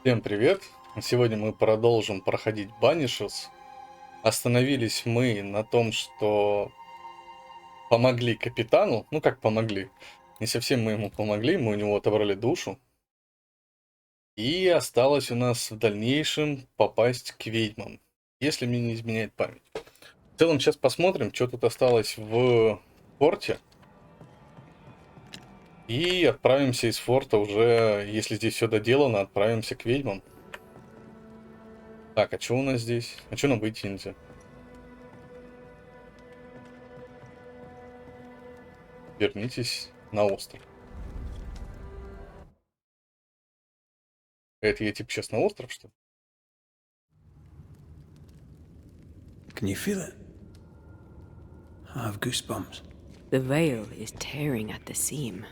Всем привет! Сегодня мы продолжим проходить Banishers. Остановились мы на том, что помогли капитану. Ну как помогли? Не совсем мы ему помогли, мы у него отобрали душу. И осталось у нас в дальнейшем попасть к ведьмам, если мне не изменяет память. В целом сейчас посмотрим, что тут осталось в форте. И отправимся из форта уже, если здесь все доделано, отправимся к ведьмам. Так, а что у нас здесь? А что нам выйти нельзя? Вернитесь на остров. Это я типа сейчас на остров, что ли? Can you feel it? I have goosebumps. The veil is tearing at the seam.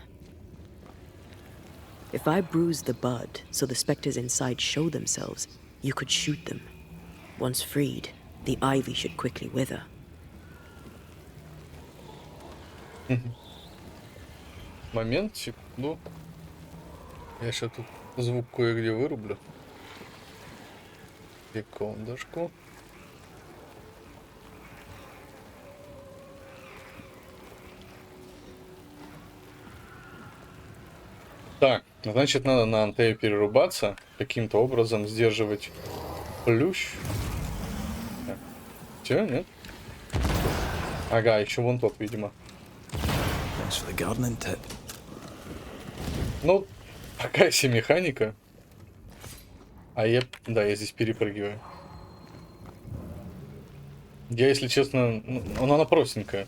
If I bruise the bud so the specters inside show themselves, you could shoot them. Once freed, the ivy should quickly wither. Момент, секунду. Я сейчас тут звук кое-где вырублю. Секундочку. Так, значит, надо на антею перерубаться, каким-то образом сдерживать плющ. Все, нет? Ага, еще вон тот, видимо. Thanks for the gardening tip. Ну, такая себе механика. А да, я здесь перепрыгиваю. Я, если честно, она простенькая.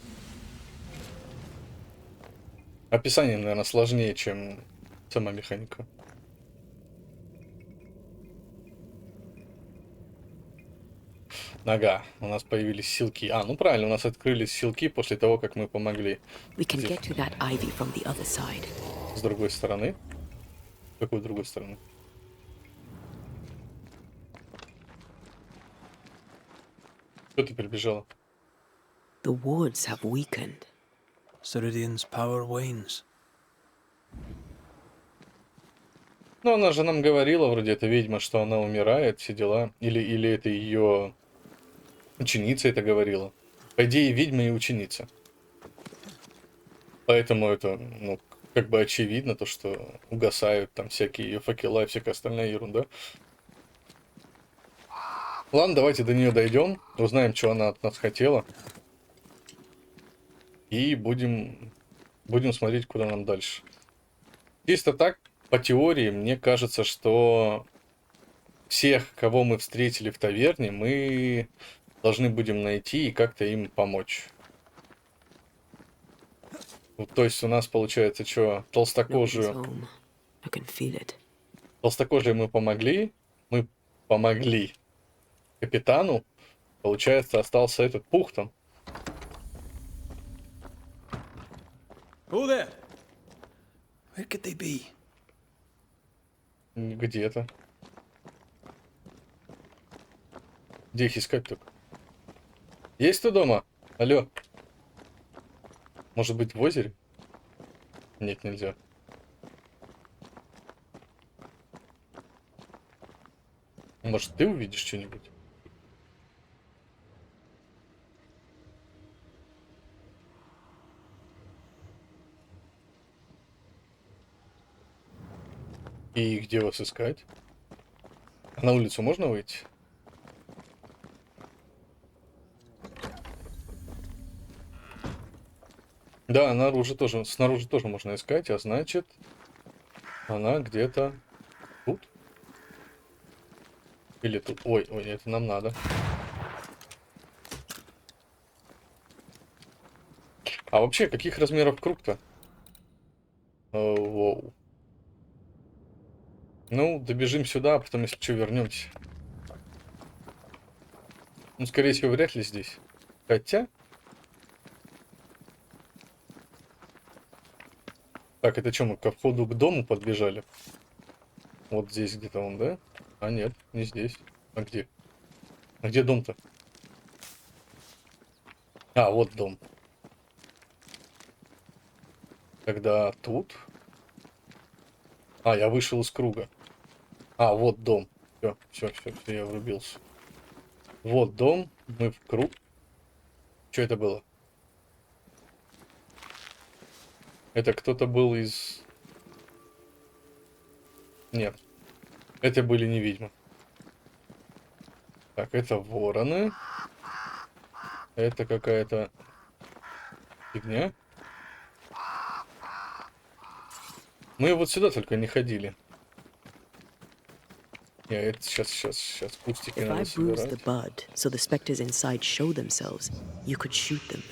Описание, наверное, сложнее, чем сама механика. Ага, у нас появились силки. А, ну правильно, у нас открылись силки после того, как мы помогли. We can get to that ivy from the other side. С другой стороны. С какой другой стороны? Что ты прибежала? The wards have weakened. Ceridian's power wanes. Ну, она же нам говорила, вроде, эта ведьма, что она умирает, все дела. Или это ее ученица это говорила. По идее, ведьма и ученица. Поэтому это, ну, как бы очевидно, то, что угасают там всякие ее факела и всякая остальная ерунда. Ладно, давайте до нее дойдем, узнаем, что она от нас хотела. И будем смотреть, куда нам дальше. Чисто так, по теории, мне кажется, что всех, кого мы встретили в таверне, мы должны будем найти и как-то им помочь. Вот, то есть у нас получается, что Nobody's толстокожую... home. I can feel it. Толстокожие мы помогли капитану. Получается, остался этот пух там. Oh there! Where could they be? Где-то. Где их искать только? Есть кто дома? Алло. Может быть, в озере? Нет, нельзя. Может, ты увидишь что-нибудь? И где вас искать? А на улицу можно выйти? Да, снаружи тоже можно искать, а значит, она где-то тут? Или тут? Ой, это нам надо. А вообще, каких размеров круг-то? Воу. Ну, добежим сюда, а потом, если что, вернемся. Ну, скорее всего, вряд ли здесь. Хотя... Так, это что, мы ко входу к дому подбежали? Вот здесь где-то он, да? А нет, не здесь. А где? А где дом-то? А, вот дом. Когда тут... А, я вышел из круга. А, вот дом. Все, я врубился. Вот дом, мы в круг. Что это было? Это кто-то был из... Нет, это были не ведьмы. Так, это вороны. Это какая-то фигня. Мы вот сюда только не ходили. Не, это сейчас кустики If I надо bruise the собирать. bud so the specters inside show themselves, you could shoot them.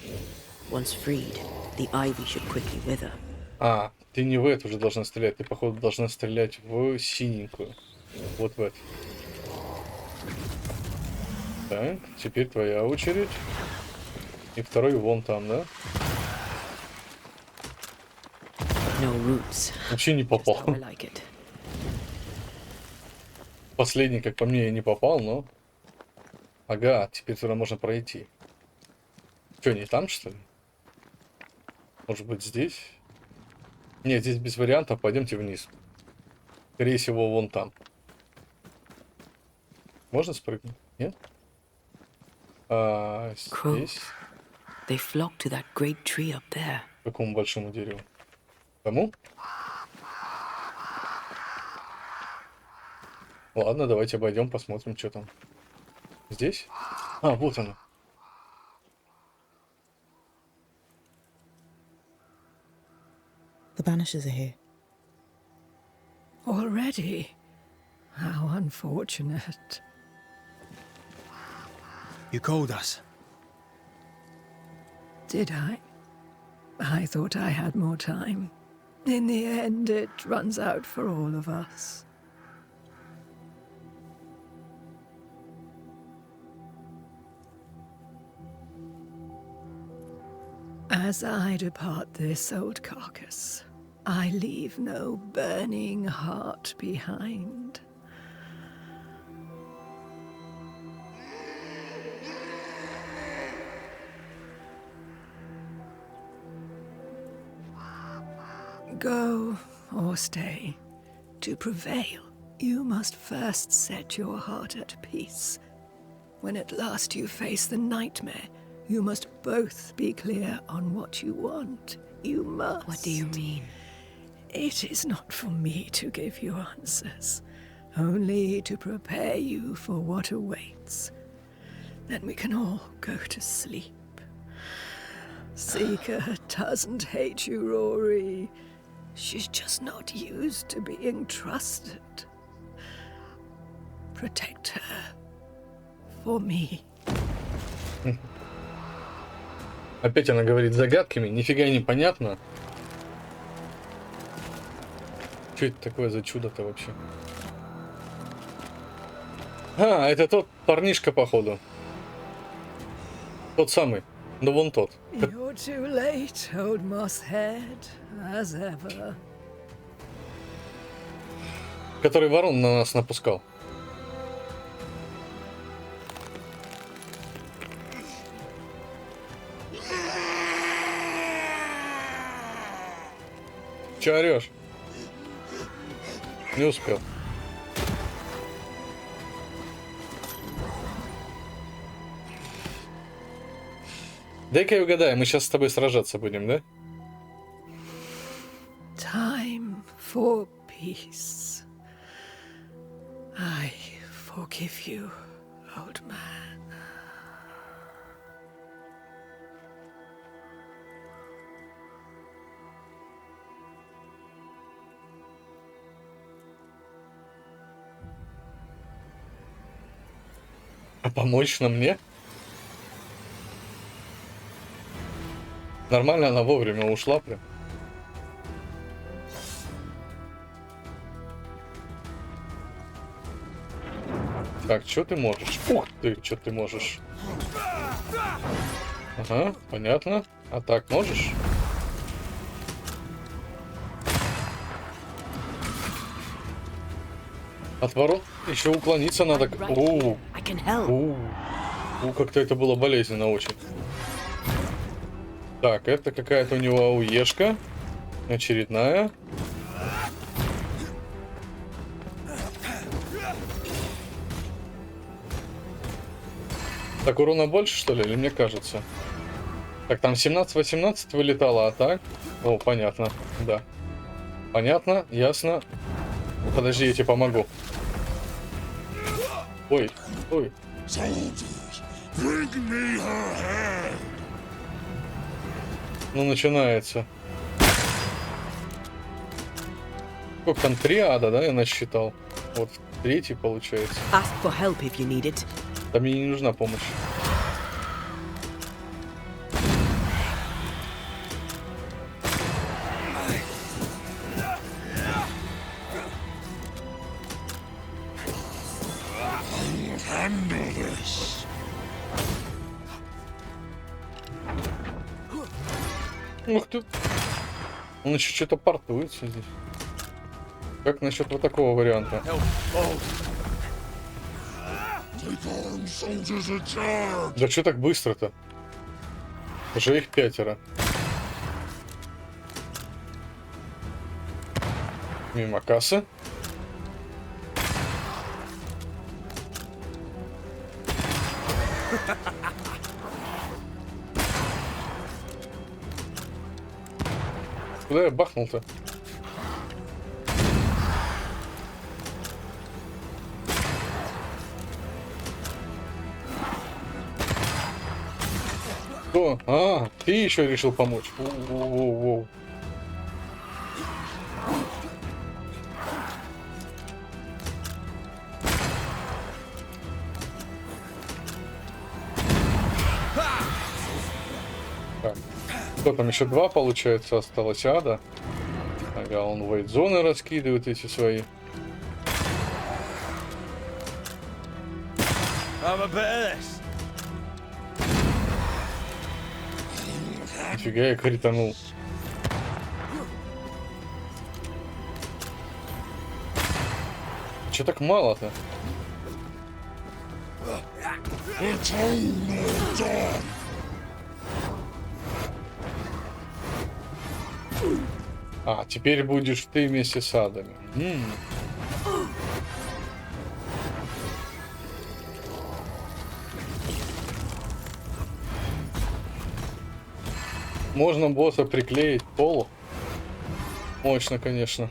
Once freed, the ivy should quickly wither. А, ты не в эту же должна стрелять, ты, походу, должна стрелять в синенькую. Вот в эту. Так, теперь твоя очередь. И второй вон там, да? No roots. Вообще не Just попал. how I like it. Последний, как по мне, я не попал, но... Ага, теперь туда можно пройти. Что, не там, что ли? Может быть, здесь? Нет, здесь без вариантов. Пойдемте вниз. Скорее всего, вон там. Можно спрыгнуть? Нет? А, здесь? They flock to that great tree up there. К какому большому дереву? Кому? Ладно, давайте обойдем, посмотрим, что там. Здесь? А, вот оно. The Banishers are here. Already? How unfortunate. You called us. Did I? I thought I had more time. In the end, it runs out for all of us. As I depart this old carcass, I leave no burning heart behind. Go or stay. To prevail, you must first set your heart at peace. When at last you face the nightmare, you must both be clear on what you want. You must. What do you mean? It is not for me to give you answers, only to prepare you for what awaits. Then we can all go to sleep. Seeker doesn't hate you, Rory. She's just not used to being trusted. Protect her. For me. Опять она говорит загадками, нифига не понятно. Что это такое за чудо-то вообще? А, это тот парнишка, походу. Тот самый. Ну, вон тот. You're too late, old mosshead, as ever. Который ворон на нас напускал. Че орешь? Не успел. Дай-ка я угадаю, мы сейчас с тобой сражаться будем, да? Time for peace. I forgive you, old man. А помочь на мне? Нормально она вовремя ушла прям. Так, что ты можешь? Ух ты, что ты можешь? Ага, понятно. А так можешь? От ворот еще уклониться надо. Оу, I can help. оу, как-то это было болезненно очень. Так, это какая-то у него ауешка. Очередная. Так, урона больше, что ли, или мне кажется? Так, там 17-18 вылетало, а так? О, понятно, да. Понятно, ясно. Подожди, я тебе помогу. Ой, ой. Ну, начинается. Сколько там? 3 ада, да, я насчитал? Вот, третий получается. Ask for help if you need it. Да мне не нужна помощь. Ух ты. Он еще что-то портуется здесь. Как насчет вот такого варианта? Да что так быстро-то? Уже их 5. Мимо кассы. Куда я бахнул-то? Кто? А, ты еще решил помочь. Воу-воу-воу. Так. Что там, еще 2, получается, осталось ада. Ага, он вейт-зоны раскидывает эти свои. Нифига, я кританул. Че так мало-то? А, теперь будешь ты вместе с адами. Можно босса приклеить к полу. Мощно, конечно.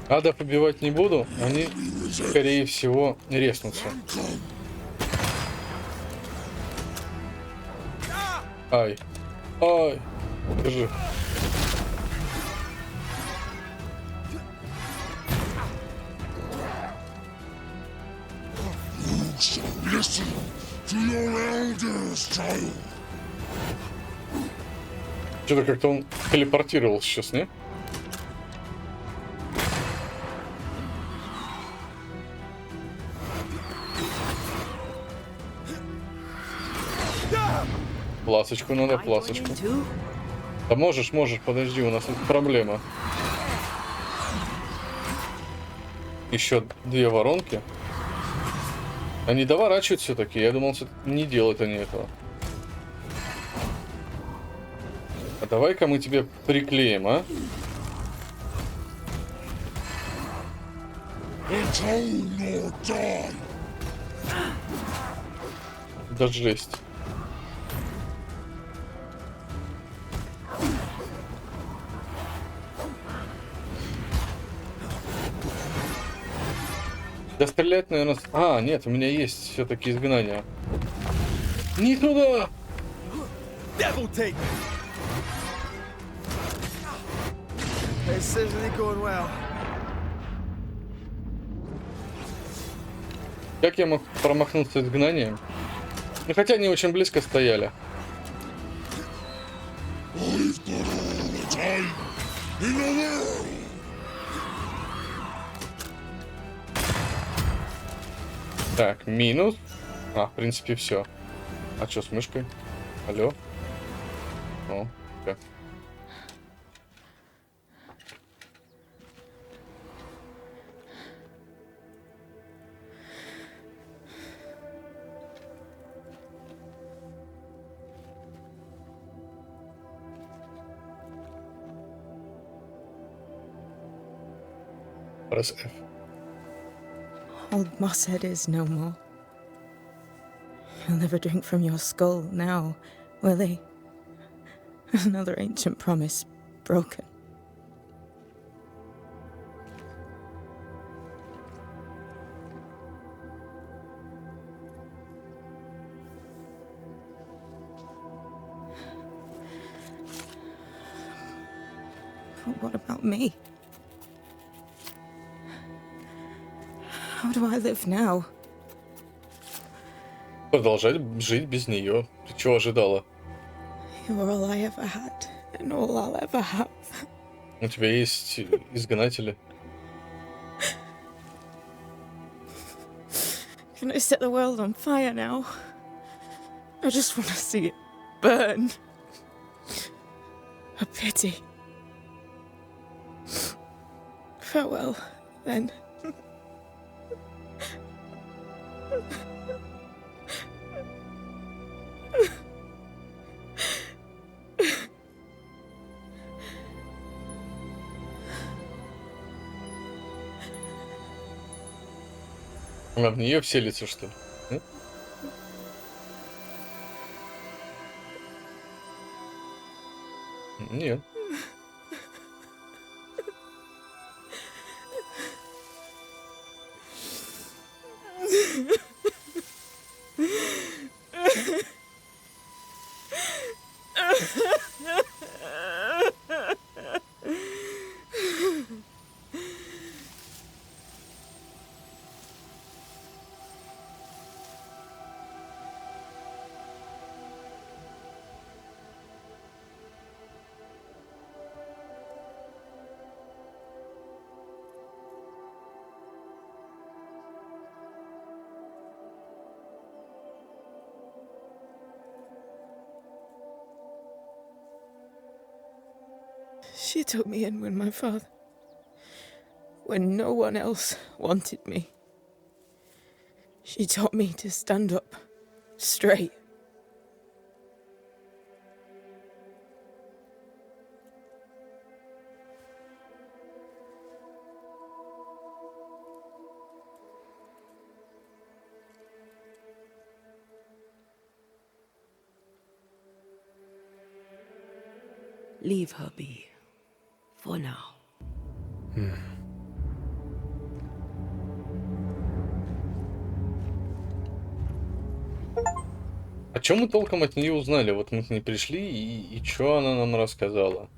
Адов убивать не буду, они, скорее всего, резнутся. Ай. Ай. Держи. Что-то как-то он телепортировался сейчас, не? Пласочку надо, пласочку. Да можешь, подожди, у нас тут проблема. Еще 2 воронки. Они доворачивают все-таки. Я думал, не делают они этого. А давай-ка мы тебе приклеим, а? Да жесть. Да стрелять, наверное... А, нет, у меня есть все-таки изгнание. Не туда! Devil take me. This isn't going well. Как я мог промахнуться изгнанием? Ну, хотя они очень близко стояли. Так, минус. А, в принципе, все. А что с мышкой? Алло? О, как? Press F. Old Mosshead is no more. He'll never drink from your skull now, will he? Another ancient promise broken. But what about me? How do I live now? Продолжать жить без нее. Ты чего ожидала? You're all I ever had, and all I'll ever have. У тебя есть изгнатели. Can I set the world on fire now? I just want to see it burn. A pity. Farewell, then. А в нее вселится, что ли? Нет. She took me in when no one else wanted me. She taught me to stand up straight. Leave her be. For now. А чем мы толком от нее узнали? Вот мы к ней пришли, и что она нам рассказала?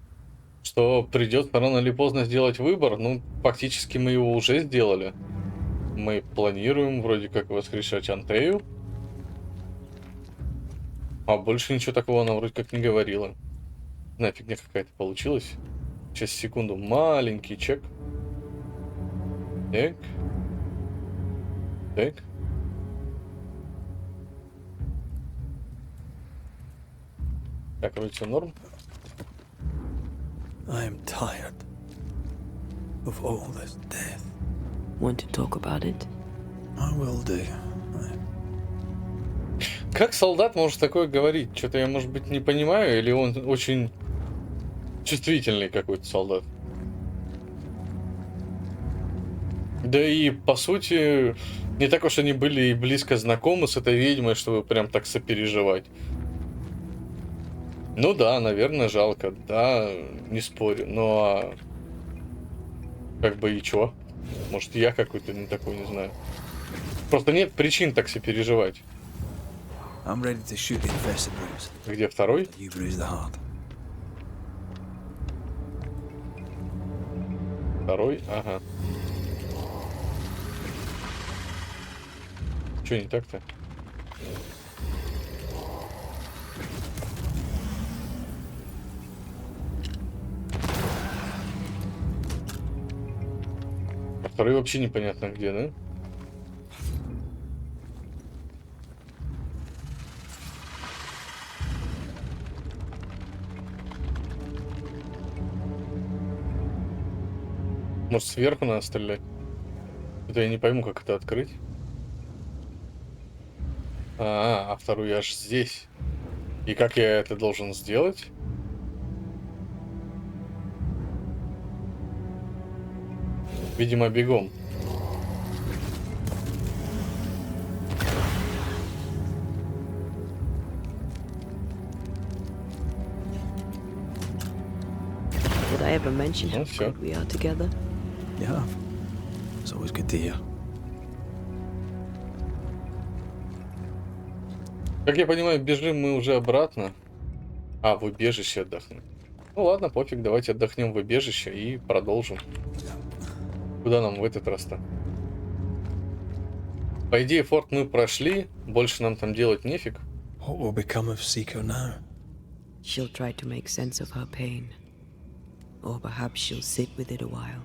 Что придется рано или поздно сделать выбор? Ну, фактически мы его уже сделали. Мы планируем вроде как воскрешать Антею. А больше ничего такого она вроде как не говорила. На, фигня какая-то получилась. Сейчас, секунду. Маленький чек. Так. Так. Так, вроде все норм. I am tired of all this death. Want to talk about it? I will do. Как солдат может такое говорить? Что-то я, может быть, не понимаю, или он очень чувствительный какой-то солдат. Да и, по сути, не так уж они были и близко знакомы с этой ведьмой, чтобы прям так сопереживать. Ну да, наверное, жалко, да, не спорю, но как бы и чё? Может, я какой-то не такой, не знаю. Просто нет причин так сопереживать. I'm ready to shoot the infested bruise. Где второй? You bruise the heart. Второй, ага. Чё не так-то? А второй вообще непонятно где, да? Может, сверху надо стрелять? Это я не пойму, как это открыть. А второй аж здесь. И как я это должен сделать? Видимо, бегом. Did I ever mention how Ну все. good we are together? You have. It's always good to hear. Как я понимаю, бежим мы уже обратно. А, в убежище отдохнем. Ну ладно, пофиг, давайте отдохнем в убежище и продолжим. Куда нам в этот раз-то? По идее, форт мы прошли, больше нам там делать нефиг. What will become of Seeker now? She'll try to make sense of her pain. Or perhaps she'll sit with it a while.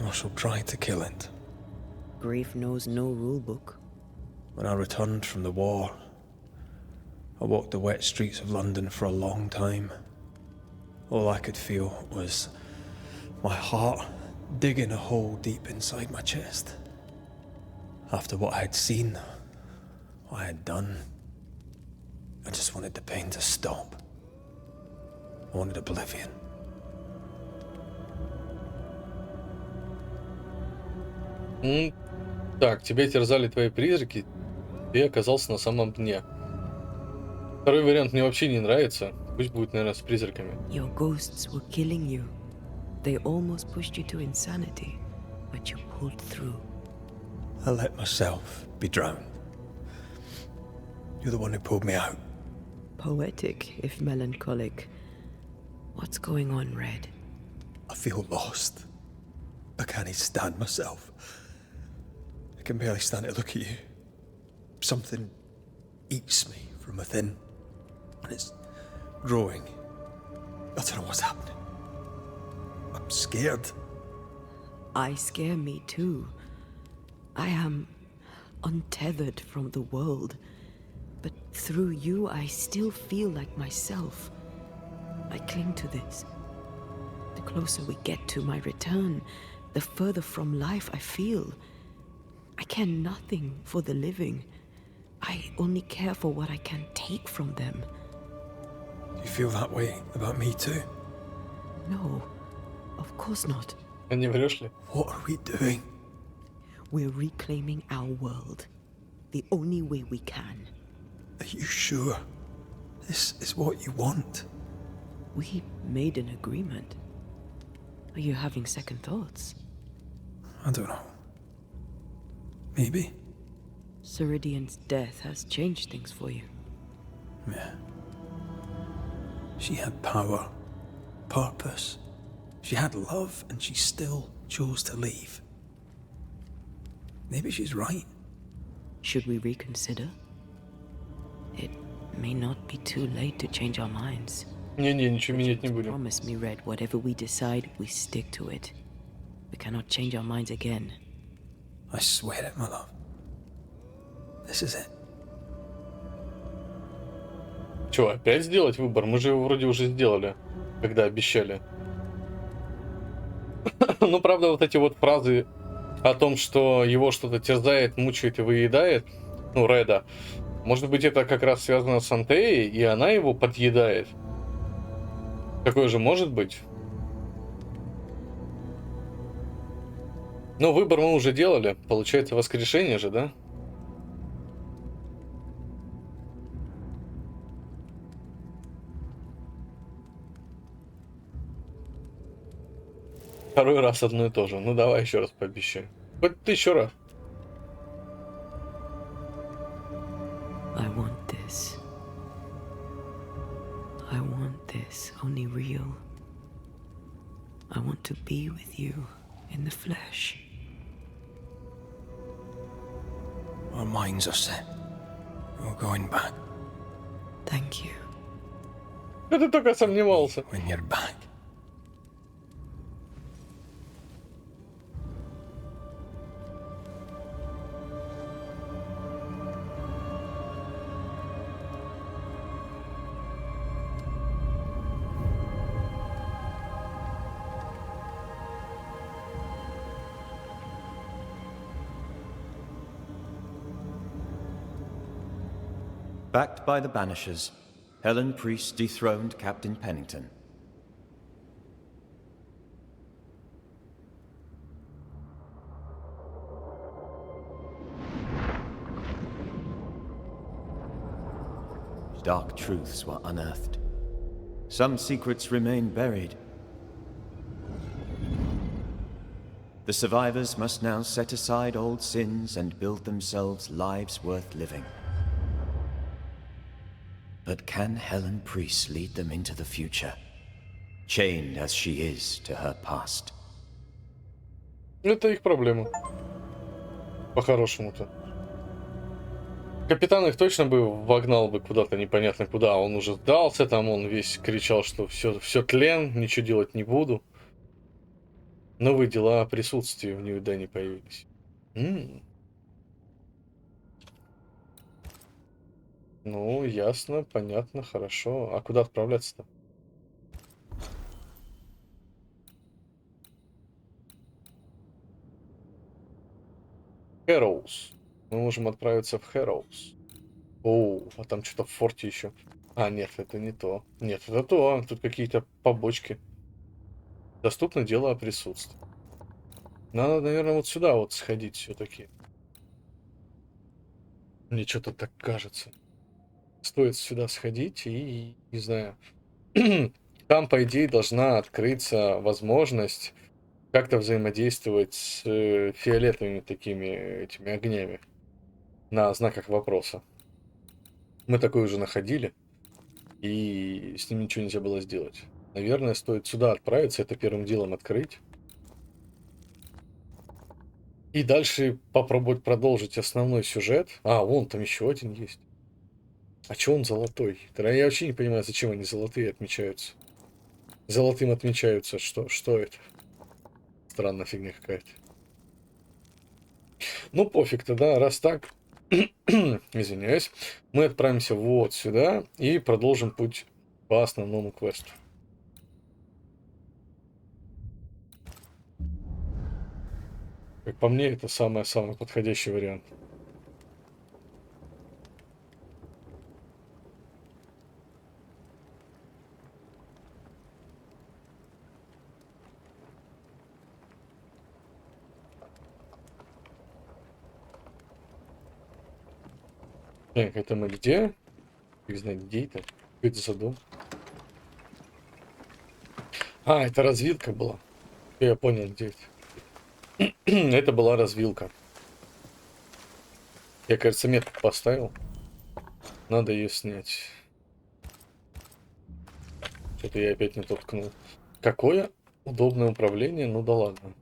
Or she'll try to kill it. Grief knows no rule book. When I returned from the war, I walked the wet streets of London for a long time. All I could feel was my heart digging a hole deep inside my chest. After what I had seen, what I had done, I just wanted the pain to stop. I wanted oblivion. Так, тебя терзали твои призраки, ты оказался на самом дне. Второй вариант мне вообще не нравится. Пусть будет, наверное, с призраками. Your ghosts were killing you. They almost pushed you to insanity, but you pulled through. I let myself be drowned. You're the one who pulled me out. Poetic, if melancholic. What's going on, Red? I feel lost. I can't even stand myself. I can barely stand to look at you. Something eats me from within, and it's growing. I don't know what's happening. I'm scared. I scare me too. I am untethered from the world, but through you I still feel like myself. I cling to this. The closer we get to my return, the further from life I feel. I care nothing for the living. I only care for what I can take from them. Do you feel that way about me too? No, of course not. А не врешь ли? What are we doing? We're reclaiming our world. The only way we can. Are you sure this is what you want? We made an agreement. Are you having second thoughts? I don't know. Maybe. Ceridian's death has changed things for you. Yeah. She had power, purpose. She had love, and she still chose to leave. Maybe she's right. Should we reconsider? It may not be too late to change our minds. Не-не, ничего менять не будем. Promise me, Red, whatever we decide, we stick to it. We cannot change our minds again. I swear it, my love. This is it. Чё, опять сделать выбор? Мы же его вроде уже сделали, когда обещали. Ну, правда, вот эти вот фразы о том, что его что-то терзает, мучает и выедает, ну, Реда, может быть, это как раз связано с Антеей, и она его подъедает? Такое же может быть? Ну, выбор мы уже делали. Получается, воскрешение же, да? Второй раз одно и то же. Ну, давай еще раз пообещай. Хоть ты еще раз. I want this. I want this, only real. I want to be with you in the flesh. Our minds are set. We're going back. Thank you. Я только сомневался. When you're back. Backed by the Banishers, Helen Priest dethroned Captain Pennington. dark truths were unearthed. Some secrets remain buried. The survivors must now set aside old sins and build themselves lives worth living. But can Helen Priest lead them into the future, chained as she is to her past? Это их проблема. По-хорошему-то. Капитан их точно бы вогнал бы куда-то непонятно куда. Он уже сдался, там он весь кричал, что все тлен, ничего делать не буду. Новые дела о присутствии в Нью-Дэне появились. Ну, ясно, понятно, хорошо. А куда отправляться-то? Хэрроуз. Мы можем отправиться в Хэрроуз. Оу, а там что-то в форте еще. А, нет, это не то. Нет, это то. Тут какие-то побочки. Доступно дело о присутствии. Надо, наверное, вот сюда вот сходить все-таки. Мне что-то так кажется. Стоит сюда сходить и, не знаю, там, по идее, должна открыться возможность как-то взаимодействовать с фиолетовыми такими этими огнями на знаках вопроса. Мы такое уже находили, и с ним ничего нельзя было сделать. Наверное, стоит сюда отправиться, это первым делом открыть. И дальше попробовать продолжить основной сюжет. А, вон там еще один есть. А че он золотой? Тогда я вообще не понимаю, зачем они золотые отмечаются. Золотым отмечаются. Что это? Странная фигня какая-то. Ну, пофиг-то, да, раз так, извиняюсь, мы отправимся вот сюда и продолжим путь по основному квесту. Как по мне, это самый подходящий вариант. Так, это мы где? Фиг знает, где это? Что это за дом? А, это развилка была. Я понял, где это. Это была развилка. Я, кажется, метку поставил. Надо ее снять. Что-то я опять не тот ткнул. Какое удобное управление? Ну да ладно.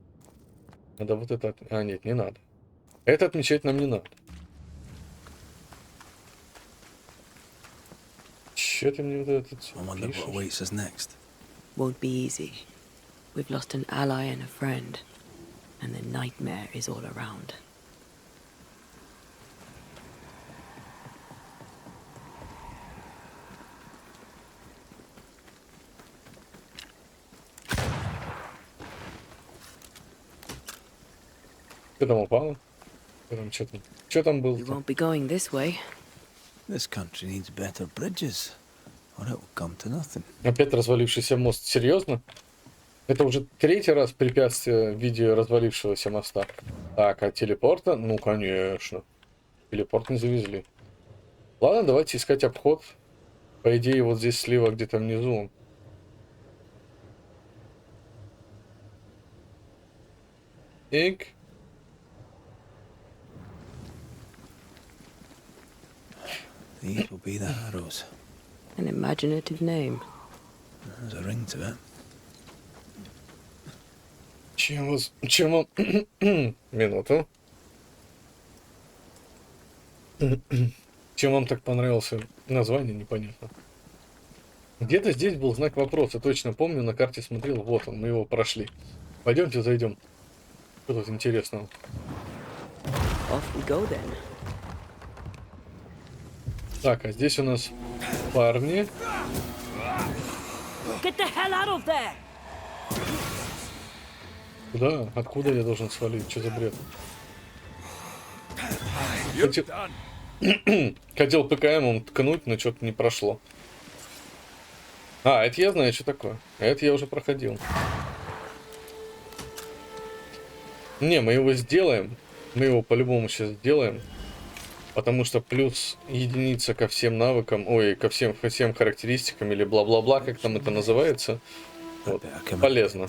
Надо вот это... А, нет, не надо. Это отмечать нам не надо. Че ты мне вот этот I wonder what пишешь? awaits us next. Won't be easy. We've lost an ally and a friend, and the nightmare is all around. Что там упало? Что там We было? won't be going this way. This country needs better bridges, or it will come to nothing. Опять развалившийся мост. Серьезно? Это уже третий раз препятствие в виде развалившегося моста. Так, а телепорта? Ну, конечно. Телепорт не завезли. Ладно, давайте искать обход. По идее, вот здесь слева где-то внизу. Ик. These will be the Harrows. An imaginative name. There's a ring to it. Чем он... Минуту. Чем вам так понравился название, непонятно. Где-то здесь был знак вопроса, точно помню, на карте смотрел, вот он, мы его прошли. Пойдемте зайдем. Что тут интересного? Off we go then. Так, а здесь у нас парни. Get the hell out of there! Куда? Откуда я должен свалить? Что за бред? Хотел ПКМом ткнуть, но что-то не прошло. А, это я знаю, что такое. Это я уже проходил. Не, мы его сделаем. Мы его по-любому сейчас сделаем. Потому что плюс единица ко всем навыкам, ой, ко всем характеристикам или бла-бла-бла, как там это называется, вот, полезно.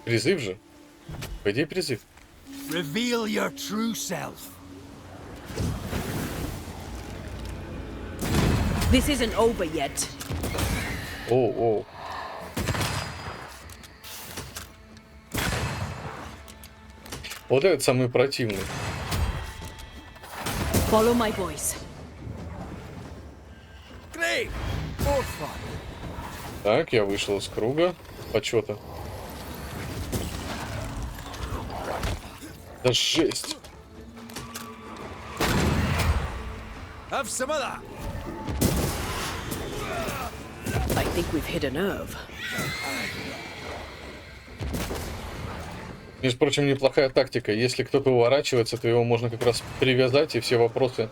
Призыв же? По идее, призыв. Reveal your true self. This isn't over yet. Оу. Вот этот самый противный. Follow my voice. Great. More fun. Так, я вышел из круга почета. Да жесть. Have some of that. I think we've hit a nerve. Между прочим, неплохая тактика. Если кто-то уворачивается, то его можно как раз привязать, и все вопросы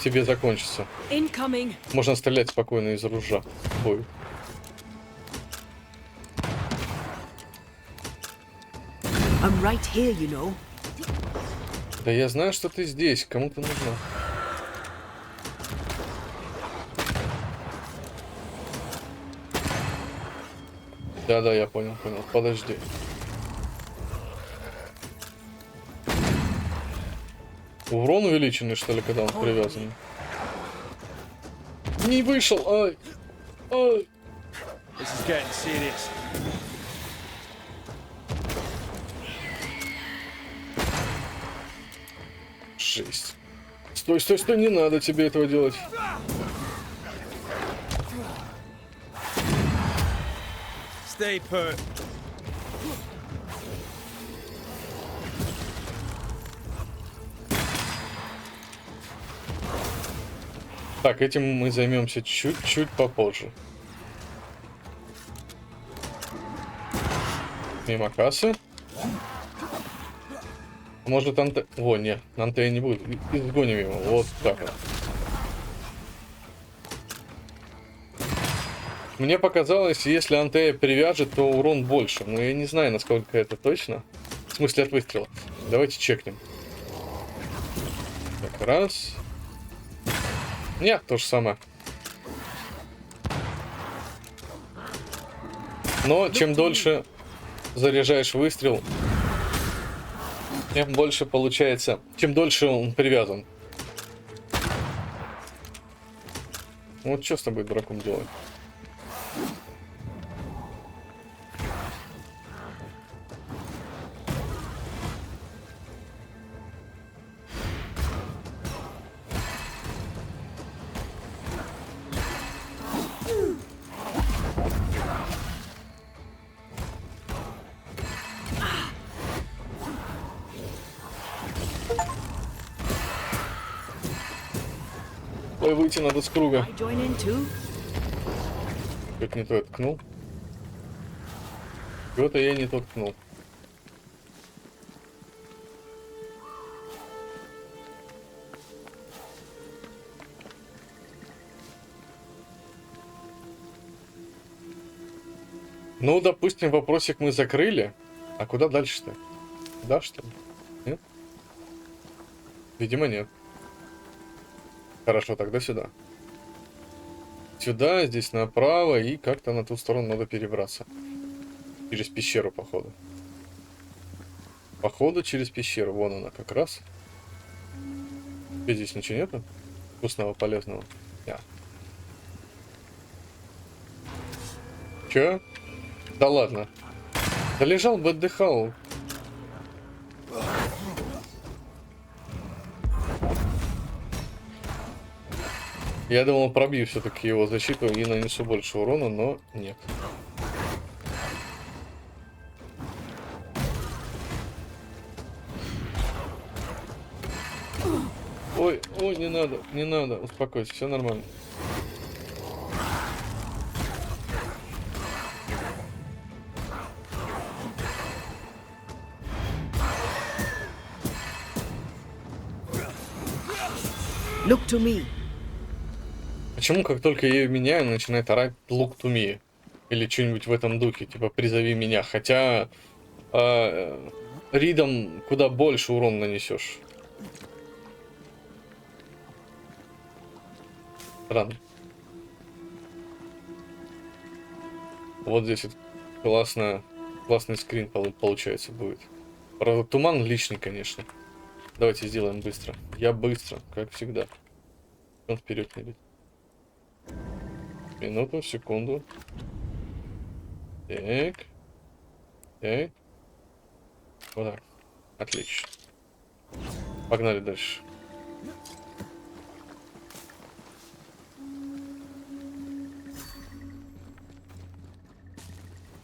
себе закончатся. Incoming. Можно стрелять спокойно из ружья. Ой. I'm right here, you know. Да я знаю, что ты здесь. Кому ты нужна? Да, я понял. Подожди. Урон увеличенный, что ли, когда он привязан? Не вышел! Ай! This is getting serious. Жесть. Стой, не надо тебе этого делать. Stay put. Так, этим мы займемся чуть-чуть попозже. Мимо кассы. Может, Анте... О, нет, Антея не будет. Изгоним его. Вот так вот. Мне показалось, если Антея привяжет, то урон больше. Но я не знаю, насколько это точно. В смысле от выстрела. Давайте чекнем. Так, раз. Нет, то же самое. Но чем дольше заряжаешь выстрел, тем больше получается, чем дольше он привязан. Вот что с тобой, дураком, делать? Ой, выйти надо с круга. I join in too. Как не то я ткнул. Чего-то я не то ткнул. Ну, допустим, вопросик мы закрыли. А куда дальше-то? Да, что ли? Нет? Видимо, нет. Хорошо, тогда сюда. Сюда, здесь направо, и как-то на ту сторону надо перебраться. Через пещеру, походу. Походу, через пещеру. Вон она как раз. И здесь ничего нету? Вкусного, полезного. Я. Чё? Да ладно. Да лежал бы, отдыхал. Я думал, пробью все-таки его защиту и нанесу больше урона, но нет. Ой, не надо, успокойся, все нормально. Look to me. Почему, как только я ее меняю, начинает орать look to me? Или что-нибудь в этом духе, типа призови меня. Хотя Ридом куда больше урон нанесешь. Странно. Вот здесь вот классный скрин получается будет. Правда, туман лишний, конечно. Давайте сделаем быстро. Я быстро, как всегда. Он вперед не идет. Минуту, секунду. Так. Так. Вот так. Отлично. Погнали дальше.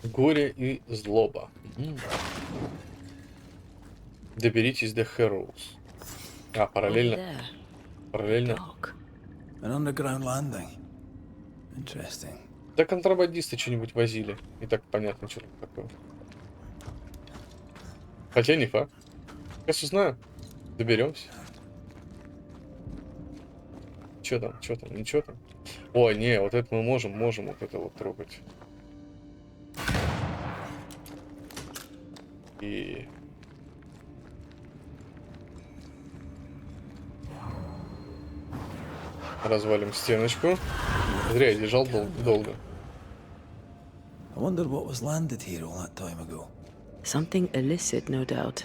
Горе и злоба. Доберитесь до Хэрроуз. А, Over there. параллельно. Dark. An underground landing. Interesting. Да контрабандисты что-нибудь возили. И так понятно, что там такое. Хотя не факт. Сейчас узнаю. Доберемся. Что там? Ничего там? Ой, не, вот это мы можем вот это вот трогать. И... развалим стеночку. Зря я держал долго. I wonder what was landed here all that time ago. Something illicit, no doubt.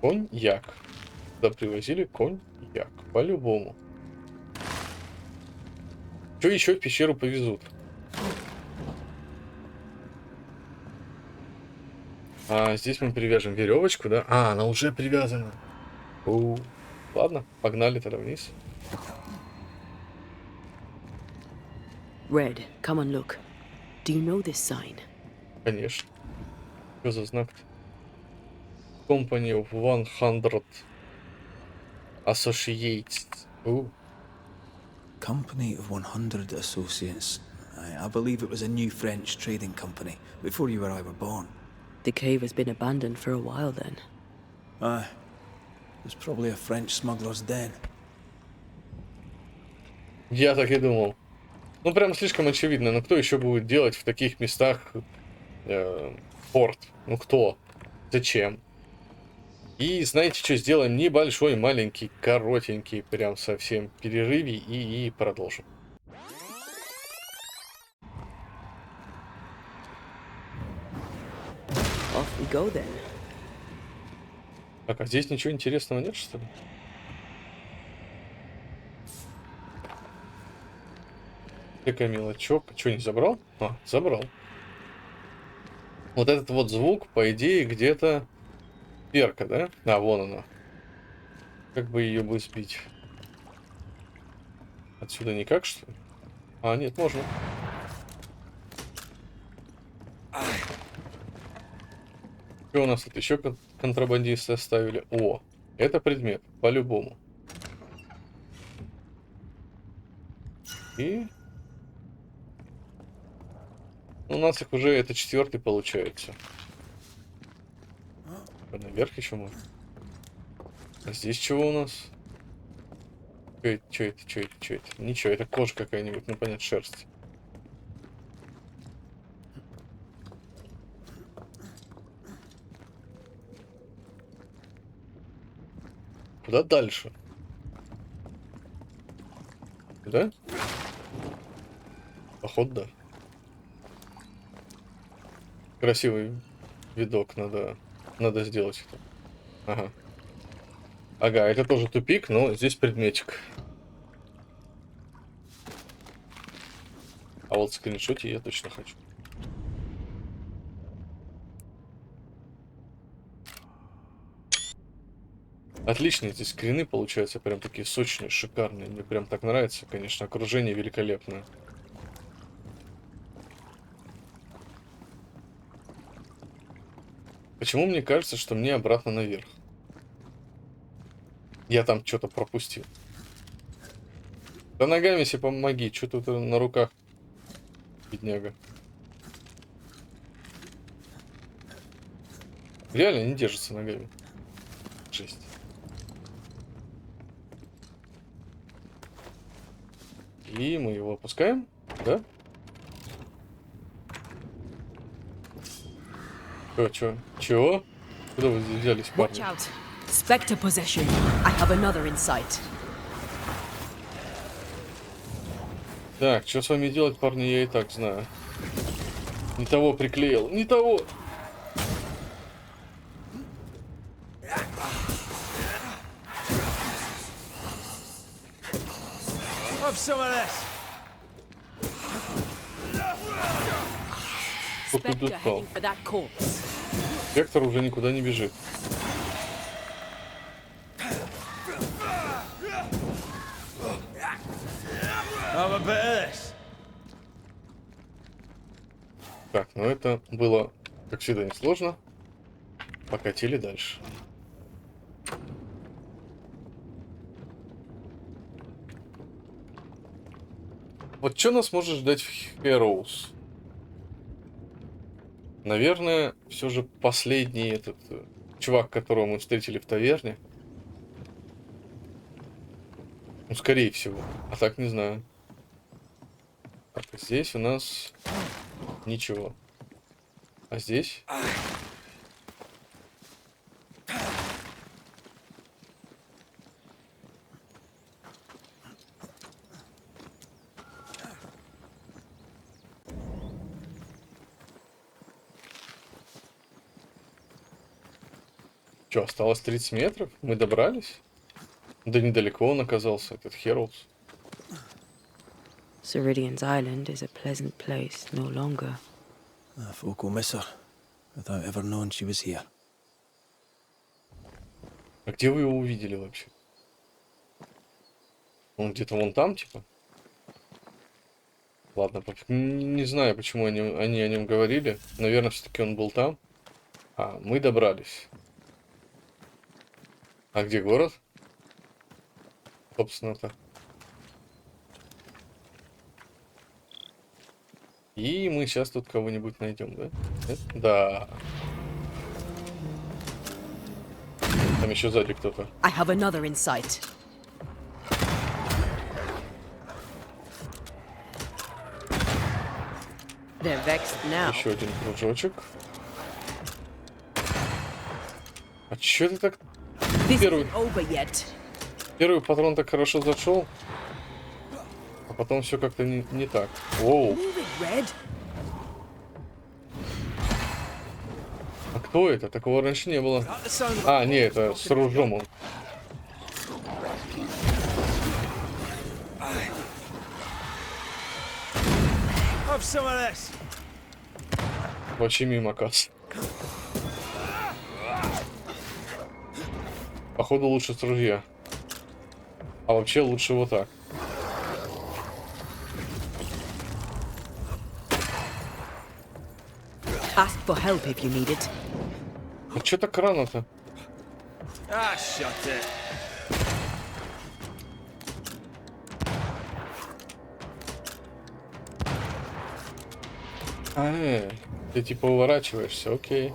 Коньяк. Сюда привозили коньяк. По-любому. Что еще в пещеру повезут? А, здесь мы привяжем веревочку, да? А, она уже привязана. Ладно, погнали тогда вниз. Red, come and look. Do you know this sign? Конечно. Что за знак-то? Company of 100 Associates. Company of 100 Associates. I believe it was a new French trading company before you or I were born. The cave has been abandoned for a while then. Aye. It was probably a French smuggler's den. Я так и думал. Ну, прям слишком очевидно. Но кто еще будет делать в таких местах порт? Ну, кто? Зачем? И знаете что, сделаем небольшой, маленький, коротенький, прям совсем перерыве и продолжим. Off we go then. Так, а здесь ничего интересного нет, что ли? Какая мелочок. Что, не забрал? А, забрал. Вот этот вот звук, по идее, где-то перка, да? А, вон она. Как бы ее бы сбить? Отсюда никак, что ли? А, нет, можно. Что у нас тут еще контрабандисты оставили? О, это предмет, по-любому. И... у нас их уже, это 4-й получается. Наверх еще можно. А здесь чего у нас? Что это? Ничего, это кожа какая-нибудь, ну понятно, шерсть. Куда дальше? Да? Походу, да. Красивый видок, надо сделать это. Ага. Ага, это тоже тупик, но здесь предметик. А вот скриншоте я точно хочу. Отличные здесь скрины получаются, прям такие сочные, шикарные. Мне прям так нравится, конечно, окружение великолепное. Почему мне кажется, что мне обратно наверх? Я там что-то пропустил. Да ногами себе помоги, что тут на руках, бедняга. Реально не держится ногами. Жесть. И мы его опускаем, да? Чего? Куда вы взялись, Watch парни? out. Spectre possession. I have another in sight. Так, что с вами делать, парни, я и так знаю. Не того приклеил, не того! Have some of this. Вот тут Spectre упал. heading for that corpse. Вектор уже никуда не бежит. Have a bit of this. Так, ну это было, как всегда, несложно. Покатили дальше. Вот что нас может ждать в Хэрроуз? Наверное, все же последний этот чувак, которого мы встретили в таверне. Ну, скорее всего. А так не знаю. Так, здесь у нас ничего. А здесь? Что, осталось 30 метров? Мы добрались? Да недалеко он оказался, этот Хэрроуз. Ceridian's island is a pleasant place no longer. Folk will miss her without ever knowing she was here. А где вы его увидели вообще? Он где-то вон там, типа? Ладно, не знаю, почему они о нем говорили. Наверное, все-таки он был там. А, мы добрались. А где город? Собственно-то. И мы сейчас тут кого-нибудь найдем, да? Нет? Да. Там еще сзади кто-то. I have another in sight. They're vexed now. Еще один кружочек. А че ты так... This Первый, isn't over yet. первый патрон так хорошо зашел, а потом все как-то не так. Оу. Move it, Red. А кто это? Такого раньше не было. At the sound of А, не, это с ружом он. Have some of this. Вообще мимо касс. Походу лучше с ружья. А вообще лучше вот так. Ask for help if you need it. А че так рано-то? Ah, shut it. Ты типа уворачиваешься, окей.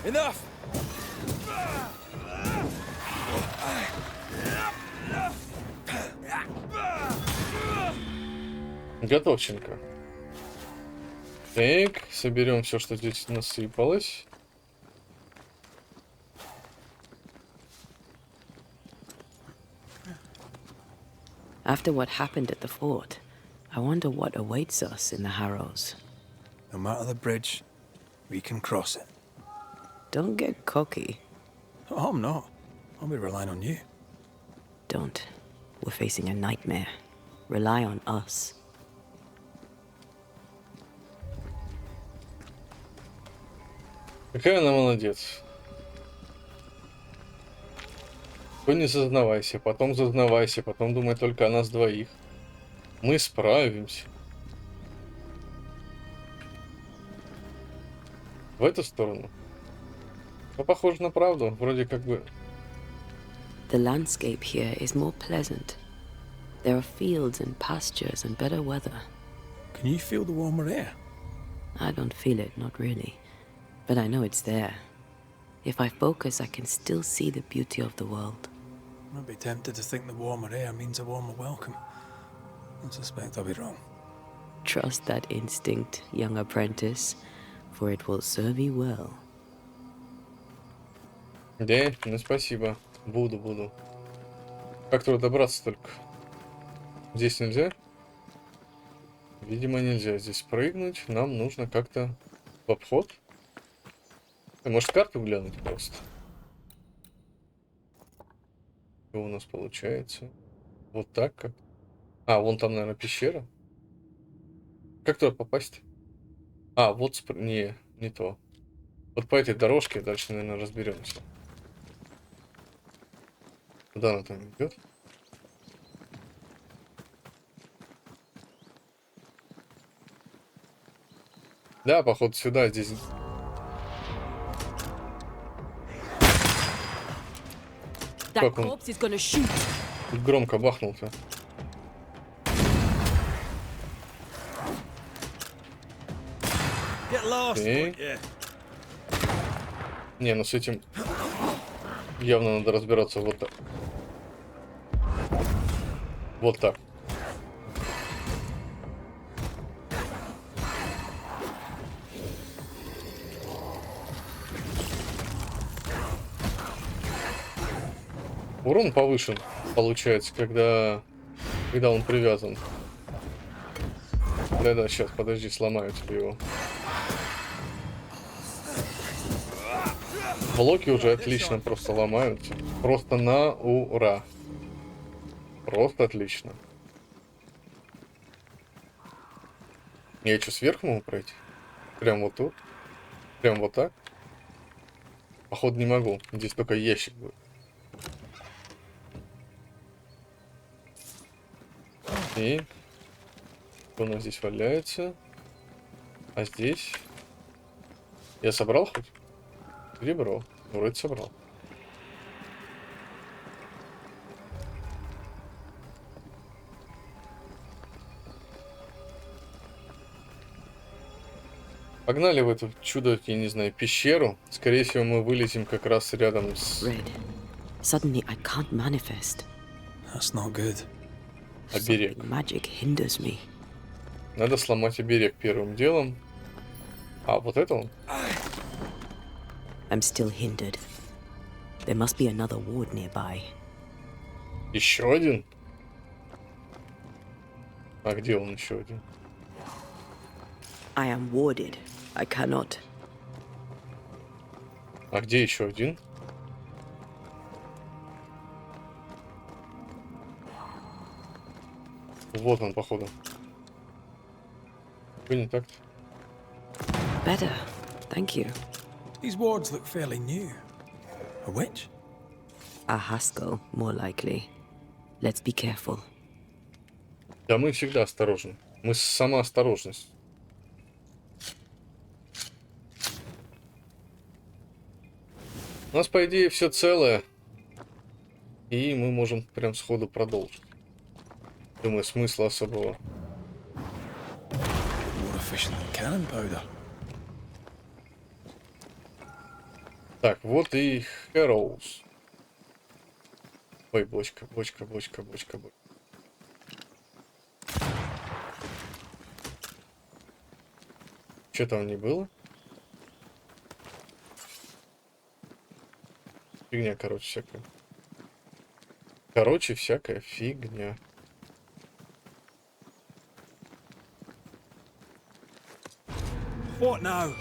Enough. Готовченко. Так, соберем все, что здесь насыпалось. After what happened at the fort, I wonder what awaits us in the Harrows. No matter the bridge, we can cross it. Don't get cocky. Oh, I'm not. I'll be relying on you. Don't. We're facing a nightmare. Rely on us. Какая она молодец. То не зазнавайся, потом зазнавайся, потом думай только о нас двоих. Мы справимся. В эту сторону. Ну, похоже на правду. Вроде как бы... The landscape here is more pleasant. There are fields and pastures and better weather. Can you feel the warmer air? I don't feel it, not really. But I know it's there. If I focus, I can still see the beauty of the world. I'd be tempted to think the warmer air means a warmer welcome. I suspect I'll be wrong. Trust that instinct, young apprentice, for it will serve you well. Да, ну спасибо. Буду. Как туда добраться только? Здесь нельзя? Видимо, нельзя здесь прыгнуть. Нам нужно как-то в обход. Может, карту глянуть просто? Что у нас получается? Вот так как? А, вон там, наверное, пещера. Как туда попасть? А, вот... не то. Вот по этой дорожке дальше, наверное, разберемся. Куда она там идет? Да, походу сюда, здесь... That Как он corpse is gonna shoot. громко бахнул-то. Get lost, Окей. won't you? Не, ну с этим явно надо разбираться вот так. Вот так. Урон повышен, получается, когда он привязан. Да-да, сейчас, подожди, сломаю тебе его. Блоки уже отлично просто ломаются. Просто на ура. Просто отлично. Я что, сверху могу пройти? Прям вот тут? Прям вот так? Походу не могу. Здесь только ящик будет. И что у нас здесь валяется? А здесь? Я собрал хоть? Серебро. Вроде собрал. Погнали в эту чудо, я не знаю, пещеру. Скорее всего, мы вылезем как раз рядом с Red. Suddenly I can't manifest. That's not good. оберег. Magic hinders me. Надо сломать оберег первым делом. А, вот это он? I'm still hindered. There must be another ward nearby. Еще один? А где он еще один? I am warded. I cannot. А где еще один? Вот он, походу. Вы не так-то. Better. Thank you. These wards look fairly new. A witch? A Haskell, more likely. Let's be careful. Да мы всегда осторожны. Мы сама осторожность. У нас, по идее, все целое. И мы можем прям сходу продолжить. Думаю, смысла особого. More efficient than cannon powder. Так, вот и Хэрроуз. Ой, бочка. Что там не было? Фигня, короче, всякая фигня. What now?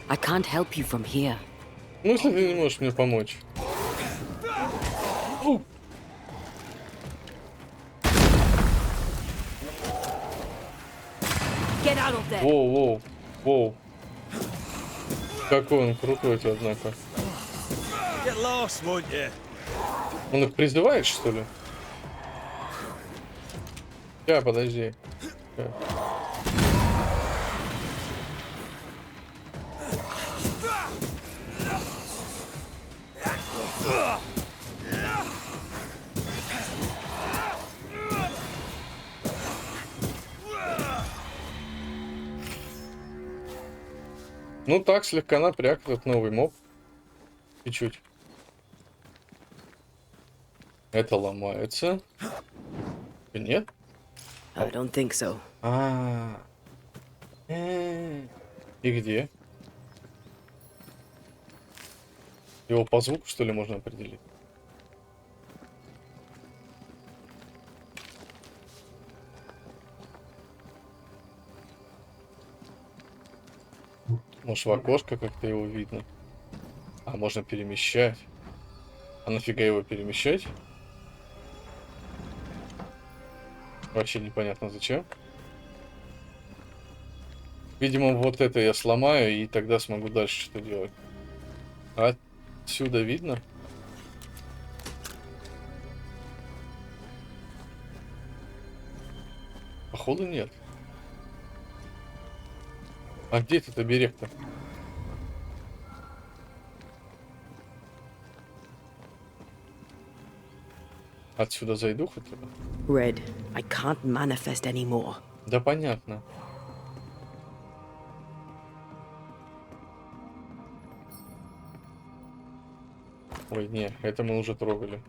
I can't help you from here. Ну, если ты не можешь мне помочь. Get out of there! Воу. Какой он крутой, однако. Get lost, won't you? Он их призывает, что ли? Подожди. Ща. Ну так, слегка напряг этот новый моб. Чуть-чуть. Это ломается. Нет? I don't think so. А. И где? Его по звуку, что ли, можно определить? Может, в окошко как-то его видно? А, можно перемещать. А нафига его перемещать? Вообще непонятно зачем. Видимо, вот это я сломаю, и тогда смогу дальше что делать. А отсюда видно? Походу нет. А где этот оберег-то? Отсюда зайду хотя бы? Red, I can't manifest anymore. Да понятно. Ой, не, это мы уже трогали.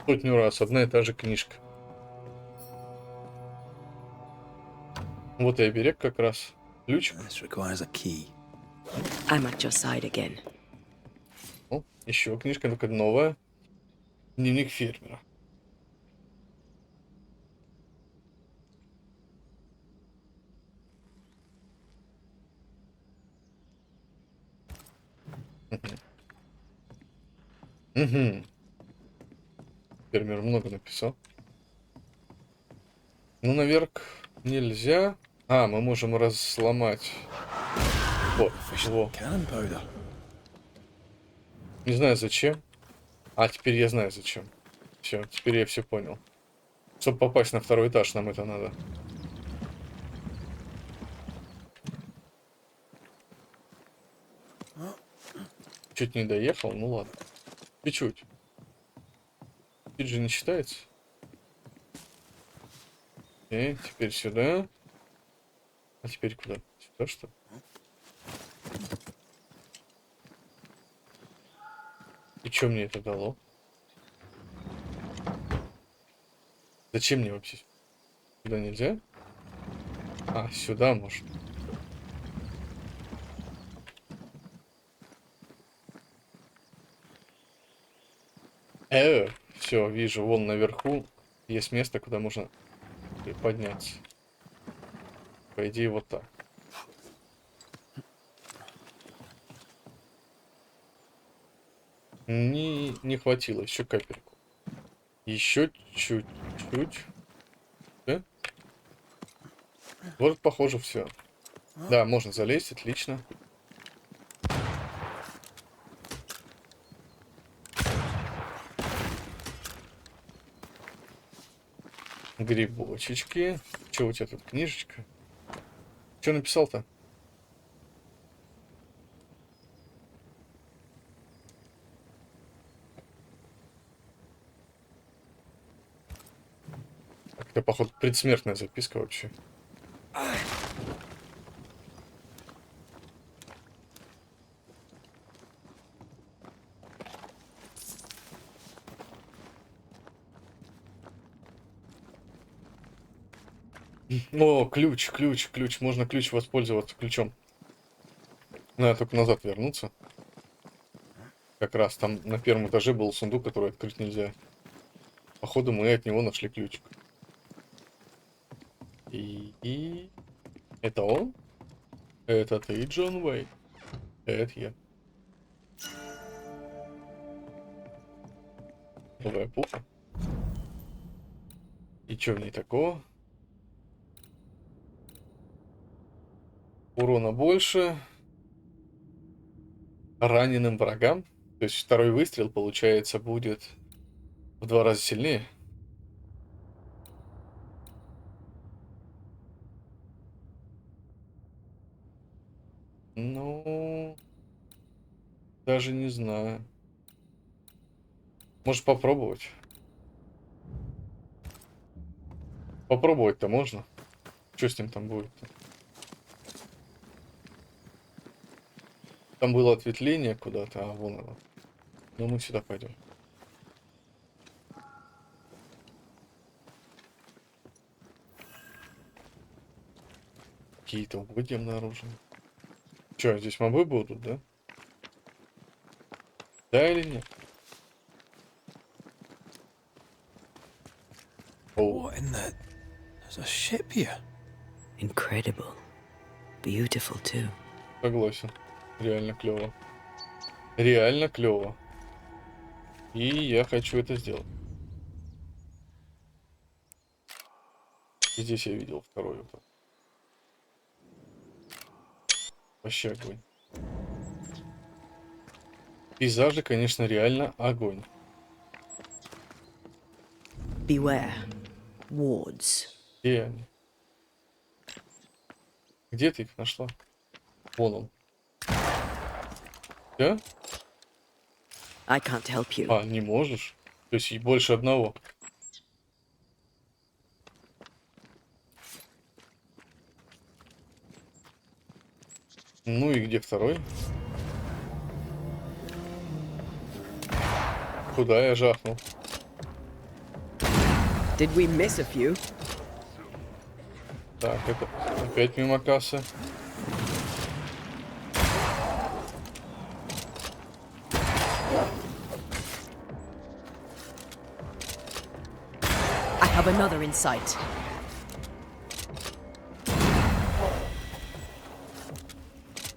Сотню раз, одна и та же книжка. Вот и оберег как раз. Ключик. This requires a key. I'm at your side again. О, еще книжка, только новая. Дневник фермера. Угу. Фермер много написал. Ну, наверх нельзя. А, мы можем разломать. Во, во. Cannon powder. Не знаю зачем. А, теперь я знаю зачем. Все, теперь я все понял. Чтобы попасть на второй этаж, нам это надо. Чуть не доехал, ну ладно. Чуть-чуть. Чуть же не считается. Окей, теперь сюда. А теперь куда? Сюда, что ли? И что мне это дало? Зачем мне вообще? Сюда нельзя? А, сюда можно. Все, вижу, вон наверху есть место, куда можно подняться. По идее, вот так. Не хватило, еще капельку. Еще чуть-чуть. Да? Вот, похоже, все. Да, можно залезть, отлично. Грибочечки. Че у тебя тут книжечка? Че написал-то? Это, походу, предсмертная записка вообще. О, ключ. Можно ключ воспользоваться ключом. Надо только назад вернуться. Как раз там на первом этаже был сундук, который открыть нельзя. Походу, мы от него нашли ключик. И... Это он? Это ты, Джон Уэйн? Это я. Новая пуха. И чё в ней такого? Урона больше. Раненым врагам. То есть второй выстрел, получается, будет в 2 раза сильнее. Ну... Даже не знаю. Может попробовать? Попробовать-то можно. Что с ним там будет-то? Там было ответвление куда-то, а вон оно. Ну мы сюда пойдем. Какие-то угодья обнаружены. Че, здесь мобы будут, да? Да или нет? О, What in the... There's a ship here. Incredible. Beautiful, too. согласен. Реально клево. Реально клево. И я хочу это сделать. И здесь я видел второй вот. Вообще огонь. Пейзажи, конечно, реально огонь. Beware. Wards. Где они? Где ты их нашла? Вон он. Да? I can't help you. А, не можешь? То есть и больше одного. Ну и где второй? Куда я жахнул? Did we miss a few? Так, это опять мимо кассы. I have another in sight.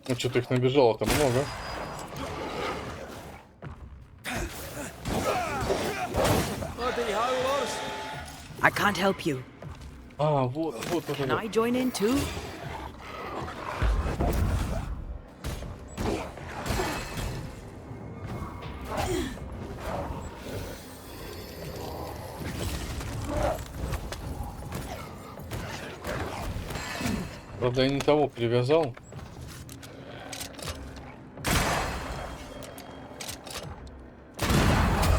Ну, что-то их набежало-то много. Bloody howlers! I can't help you. А, вот, вот, вот, Can вот. I join in too? Правда, я не того привязал.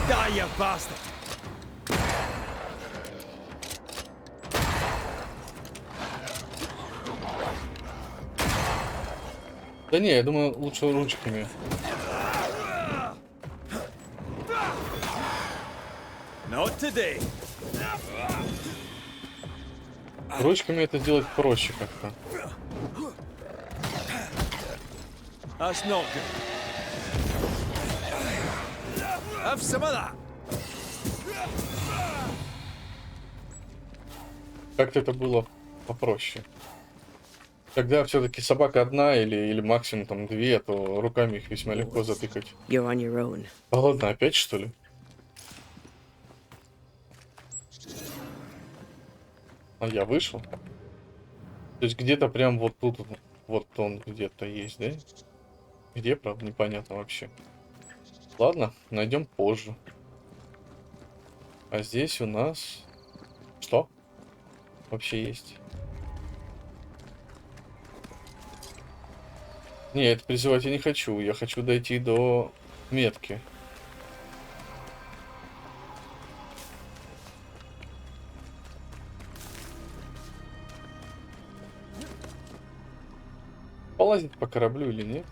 Die, you bastard! Да не, я думаю, лучше ручками. Not today. Ручками это сделать проще как-то. That's not good. Have some of that. Как-то это было попроще. Когда все-таки собака одна или максимум там две, то руками их весьма легко затыкать. You're on your own. А ладно, опять что ли? А я вышел? То есть где-то прям вот тут, вот он где-то есть, да? Где, правда, непонятно вообще. Ладно, найдем позже. А здесь у нас... Что? Вообще есть. Не, это призывать я не хочу. Я хочу дойти до метки. Полазить по кораблю или нет?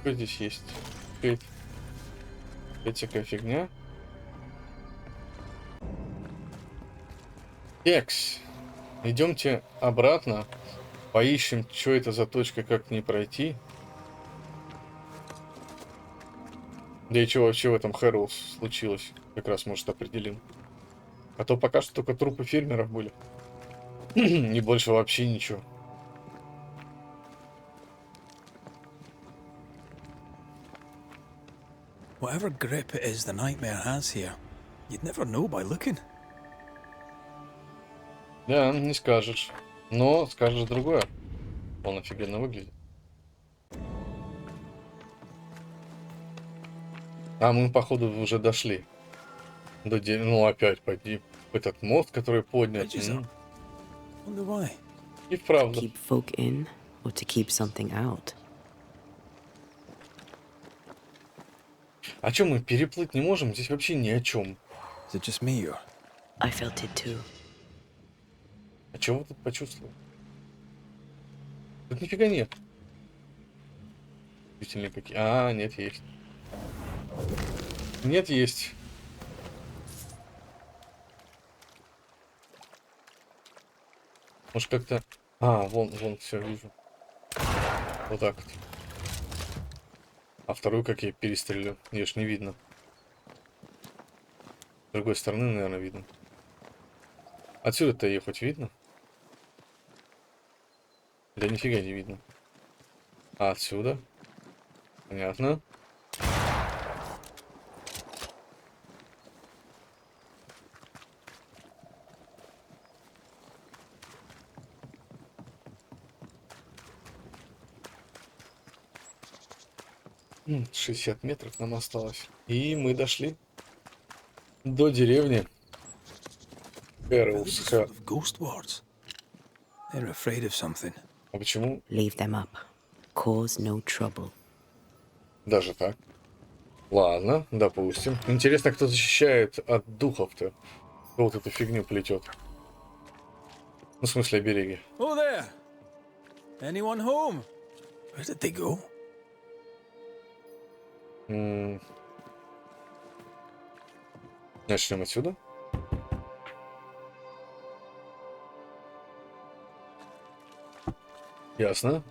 Что здесь есть? Опять всякая фигня. Текс. Идемте обратно. Поищем, что это за точка, как к ней пройти. Да и что вообще в этом Хэрроуз случилось? Как раз, может, определим. А то пока что только трупы фермеров были. И больше вообще ничего. Whatever grip it is the nightmare has here, you'd never know by looking. Да, не скажешь. Но скажешь другое. Он офигенно выглядит. А мы, походу, уже дошли. Ну, опять пойди. Этот мост, который поднят. Bridges up. Wonder why. И вправду. Keep folk in or to keep something out? О чем мы переплыть не можем? Здесь вообще ни о чем. Is it just me or... I felt it too. А чего вы тут почувствовали? Тут нифига нет. Действительно какие. А, нет, есть. Нет, есть. Может, как-то Вон, все вижу. Вот так вот. А вторую как я перестрелю? Ее ж не видно. С другой стороны, наверное, видно. Отсюда-то ее хоть видно? Да нифига не видно. А отсюда? Понятно. М, 60 метров нам осталось. И мы дошли до деревни Village Хэрроуз. is full of ghost wards. They're afraid of something. А почему Leave them up. Cause no trouble. даже так? Ладно, допустим. Интересно, кто защищает от духов-то? Кто вот эту фигню плетет? Ну, в смысле, обереги. Oh, there! Anyone home? Where did they go? М, Начнем отсюда. Ясно.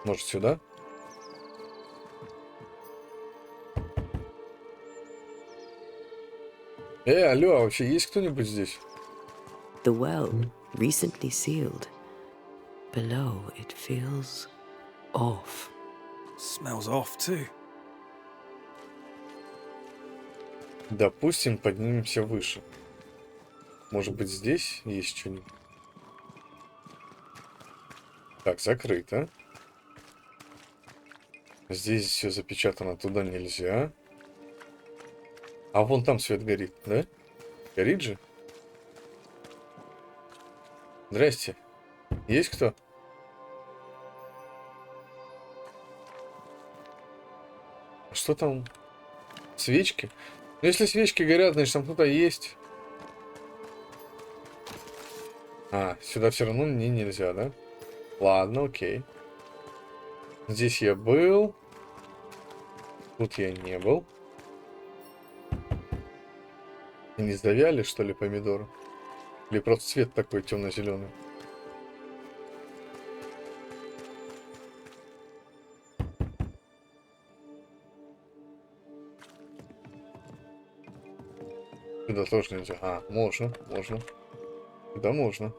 Может, сюда? Алло, а вообще есть кто-нибудь здесь? The well, recently sealed. Below, it feels off. Smells off too. Допустим, поднимемся выше. Может быть, здесь есть что-нибудь? Так, закрыто. Здесь все запечатано, туда нельзя. А вон там свет горит, да? Горит же? Здрасте. Есть кто? А что там? Свечки? Ну, если свечки горят, значит, там кто-то есть. А, сюда все равно мне нельзя, да? Ладно, окей. Здесь я был. Тут я не был. И не завяли, что ли, помидоры? Или просто цвет такой темно-зеленый? Сюда тоже нельзя. А, можно. Сюда можно.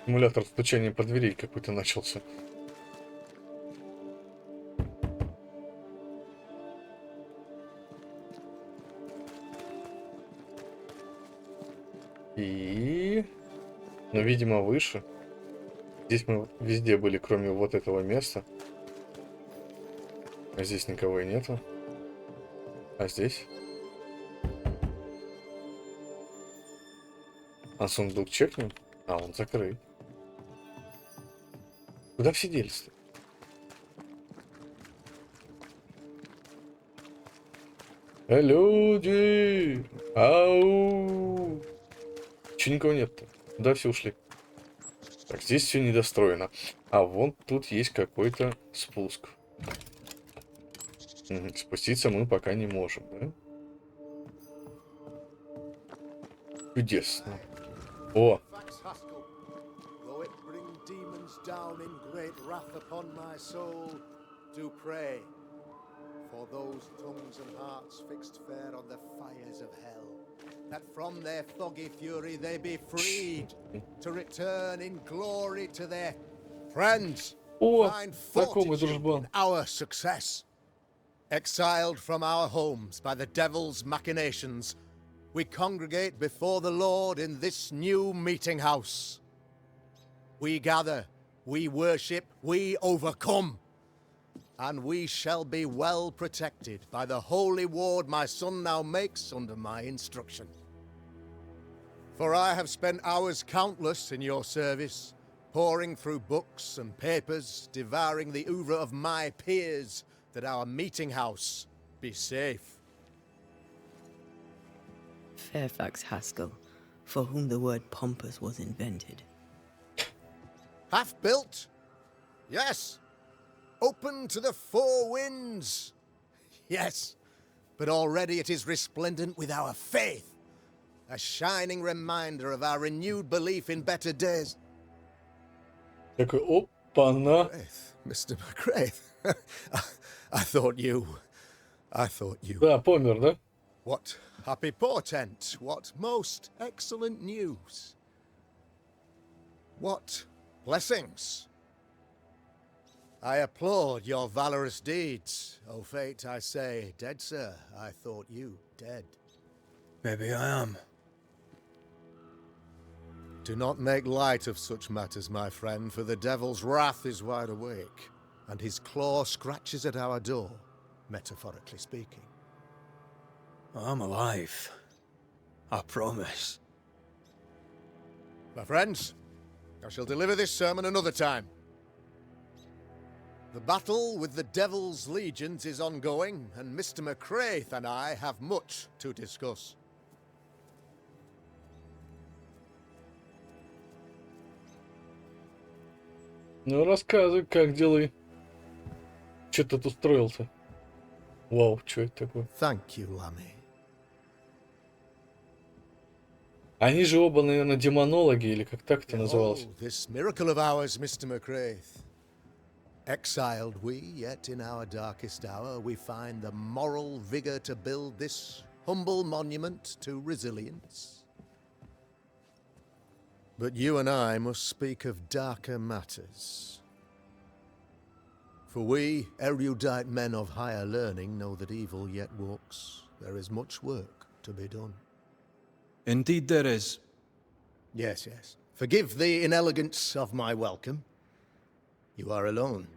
Симулятор стучания под дверей какой-то начался. Ну, видимо, выше. Здесь мы везде были, кроме вот этого места. А здесь никого и нету. А здесь? А сундук чекнем? А, он закрыт. Куда все делись-то? Люди! Ау! Че никого нет-то? Куда все ушли? Так, здесь все недостроено. А вон тут есть какой-то спуск. Спуститься мы пока не можем, да? Чудесно. О! For those tongues and hearts fixed fair on the fires of hell, that from their foggy fury they be freed, to return in glory to their friends. О, Find знакомый fortitude дружбан. in our success. Exiled from our homes by the devil's machinations, we congregate before the Lord in this new meeting house. We gather, we worship, we overcome. And we shall be well protected by the holy ward my son now makes under my instruction. For I have spent hours countless in your service, poring through books and papers, devouring the oeuvre of my peers, that our meeting house be safe. Fairfax Haskell, for whom the word pompous was invented. Half built? Yes. Open to the four winds. Yes, but already it is resplendent with our faith. A shining reminder of our renewed belief in better days. Такой, опа-на. Wraith, Mr. McCraith. I thought you. Да, помер, да? What happy portent, what most excellent news. What blessings. I applaud your valorous deeds. O fate, I say, dead sir, I thought you dead. Maybe I am. Do not make light of such matters, my friend, for the devil's wrath is wide awake, and his claw scratches at our door, metaphorically speaking. I'm alive. I promise. My friends, I shall deliver this sermon another time. The battle with the devil's legions is ongoing, and Mr. McCraith and I have much to discuss. Ну, рассказывай, как дела. Че ты тут устроился? Вау, что это такое? Thank you, Lammy. Они же оба, наверное, демонологи, или как так это называлось? Oh, this miracle of ours, Mr. McCraith. Exiled we, yet in our darkest hour we find the moral vigor to build this humble monument to resilience. But you and I must speak of darker matters. For we, erudite men of higher learning, know that evil yet walks. There is much work to be done. Indeed there is. Yes, yes. Forgive the inelegance of my welcome. You are alone.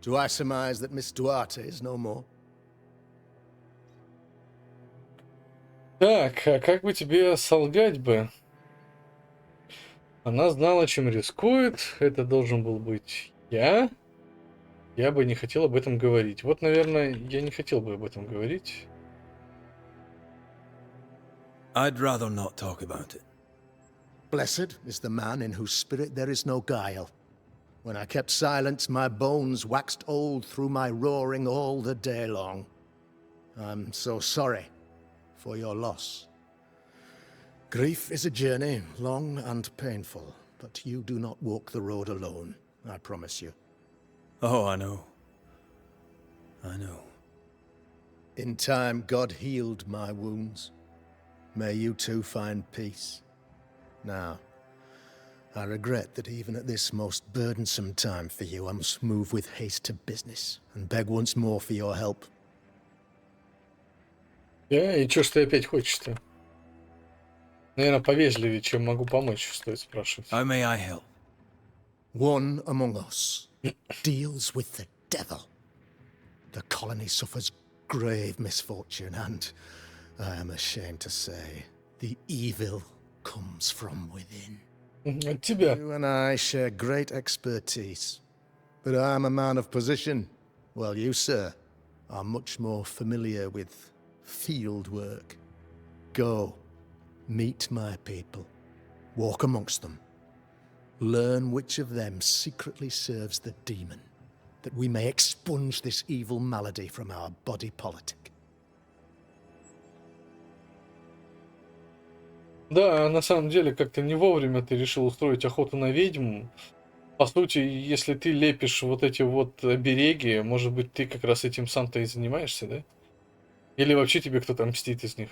Do I surmise that Miss Duarte is no more? Так, а как бы тебе солгать бы? Она знала, чем рискует. Это должен был быть я. Я бы не хотел об этом говорить. Вот, наверное, я не хотел бы об этом говорить. I'd rather not talk about it. Blessed is the man in whose spirit there is no guile. When I kept silence, my bones waxed old through my roaring all the day long. I'm so sorry for your loss. Grief is a journey, long and painful, but you do not walk the road alone, I promise you. Oh, I know. I know. In time, God healed my wounds. May you too find peace. Now, I regret that even at this most burdensome time for you, I must move with haste to business and beg once more for your help. И чё ж ты опять хочешь-то? Наверное, повежливее, чем могу помочь, стоит спрашивать. How may I help? One among us deals with the devil. The colony suffers grave misfortune, and I am ashamed to say, the evil comes from within. От тебя. You and I share great expertise, but I'm a man of position, while you, sir, are much more familiar with field work. Go, meet my people, walk amongst them, learn which of them secretly serves the demon, that we may expunge this evil malady from our body politic. Да, на самом деле, как-то не вовремя ты решил устроить охоту на ведьм. По сути, если ты лепишь вот эти вот обереги, может быть, ты как раз этим сам-то и занимаешься, да? Или вообще тебе кто-то мстит из них?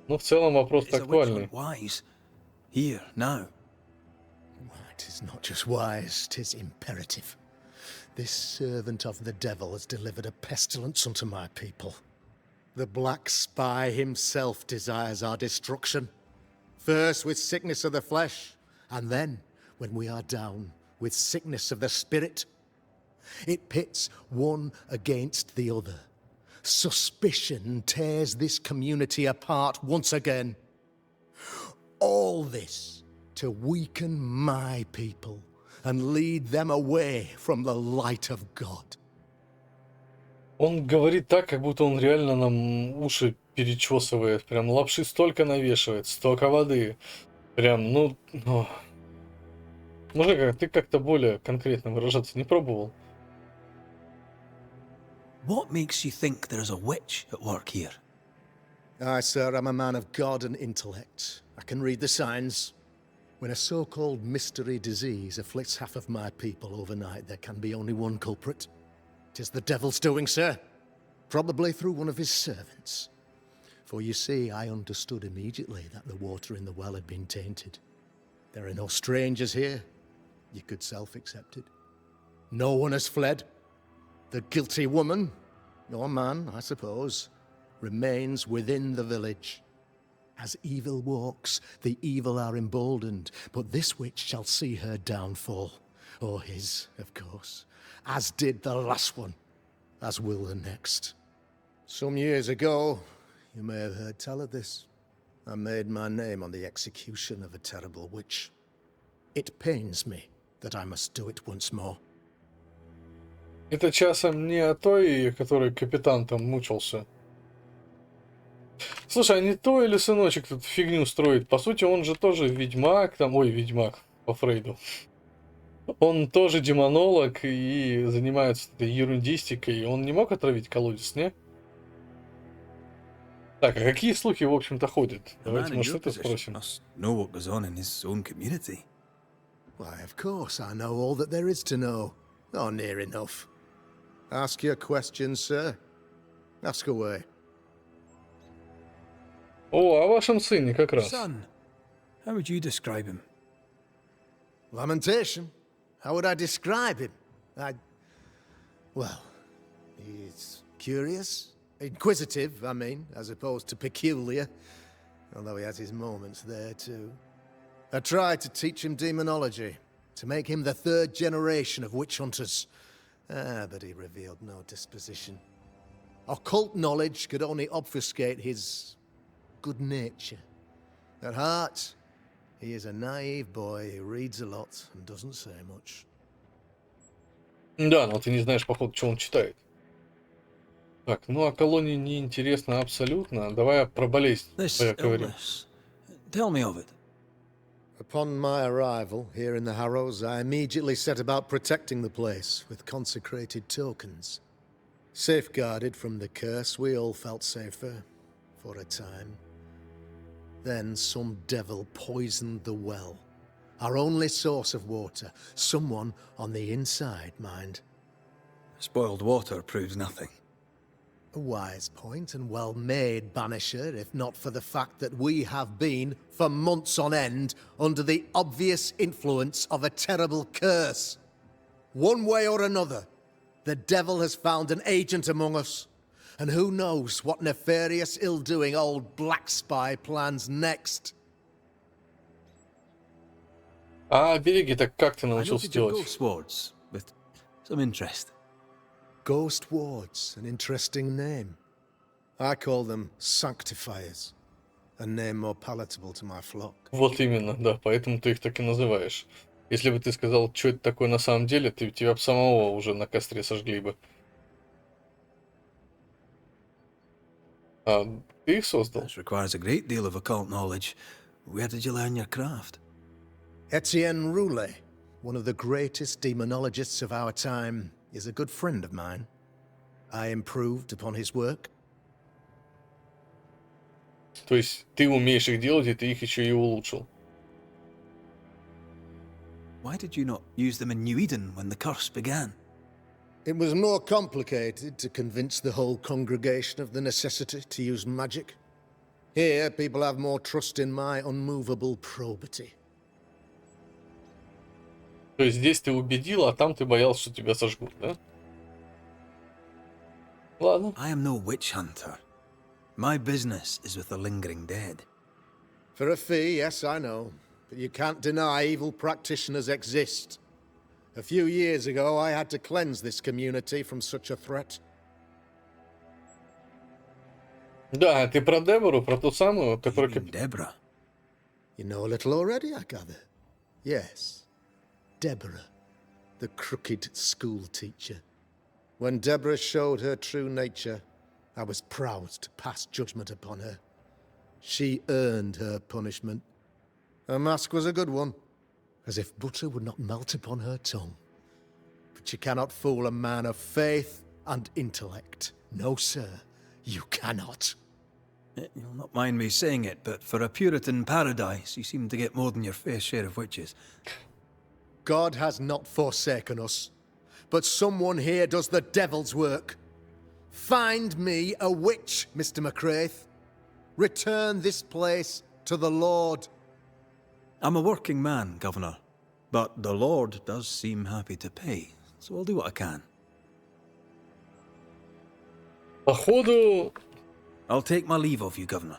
Ну, в целом вопрос Is a witch актуальный. hunt wise? Here, now. It is not just wise, 'tis imperative. This servant of the devil has delivered a pestilence unto my people. The black spy himself desires our destruction. First with sickness of the flesh, and then, when we are down, with sickness of the spirit. It pits one against the other. Suspicion tears this community apart once again. All this to weaken my people and lead them away from the light of God. Он говорит так, как будто он реально нам уши перечесывает. Прям лапши столько навешивает, столько воды. Прям, ну... Мужик, а ты как-то более конкретно выражаться не пробовал? What makes you think there's a witch at work here? Aye, sir, I'm a man of God and intellect. I can read the signs. When a so-called mystery disease afflicts half of my people overnight, there can be only one culprit. 'Tis the devil's doing, sir. Probably through one of his servants. For you see, I understood immediately that the water in the well had been tainted. There are no strangers here. You could self-accept it. No one has fled. The guilty woman, or man, I suppose, remains within the village. As evil walks, the evil are emboldened, but this witch shall see her downfall. Or his, of course. As did the last one. As will the next. Some years ago, you may have heard tell of this. I made my name on the execution of a terrible witch. It pains me that I must do it once more. Это часом не о той, который капитан там мучился. Слушай, а не то или сыночек тут фигню строит? По сути, он же тоже ведьмак, там, ой, ведьмак по Фрейду. Он тоже демонолог и занимается этой ерундистикой. Он не мог отравить колодец, не? Так, а какие слухи, в общем-то, ходят? The Давайте, man in может, your это position спросим. must know what goes on in his own community. Why, of course, I know all that there is to know. Or near enough. Ask your questions, sir. Ask away. О, о вашем сыне как раз. Son, how would you describe him? Lamentation? How would I describe him? Well, he's curious. Inquisitive, I mean, as opposed to peculiar. Although he has his moments there, too. I tried to teach him demonology, to make him the third generation of witch hunters. But he revealed no disposition. Occult knowledge could only obfuscate his good nature. At heart, he is a naive boy who reads a lot and doesn't say much. Да, но ты не знаешь, походу, что он читает. Так, ну о колонии не интересно абсолютно. Давай про болезнь This поговорим. illness. Tell me of it. Upon my arrival here in the Harrows, I immediately set about protecting the place with consecrated tokens. Safeguarded from the curse, we all felt safer for a time. Then some devil poisoned the well, our only source of water. Someone on the inside, mind. Spoiled water proves nothing. A wise point and well made, Banisher, if not for the fact that we have been, for months on end, under the obvious influence of a terrible curse. One way or another, the devil has found an agent among us. And who knows what nefarious ill-doing old Black Spy plans next. А береги-то как ты I научился noted your делать? ghost wards with some interest. Ghost Wards, an interesting name. I call them Sanctifiers, a name more palatable to my flock. Вот именно, да, поэтому ты их так и называешь. Если бы ты сказал, что это такое на самом деле, тебя бы самого уже на костре сожгли бы. А ты их создал? This requires a great deal of occult knowledge. Where did you learn your craft? Etienne Roulet, one of the greatest demonologists of our time, is a good friend of mine. I improved upon his work. То есть ты умеешь их делать, и ты их еще и улучшил. Why did you not use them in New Eden when the curse began? It was more complicated to convince the whole congregation of the necessity to use magic. Here, people have more trust in my unmovable probity. То есть здесь ты убедил, а там ты боялся, что тебя сожгут, да? Ладно. I am no witch hunter. My business is with the lingering dead. For a fee, yes, I know. But you can't deny evil practitioners exist. A few years ago, I had to cleanse this community from such a threat. Да, ты про Дебору, про ту самую, которая... Even Deborah. You know a little already, I gather. Yes. Deborah, the crooked school teacher. When Deborah showed her true nature, I was proud to pass judgment upon her. She earned her punishment. Her mask was a good one, as if butter would not melt upon her tongue. But you cannot fool a man of faith and intellect. No, sir, you cannot. You'll not mind me saying it, but for a Puritan paradise, you seem to get more than your fair share of witches. God has not forsaken us, but someone here does the devil's work. Find me a witch, Mr. McCraith. Return this place to the Lord. I'm a working man, Governor, but the Lord does seem happy to pay, so I'll do what I can. Походу, I'll take my leave of you, Governor.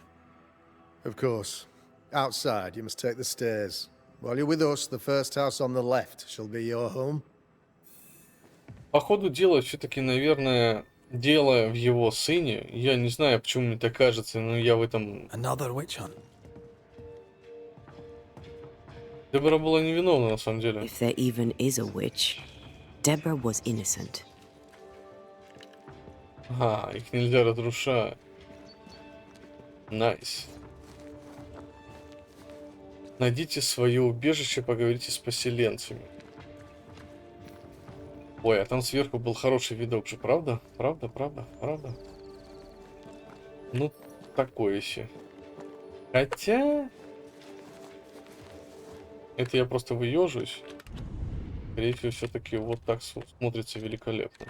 Of course. Outside, you must take the stairs. While you're with us, the first house on the left shall be your home. Походу дела все-таки, наверное, дело в его сыне. Я не знаю, почему мне так кажется, но я в этом... Another witch hunt. Дебора была невиновна, на самом деле. If there even is a witch, Deborah was innocent. Ага, их нельзя разрушать. Найс. Найдите свое убежище, поговорите с поселенцами. Ой, а там сверху был хороший видок же, правда? Правда? Ну, такое еще. Хотя... Это я просто выежусь. Скорее всего, все-таки вот так смотрится великолепно.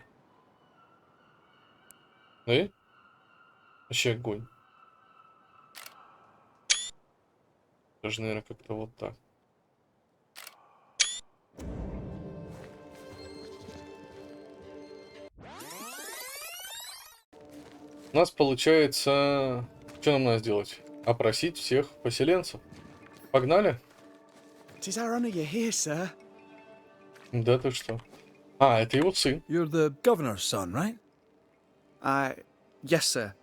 Да? Вообще огонь. Даже, наверное, как-то вот так. У нас получается... Что нам надо сделать? Опросить всех поселенцев. Погнали? It is our honor you're here, sir. Да ты что? А, это его сын. You're the Governor's son, right? Yes, sir.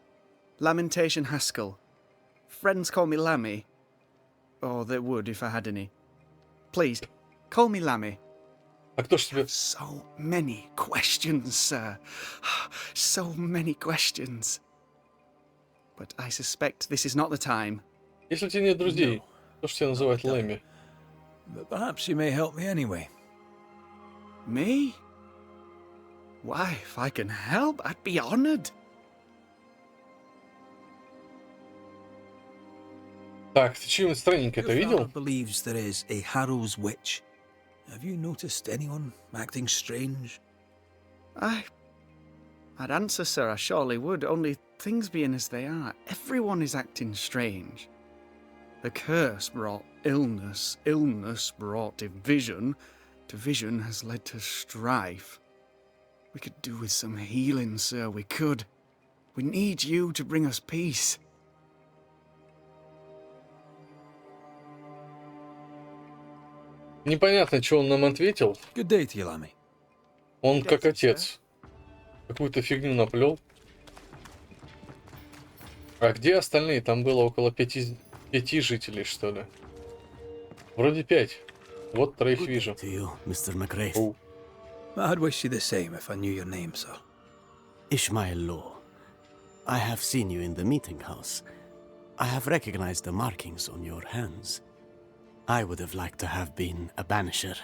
Lamentation Haskell. Friends call me Lammy. Or they would if I had any. Please, call me Lammy. А кто ж тебе... So many questions, sir. So many questions. But I suspect this is not the time. Если у тебя нет друзей, кто ж тебя называет Лэмми? But perhaps you may help me anyway. Me? Why, if I can help, I'd be honored. Так, ты что-нибудь странненькое это Your видел? father believes there is a Härrouz witch. Have you noticed anyone acting strange? I'd answer, sir, I surely would, only things being as they are, everyone is acting strange. The curse brought illness, illness brought division, division has led to strife. We could do with some healing, sir, we could. We need you to bring us peace. Непонятно, что он нам ответил. Good day to you, Lammy. Он как отец. Какую-то фигню наплел. А где остальные? Там было около 5 жителей, что ли? Вроде 5. Вот троих вижу. To you, Mr. McCraith. Оу. I'd wish you the same if I knew your name, sir. Ishmael Law. I have seen you in the meeting house. I have recognized the markings on your hands. I would have liked to have been a banisher,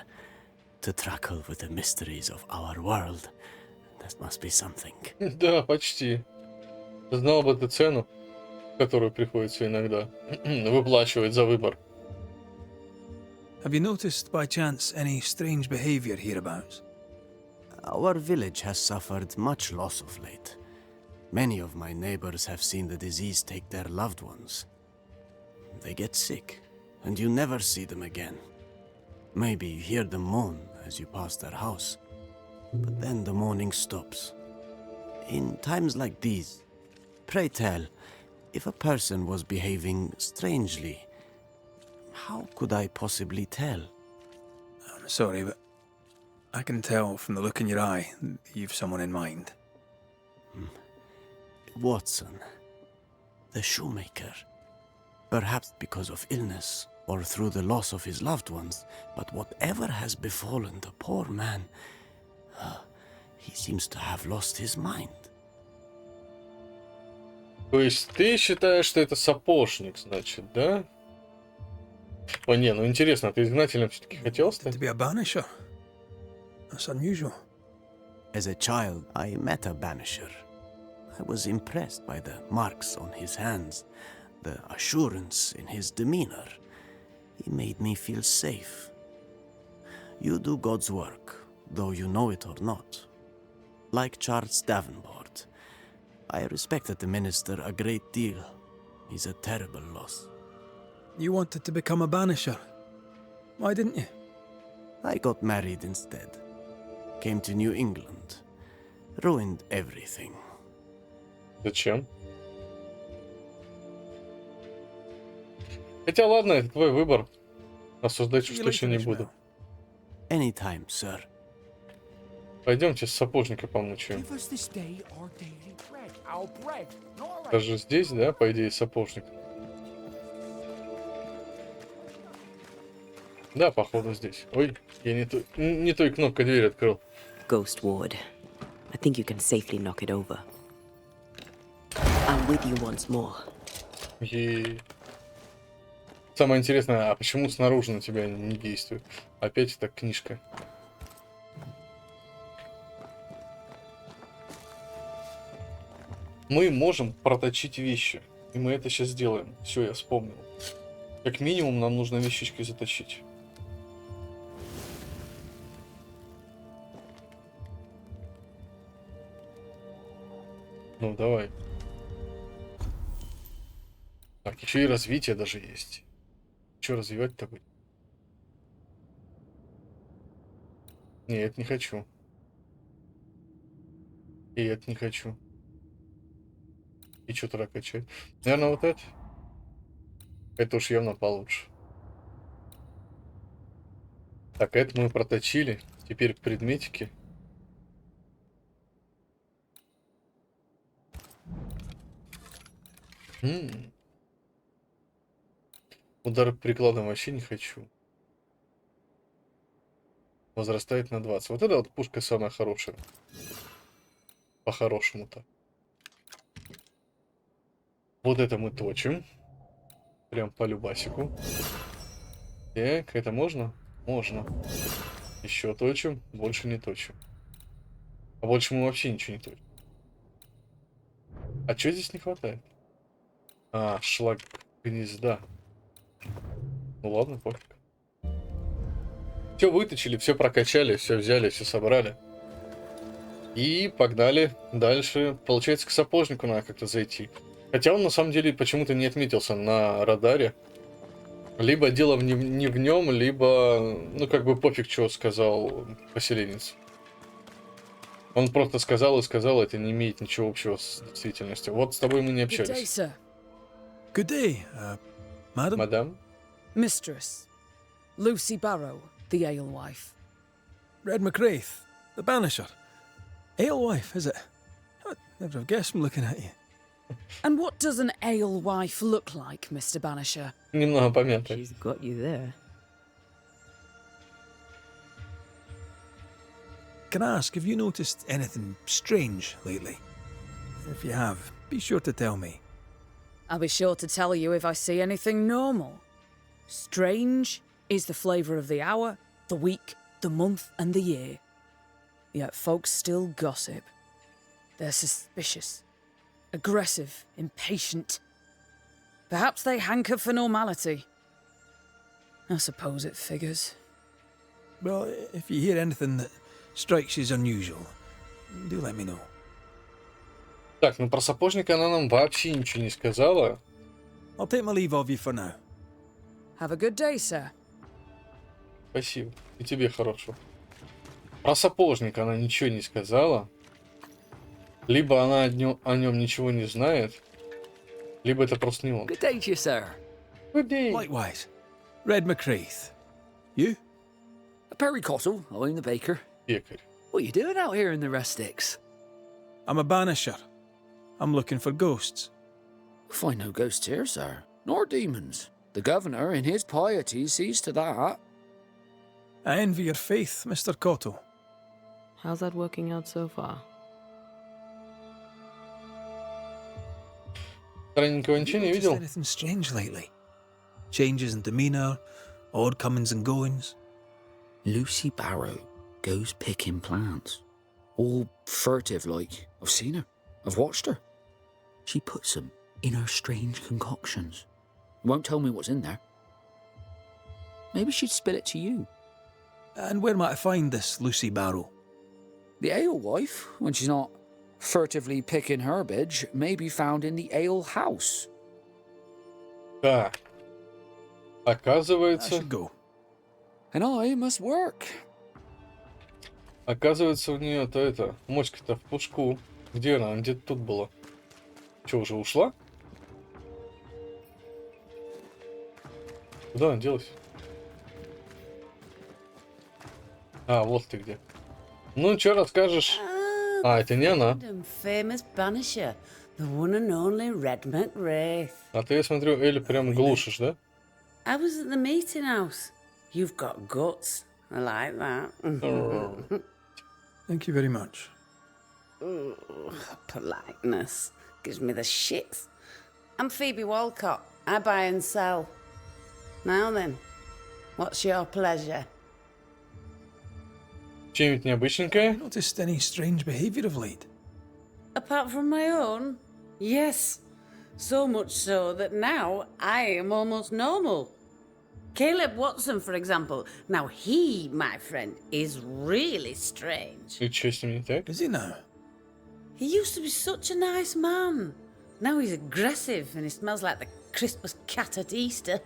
to tackle with the mysteries of our world. That must be something. Да, почти. Знал бы ты цену, которую приходится иногда выплачивать за выбор. Have you noticed by chance any strange behavior hereabouts? Our village has suffered much loss of late. Many of my neighbors have seen the disease take their loved ones. They get sick, and you never see them again. Maybe you hear them moan as you pass their house, but then the moaning stops. In times like these, pray tell, if a person was behaving strangely, how could I possibly tell? I'm sorry, but I can tell from the look in your eye that you've someone in mind. Watson, the shoemaker. Perhaps because of illness, or through the loss of his loved ones, but whatever has befallen the poor man, he seems to have lost his mind. То есть ты считаешь, что это сапожник, значит, да? О, не, ну интересно, ты изгнателем все-таки хотел To стать? be a banisher? That's unusual. As a child, I met a Banisher. I was impressed by the marks on his hands, the assurance in his demeanor. He made me feel safe. You do God's work, though you know it or not. Like Charles Davenport, I respected the minister a great deal. He's a terrible loss. You wanted to become a banisher. Why didn't you? I got married instead. Came to New England. Ruined everything. Зачем? Хотя ладно, это твой выбор. Осуждать уж точно не буду. Anytime, sir. Пойдемте с сапожника помучаем. Даже здесь, да, по идее, сапожник. Да, походу здесь. Ой, я не той кнопкой дверь открыл. Ghost Ward. I think you can safely knock it over. I'm with you once more. И самое интересное, а почему снаружи на тебя не действует? Опять эта книжка. Мы можем проточить вещи. И мы это сейчас сделаем. Все, я вспомнил. Как минимум нам нужно вещички заточить. Ну, давай. Так, еще и развитие даже есть. Что развивать-то будет? Нет, не хочу. И это не хочу. И что тогда качать? Наверное, вот это. Это уж явно получше. Так, это мы проточили. Теперь предметики. Удар прикладом вообще не хочу. Возрастает на 20. Вот эта вот пушка самая хорошая. По-хорошему-то. Вот это мы точим. Прям по любасику. Так, это можно? Можно. Еще точим. Больше не точим. А больше мы вообще ничего не точим. А что здесь не хватает? А, шлак гнезда. Ну ладно, пофиг. Все выточили, все прокачали, все взяли, все собрали. И погнали дальше. Получается, к сапожнику надо как-то зайти. Хотя он на самом деле почему-то не отметился на радаре. Либо дело не в нем, либо, ну, как бы пофиг, что сказал поселенец. Он просто сказал и сказал, это не имеет ничего общего с действительностью. Вот с тобой мы не общались. Good day, madam. Мадам? Mistress, Lucy Barrow, the alewife. Red McCraith, the banisher. Alewife, is it? I'd never have guessed from looking at you. And what does an alewife look like, Mr. Banisher? Немного помятый. She's got you there. Can I ask, have you noticed anything strange lately? If you have, be sure to tell me. I'll be sure to tell you if I see anything normal. Strange is the flavour of the hour, the week, the month, and the year. Yet folks still gossip. They're suspicious, aggressive, impatient. Perhaps they hanker for normality. I suppose it figures. Well, if you hear anything that strikes you as unusual, do let me know. Так, ну про сапожника она нам вообще ничего не сказала. I'll take my leave of you for now. Have a good day, sir. Спасибо. И тебе хорошего. Про сапожника она ничего не сказала. Либо она о нем ничего не знает, либо это просто не он. Good day to you, sir. Good day. Likewise. Red McCraith. You? Perry Cottle, I'm the baker. Пекарь. What are you doing out here in the rustics? I'm a banisher. I'm looking for ghosts. Find no ghosts here, sir, nor demons. The governor, in his piety, sees to that. I envy your faith, Mr. Cotto. How's that working out so far? Странненького ничего не видел? Anything strange lately? Changes in demeanor, odd comings and goings. Lucy Barrow goes picking plants. All furtive like. I've seen her. I've watched her. She puts them in her strange concoctions. Won't tell me what's in there. Maybe she'd spill it to you. And where might I find this Lucy Barrow? The alewife, when she's not furtively picking herbage, may be found in the ale house. Так. I Оказывается, should go. And I must work. оказывается, у нее-то это, моська-то в пушку. Где она? Она где-то тут была. Че, уже ушла? Куда она делась? А, вот ты где. Ну, что расскажешь? А, это не она. Famous Banisher, the one and only Red McWraith. А ты, я смотрю, Эль прям глушишь, да? I was at the meeting house. You've got guts. I like that. Thank you very much. Politeness gives me the shits. I'm Phoebe Walcott. I buy and sell. Now then, what's your pleasure? Чем-нибудь необычненькое? Noticed any strange behaviour of late? Apart from my own? Yes. So much so that now I am almost normal. Caleb Watson, for example. Now he, my friend, is really strange. И что с ним не так? Is he now? He used to be such a nice man. Now he's aggressive and he smells like the Christmas cat at Easter.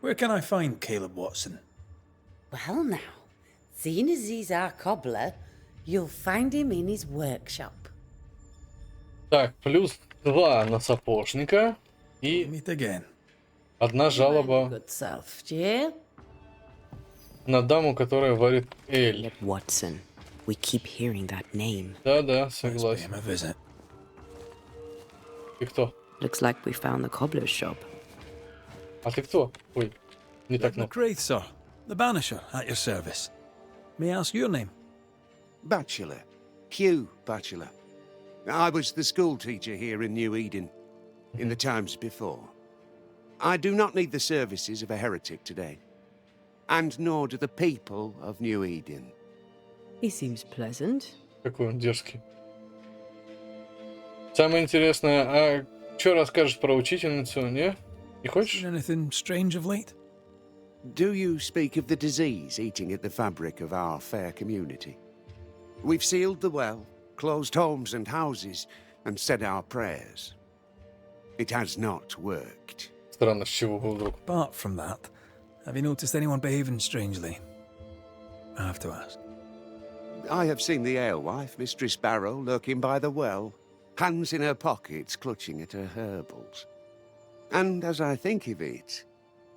Where can I find Caleb Watson? Well now, seeing as he's our cobbler, you'll find him in his workshop. Так, плюс 2 на сапожника и Meet again. одна жалоба Good self, do you? на даму, которая варит Эль. Caleb Watson. We keep hearing that name. Да-да, Let's pay согласен. him a visit. Ты кто? Looks like we found the cobbler's shop. А ты кто? Ой, не так много. McWraith, sir. The Banisher, at your service. May I ask your name? Bachelor. Hugh Bachelor. I was the school teacher here in New Eden, in the times before. I do not need the services of a heretic today, and nor do the people of New Eden. He seems pleasant. Какой он дерзкий. Самое интересное, а что расскажешь про учительницу, не? Не хочешь? Seen anything strange of late? Do you speak of the disease eating at the fabric of our fair community? We've sealed the well, closed homes and houses, and said our prayers. It has not worked. Странно, с чего бы вдруг. Apart from that, have you noticed anyone behaving strangely? I have to ask. I have seen the alewife, Mistress Barrow, lurking by the well, hands in her pockets clutching at her herbals. And as I think of it,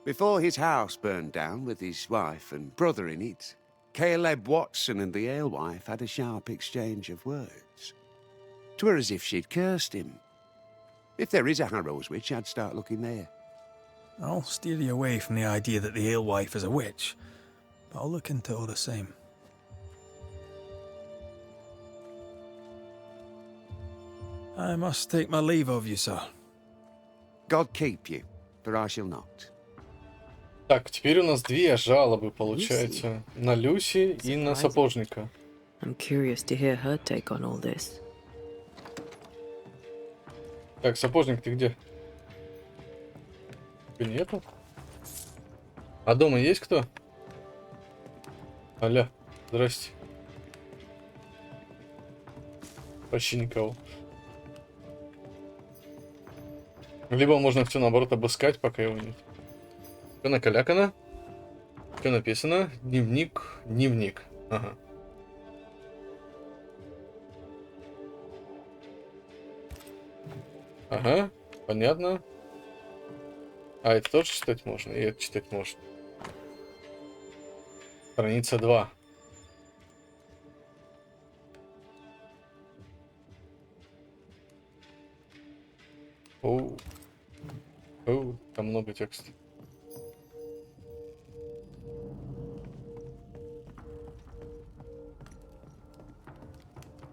before his house burned down with his wife and brother in it, Caleb Watson and the alewife had a sharp exchange of words. 'Twere as if she'd cursed him. If there is a Harrows witch, I'd start looking there. I'll steer you away from the idea that the alewife is a witch, but I'll look into it all the same. I must take my leave of you, sir. God keep you, for I shall not. Так, теперь у нас 2 жалобы, получается. На Люси и на сапожника. I'm curious to hear her take on all this. Так, сапожник, ты где? Тебя нету? А дома есть кто? Аля, здрасте. Почти никого. Либо можно все наоборот обыскать, пока его нет. Что накалякано? Что написано? Дневник, дневник. Ага. Ага, понятно. А это тоже читать можно? И это читать можно. Страница 2. Оу. Оу, там много текста.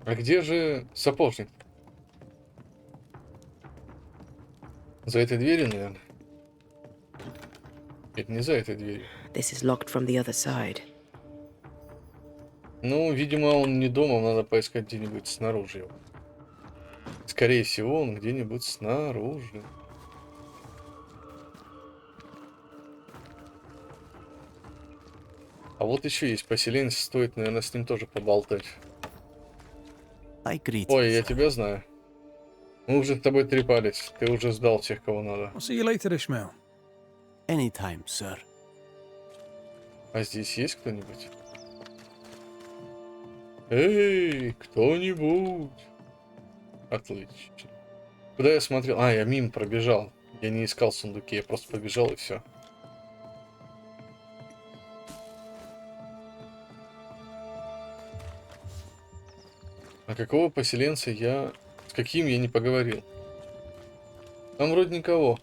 А где же сапожник? За этой дверью, наверное. Это не за этой дверью. This is locked from the other side. Ну, видимо, он не дома, надо поискать где-нибудь снаружи его. Скорее всего, он где-нибудь снаружи. А вот еще есть поселенец, стоит, наверное, с ним тоже поболтать. Ой, я тебя знаю. Мы уже с тобой трепались, ты уже сдал тех, кого надо. I'll see you later, Ishmael. Anytime, sir. А здесь есть кто-нибудь? Эй, кто-нибудь? Отлично. Куда я смотрел? А, я мимо пробежал. Я не искал сундуки, я просто побежал и все. А какого поселенца я... С каким я не поговорил? Там вроде никого.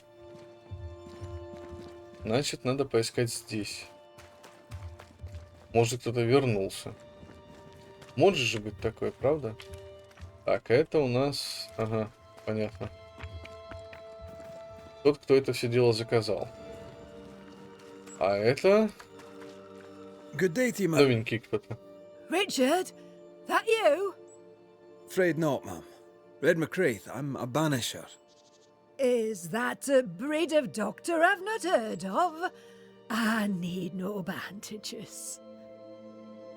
Значит, надо поискать здесь. Может, кто-то вернулся. Может же быть такое, правда? Так, это у нас... Ага, понятно. Тот, кто это все дело заказал. А это... Good day to you, ma'am. Новенький кто-то. Richard, that you? Afraid not, ma'am. Red McCraith, I'm a banisher. Is that a breed of doctor I've not heard of? I need no bandages.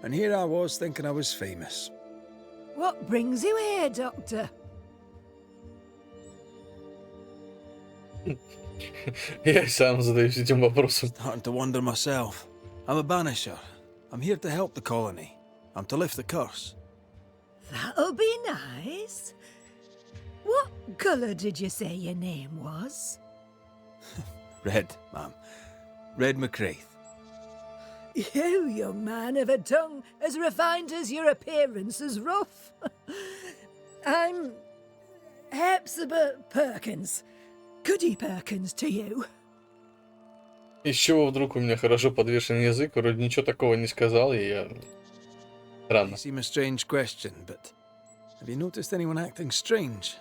And here I was thinking I was famous. What brings you here, doctor? Я и сам задаюсь этим вопросом. Starting to wonder myself. I'm a banisher. I'm here to help the colony. I'm to lift the curse. That'll be nice. What colour did you say your name was? Red, ma'am. Red McCraith. You, young man, have a tongue as refined as your appearance is rough. I'm Hepzibah Perkins. Goody Perkins to you. Из чего вдруг у меня хорошо подвешен язык? Вроде ничего такого не сказал, и я... Странно. May seem a strange question, but have you noticed anyone acting strange?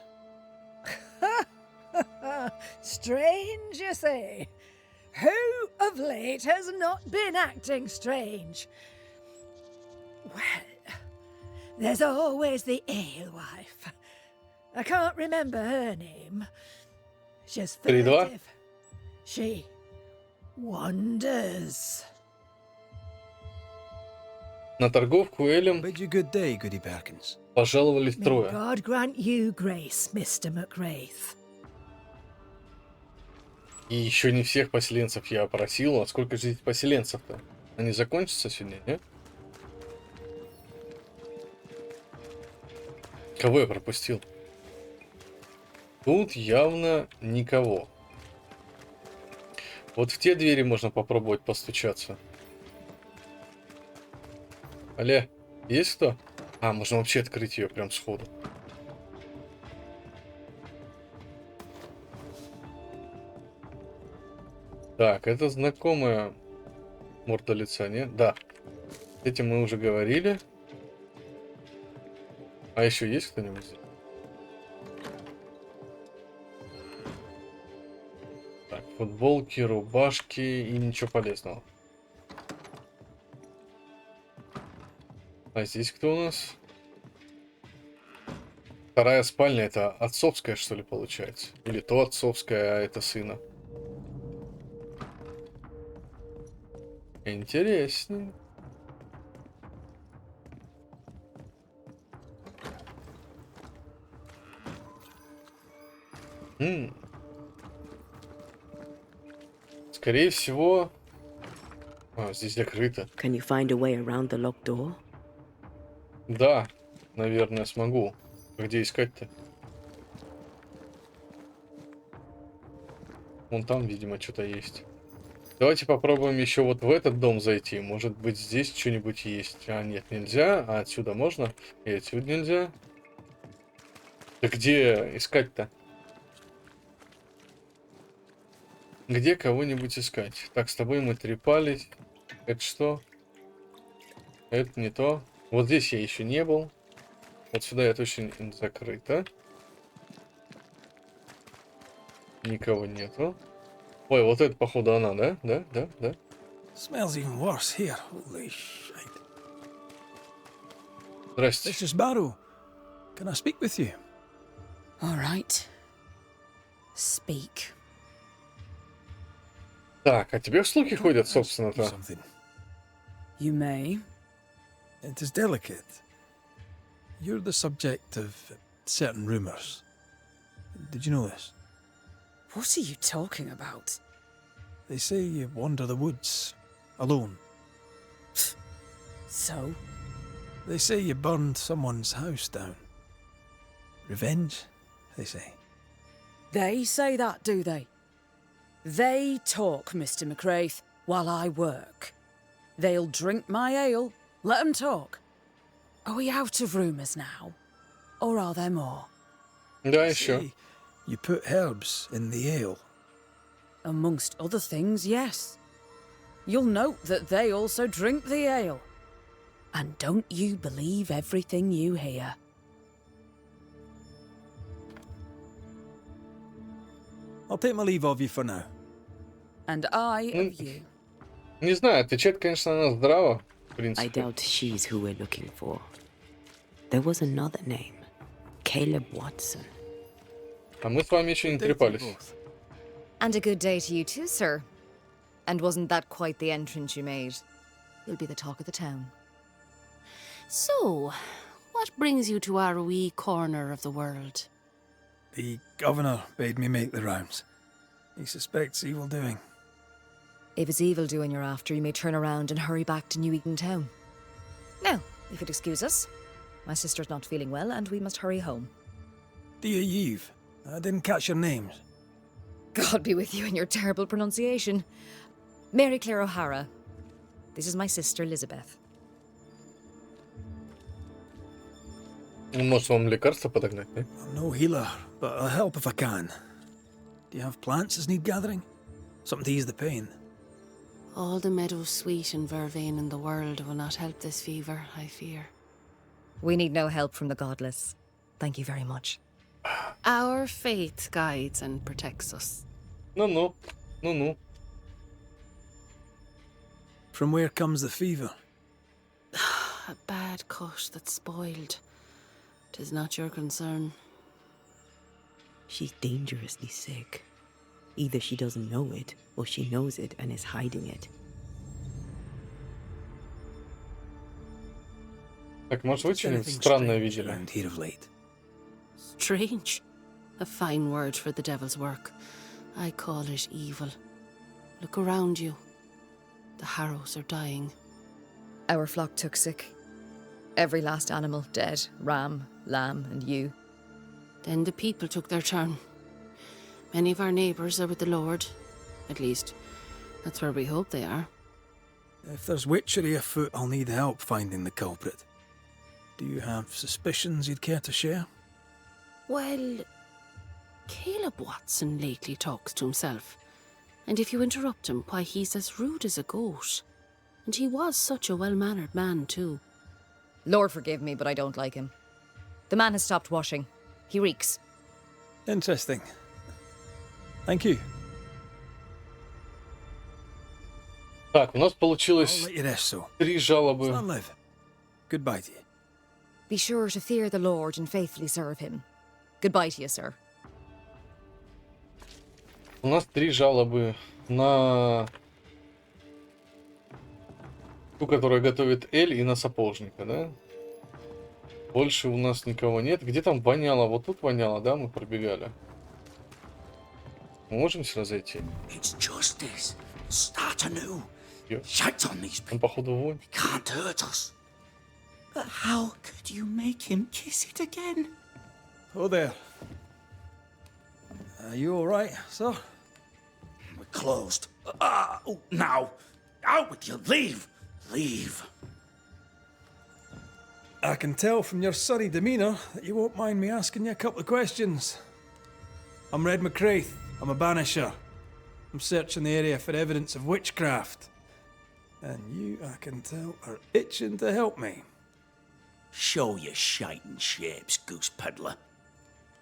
Strange, you say? Who of late has not been acting strange? Well, there's always the alewife. I can't remember her name. She's furtive. She wanders. На торговку Элем Bid you good day, Goody Perkins. пожаловались May трое. God grant you grace, Mr. McWraith. И еще не всех поселенцев я опросил. А сколько же здесь поселенцев-то? Они закончатся сегодня, нет? Кого я пропустил? Тут явно никого. Вот в те двери можно попробовать постучаться. Алле, есть кто? А, можно вообще открыть ее прям сходу. Так, это знакомая морда лица, нет? Да. С этим мы уже говорили. А еще есть кто-нибудь здесь? Так, футболки, рубашки и ничего полезного. А здесь кто у нас? Вторая спальня, это отцовская, что ли, получается? Или то отцовская, а это сына. Интересней. Скорее всего... А, здесь закрыто. Can you find a way around the locked door? Да, наверное, смогу. Где искать-то? Вон там, видимо, что-то есть. Давайте попробуем еще вот в этот дом зайти. Может быть, здесь что-нибудь есть. А, нет, нельзя. А отсюда можно? И отсюда нельзя. Да где искать-то? Где кого-нибудь искать? Так, с тобой мы трепались. Это что? Это не то. Вот здесь я еще не был. Вот сюда я точно закрыто. Никого нету. Ой, вот это, походу, она, да? Да. Smells even worse here. Holy shit. Здрасте. Mistress Barrow, can I speak with you? All right. Speak. Так, а тебе слухи ходят, собственно-то? Something. You may. It is delicate. You're the subject of certain rumors. Did you know this? What are you talking about? They say you wander the woods, alone. So? They say you burned someone's house down. Revenge, they say. They say that, do they? They talk, Mr. McCraith, while I work. They'll drink my ale, let 'em talk. Are we out of rumours now? Or are there more? Да, They еще. say you put herbs in the ale. Amongst other things, yes. You'll note that they also drink the ale. And don't you believe everything you hear. I'll take my leave of you for now. And I of you. Не знаю, отвечает, конечно, она здраво, в I принципе. doubt she's who we're looking for. There was another name. Caleb Watson. А мы с вами еще не трепались. And a good day to you too, sir. And wasn't that quite the entrance you made? You'll be the talk of the town. So, what brings you to our wee corner of the world? The governor bade me make the rounds. He suspects evil doing. If it's evil doing you're after, you may turn around and hurry back to New Eden Town. Now, if you'd excuse us, my sister's not feeling well and we must hurry home. Dear Yves, I didn't catch your names. God be with you and your terrible pronunciation. Mary Claire O'Hara. This is my sister, Elizabeth. Может, вам лекарство подогнать, да? I'm no healer, but I'll help if I can. Do you have plants as need gathering? Something to ease the pain. All the meadow sweet and vervain in the world will not help this fever, I fear. We need no help from the godless. Thank you very much. Our faith guides and protects us. Ну-ну, ну-ну. From where comes the fever? A bad cut that's spoiled. 'Tis not your concern. She's dangerously sick. Either she doesn't know it, or she knows it and is hiding it. Так, может, вы что-нибудь странное видели? Around here of late. Strange. A fine word for the devil's work. I call it evil. Look around you. The Harrows are dying. Our flock took sick. Every last animal dead. Ram, lamb, and ewe. Then the people took their turn. Many of our neighbours are with the Lord. At least, that's where we hope they are. If there's witchery afoot, I'll need help finding the culprit. Do you have suspicions you'd care to share? Well, Caleb Watson lately talks to himself. And if you interrupt him, why, he's as rude as a goat. And he was such a well-mannered man, too. Lord forgive me, but I don't like him. The man has stopped washing. He reeks. Interesting. Thank you. Так, у нас I'll получилось let you rest, so. 3 жалобы. Stand live. Goodbye to you. Be sure to fear the Lord and faithfully serve him. Goodbye to you, sir. У нас 3 жалобы на ту, которая готовит Эль, и на сапожника, да? Больше у нас никого нет. Где там воняло? Вот тут воняло, да? Мы пробегали. Мы можем сюда зайти? It's justice. Start anew. Ё. Shout on these Там, походу, вонь. can't hurt us. But how could you make him kiss it again? Oh, there. Are you all right, sir? We're closed. Oh, now. Out with you. Leave. Leave. I can tell from your sunny demeanour that you won't mind me asking you a couple of questions. I'm Red McCraith. I'm a banisher. I'm searching the area for evidence of witchcraft. And you, I can tell, are itching to help me. Show your shiting shapes, goose peddler.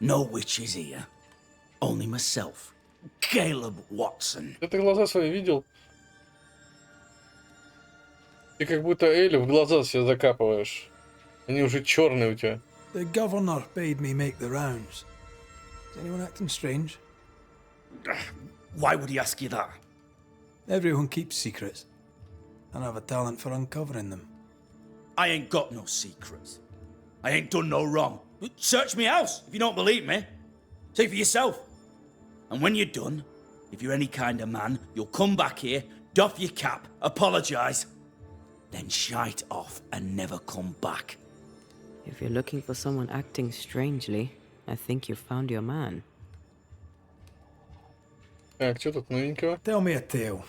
No witches here. Only myself, Caleb Watson. Ты глаза свои видел? Ты как будто Эль в глаза себе закапываешь. Они уже черные у тебя. The governor bade me make the rounds. Is anyone acting strange? Why would he ask you that? Everyone keeps secrets, and I have a talent for uncovering them. I ain't got no secrets. I ain't done no wrong. Search me house if you don't believe me. See for yourself. And when you're done, if you're any kind of man, you'll come back here, doff your cap, apologise, then shite off and never come back. If you're looking for someone acting strangely, I think you've found your man. Так, что тут новенького? Tell me a tale.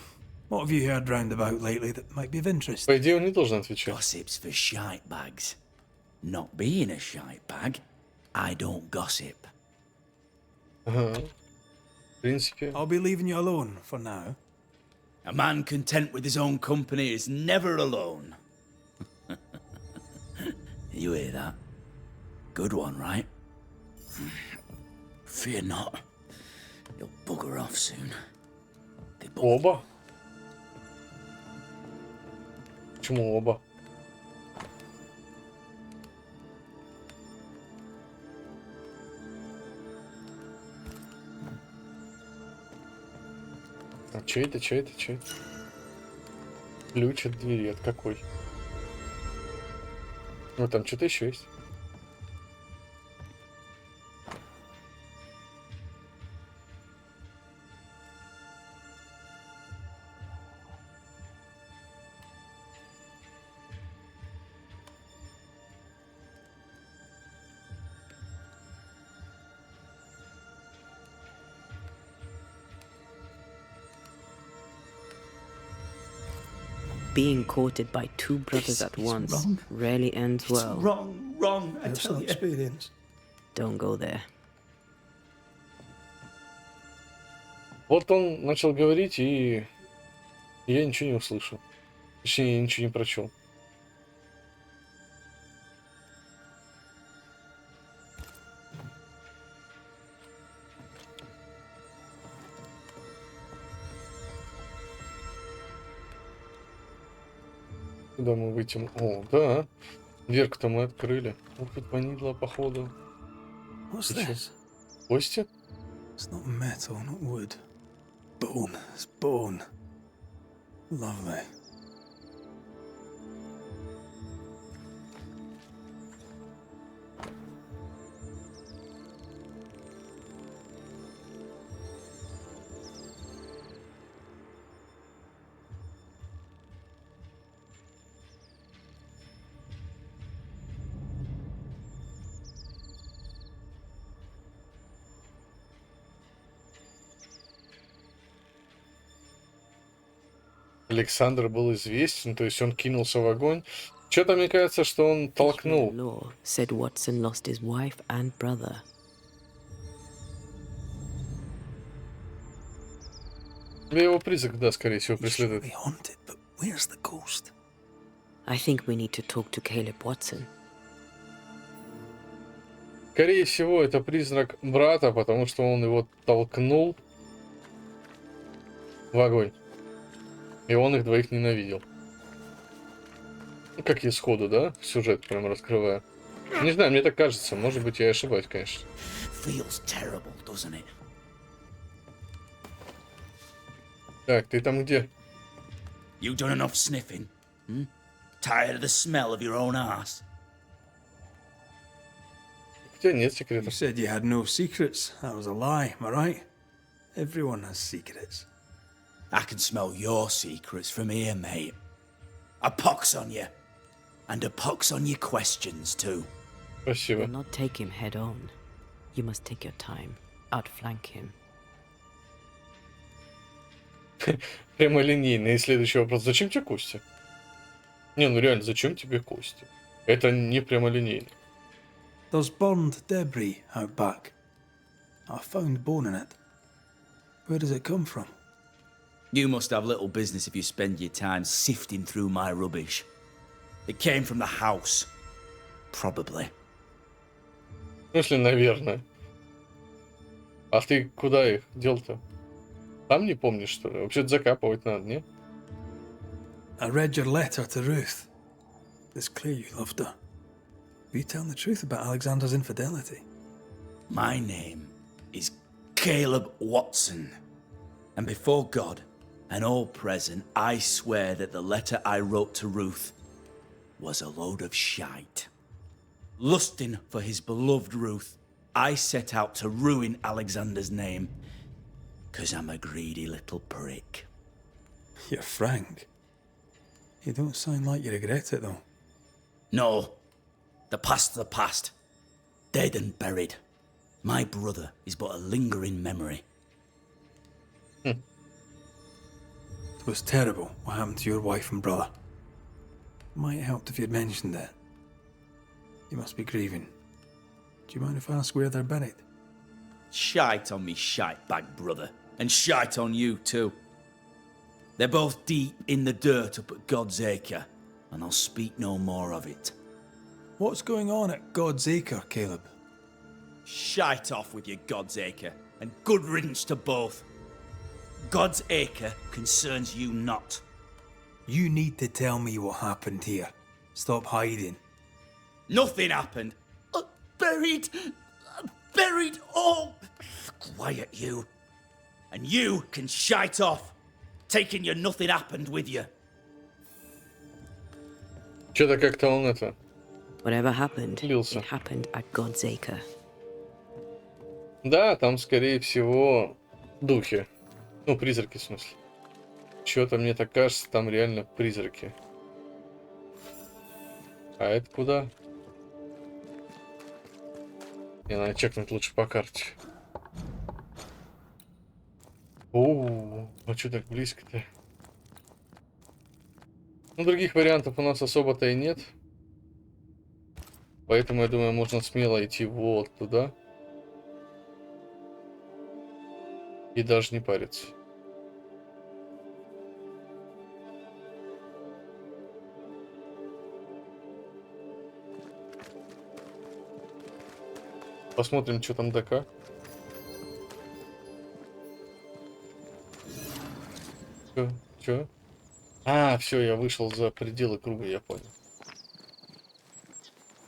What have you heard round about lately that might be of interest? По идее, он не должен отвечать. Gossip's for shite bags. Not being a shite bag, I don't gossip. Ага. В принципе. I'll be leaving you alone for now. A man content with his own company is never alone. You hear that? Good one, right? Fear not. You'll bugger off soon. Оба? Почему оба? А чё это, чё это, чё это? Ключ от двери, от какой? Ну там что-то еще есть. Being courted by two brothers at once wrong. rarely ends well. Wrong, I tell you. Experience. Don't go there. Вот он начал говорить, и я ничего не услышал. Точнее, я ничего не прочел. Куда мы выйдем? О, да. Дверку-то мы открыли. Вот тут ванила, походу. What's И чё? this? Кости? It's not metal, not wood. Bone. It's bone. Lovely. Александр был известен, то есть он кинулся в огонь. Что-то мне кажется, что он толкнул. Law said Watson lost his wife and brother. Да его призрак, да, скорее всего, преследует. Haunted, but where's the ghost? I think we need to talk to Caleb Watson. Скорее всего, это призрак брата, потому что он его толкнул в огонь. И он их двоих ненавидел. Ну, как я сходу, да? Сюжет прям раскрываю. Не знаю, мне так кажется. Может быть, я ошибаюсь, конечно. Feels terrible, doesn't it? Так, ты там где? You done enough sniffing? Hmm? Tired of the smell of your own ass? У тебя нет You секретов. said you had no secrets. That was a lie, am I right? Everyone has secrets. I can smell your secrets from here, mate. A pox on you. And a pox on your questions, too. Спасибо. Will not take him head on. You must take your time. Outflank him. Прямолинейный. И следующий вопрос. Зачем тебе кости? Не, ну реально, зачем тебе кости? Это не прямолинейно. There's burned debris out back. I found bone in it. Where does it come from? You must have little business if you spend your time sifting through my rubbish. It came from the house. Probably. В смысле, наверное. А ты куда их дел-то? Там не помнишь, что ли? Вообще-то закапывать надо, не? I read your letter to Ruth. It's clear you loved her. Are you telling the truth about Alexander's infidelity? My name is Caleb Watson. And before God and all present, I swear that the letter I wrote to Ruth was a load of shite. Lusting for his beloved Ruth, I set out to ruin Alexander's name, 'cause I'm a greedy little prick. You're frank. You don't sound like you regret it, though. No. The past's the past. Dead and buried. My brother is but a lingering memory. It was terrible what happened to your wife and brother. Might have helped if you'd mentioned it. You must be grieving. Do you mind if I ask where they're buried? Shite on me shite bag brother. And shite on you too. They're both deep in the dirt up at God's Acre, and I'll speak no more of it. What's going on at God's Acre, Caleb? Shite off with your God's Acre, and good riddance to both. God's Acre concerns you not. You need to tell me what happened here. Stop hiding. Nothing happened. Buried all. Quiet you. And you can shite off, taking your nothing happened with you. Что-то как-то он это... Whatever happened, Слился. it happened at God's Acre. Да, там, скорее всего, духи. Ну, призраки, в смысле. Что-то мне так кажется, там реально призраки. А это куда? Мне надо чекнуть лучше по карте. Оу, а что так близко-то? Ну, других вариантов у нас особо-то и нет. Поэтому, я думаю, можно смело идти вот туда. И даже не париться. Посмотрим, что там да как. Чё? А, все, я вышел за пределы круга, я понял.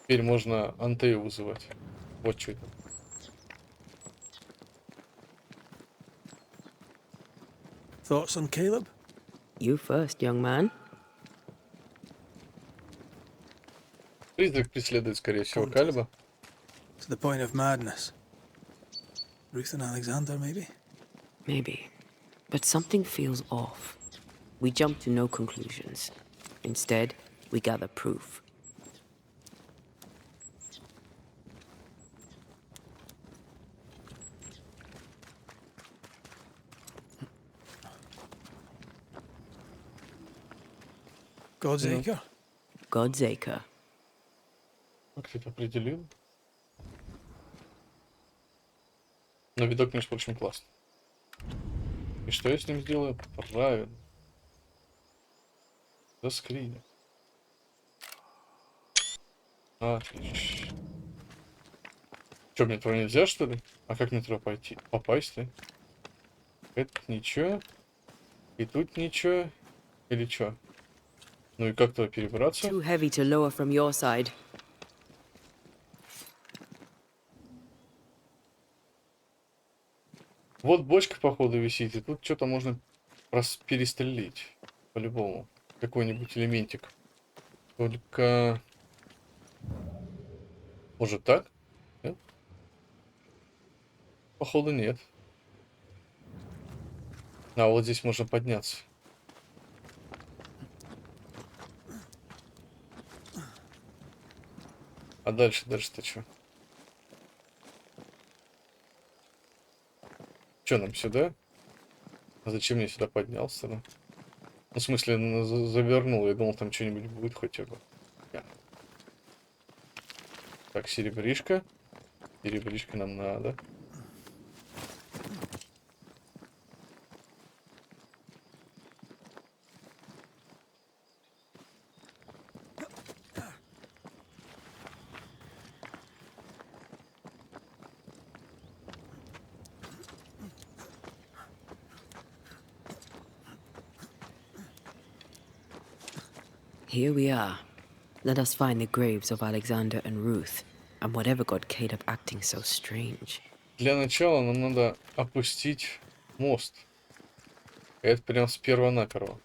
Теперь можно Антею вызывать. Вот что это. Thoughts on Caleb? You first, young man. Призрак преследует, скорее всего, Калеба. To the point of madness. Ruth and Alexander, maybe? Maybe. But something feels off. We jump to no conclusions. Instead, we gather proof. God's Acre? God's Acre. Как ты это определил? Но видок, между прочим, классный. И что я с ним сделаю? Правильно. Заскриню. Отлично. Что, мне туда нельзя, что ли? А как мне туда пойти? Попасть-то? Это ничего. И тут ничего. Или что? Ну и как туда перебраться? Too heavy to lower from your side. Вот бочка, походу, висит, и тут что-то можно перестрелить. По-любому. Какой-нибудь элементик. Только... Может так? Нет? Походу нет. А вот здесь можно подняться. А дальше-то что? Что нам сюда? А зачем я сюда поднялся? Ну, в смысле, завернул. Я думал, там что-нибудь будет хотя бы. Так, серебришка. Серебришка нам надо. Here we are. Let us find the graves of Alexander and Ruth, and whatever got Caleb acting so strange. Для начала нам надо опустить мост. Это прям с перво-наперво.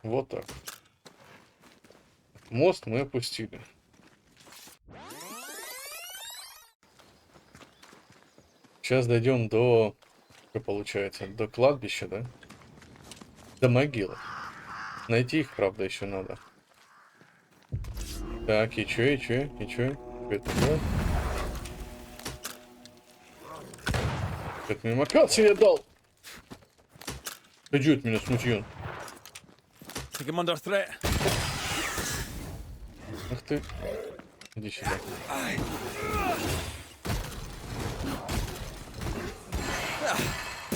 Вот так. Мост мы опустили. Сейчас дойдем до, что получается, до кладбища, да? До могилы. Найти их, правда, еще надо. Так, и чё? Это, да? Это мне макацию я дал! Иди от меня, смутьён. Take him under threat. Ах ты. Иди сюда.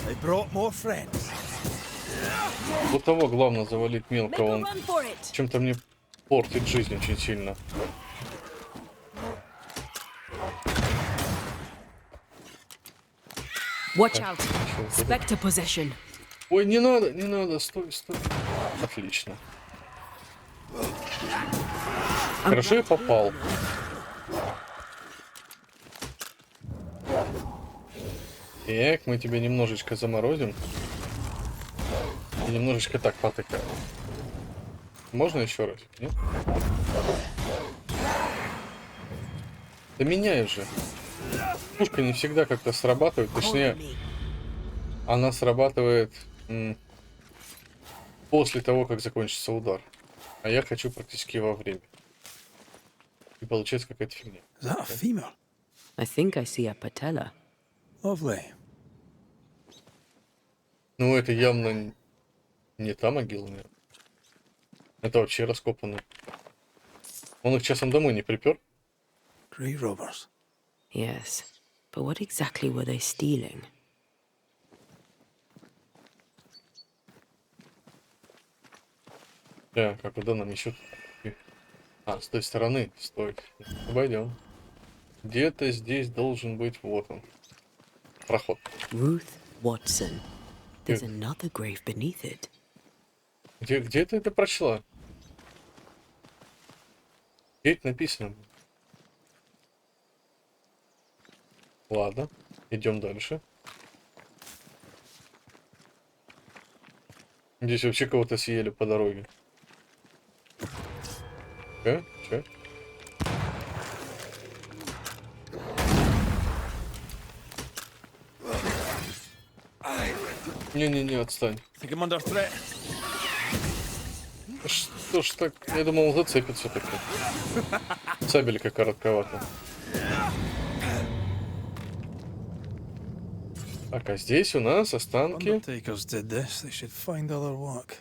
They brought more friends. Вот того главное завалить мелкого, он чем-то мне портит жизнь очень сильно. Watch out! Spectre possession. Ой, не надо, стой. Отлично. Хорошо я попал. Так, мы тебя немножечко заморозим. И немножечко так потыкаем. Можно еще раз? Нет? Да меняй уже. Пушка не всегда как-то срабатывает. Точнее, она срабатывает после того, как закончится удар. А я хочу практически во время. И получается какая-то фигня. Is that a femur? I think I see a patella. Lovely. Ну, это явно не та могила, нет. Это вообще раскопано. Он их часом домой не припер? Grave robbers. Yes, but what exactly were they stealing? Да, как куда нам еще? А, с той стороны. Стой. Обойдем. Где-то здесь должен быть, вот он. Проход. Ruth Watson. There's another grave beneath it. Где ты это прочла? Где это написано? Ладно, идем дальше. Здесь вообще кого-то съели по дороге. Че? Не, отстань. Take him under threat. Что ж так? Я думал, он зацепит все-таки. Сабелька коротковата. Так, а здесь у нас останки. Undertakers did this. They should find other work.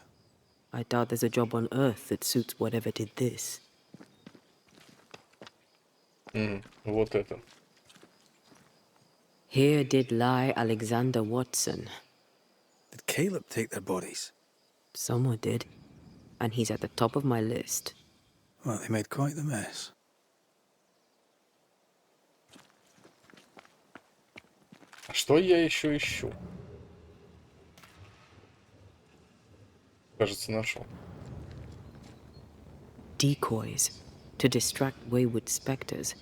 I doubt there's a job on Earth that suits whatever did this. Вот это. Here did lie Alexander Watson. Did Caleb take their bodies? Someone did. And he's at the top of my list. Well, they made quite the mess. А что я еще ищу? Кажется, нашел. Decoys. To distract wayward specters.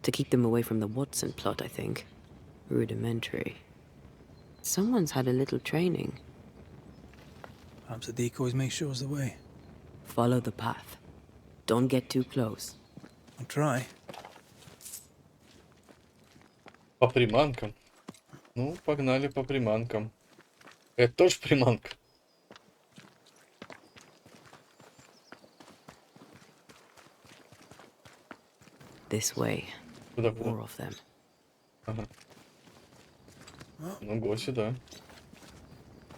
To keep them away from the Watson plot, I think. Rudimentary. Someone's had a little training. Perhaps the decoys may show us the way. Follow the path. Don't get too close. I'll try. По приманкам. Ну, погнали по приманкам. Это тоже приманка. This way. Куда? More of them. Ага. Ну, го сюда.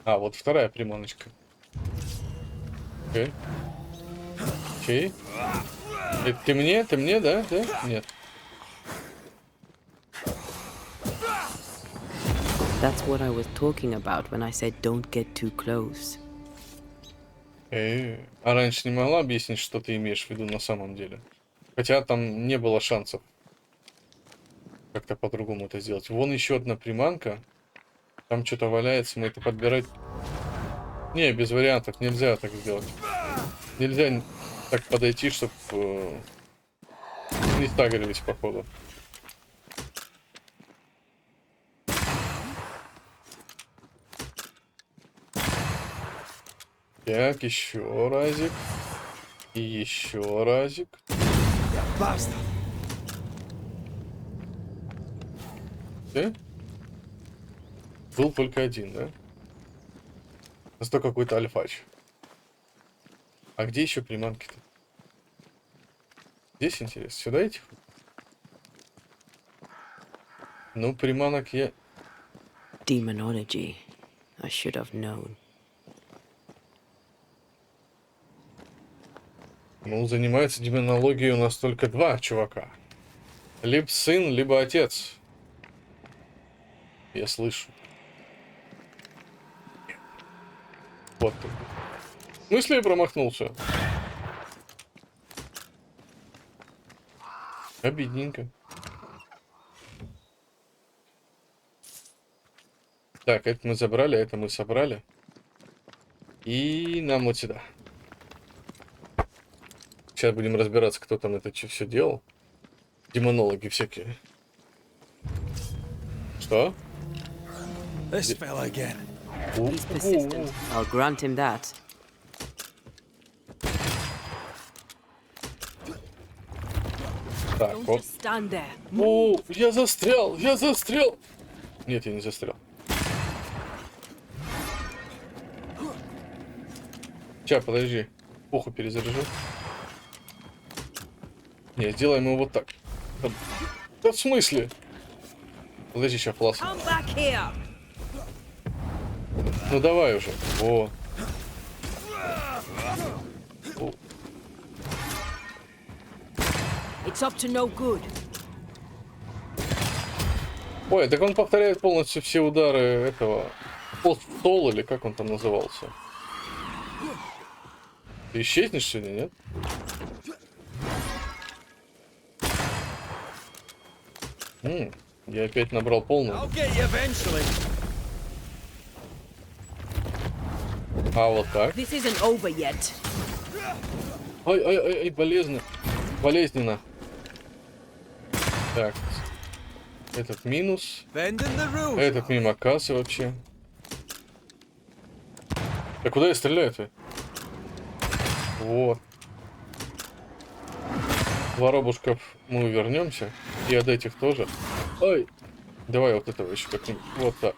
А, вот вторая приманочка. Окей. Окей. Это ты мне, да? Да? Нет. That's what I was talking about when I said don't get too close. А раньше не могла объяснить, что ты имеешь в виду на самом деле? Хотя там не было шансов как-то по-другому это сделать. Вон еще одна приманка. Там что-то валяется, мы это подбирать... Не, без вариантов, нельзя так сделать. Нельзя так подойти, чтобы не стагрились, походу. Так, еще разик. И еще разик. Bastard. Был только один, да? Зато какой-то альфач. А где еще приманки-то? Здесь интересно. Сюда идти? Ну, приманок я... Demonology. I should have known. Ну, занимается демонологией у нас только два чувака. Либо сын, либо отец. Я слышу. Вот ты. В смысле я промахнулся? Обидненько. Так, это мы забрали, это мы собрали. И нам вот сюда. Сейчас будем разбираться, кто там это все делал. Демонологи всякие. Что? This fella again. He's persistent. I'll grant him that. Так, Don't оп. just stand there. О, я застрял, я застрял. Нет, я не застрял. Сейчас, подожди. Пуху перезаряжу. Не, сделаем его вот так. Да в смысле? Подожди, сейчас фласс. Come back here. Ну давай уже. Во. О. It's up to no good. Ой, так он повторяет полностью все удары этого пост-стол, или как он там назывался. Ты исчезнешь сегодня, нет? Я опять набрал полную. А вот так. This isn't over yet. Ай, болезненно. Болезненно. Так. Этот минус. Этот мимо кассы вообще. Да куда я стреляю-то? Вот. Воробушков мы вернемся. И от этих тоже. Ай! Давай вот этого еще как-нибудь. Вот так.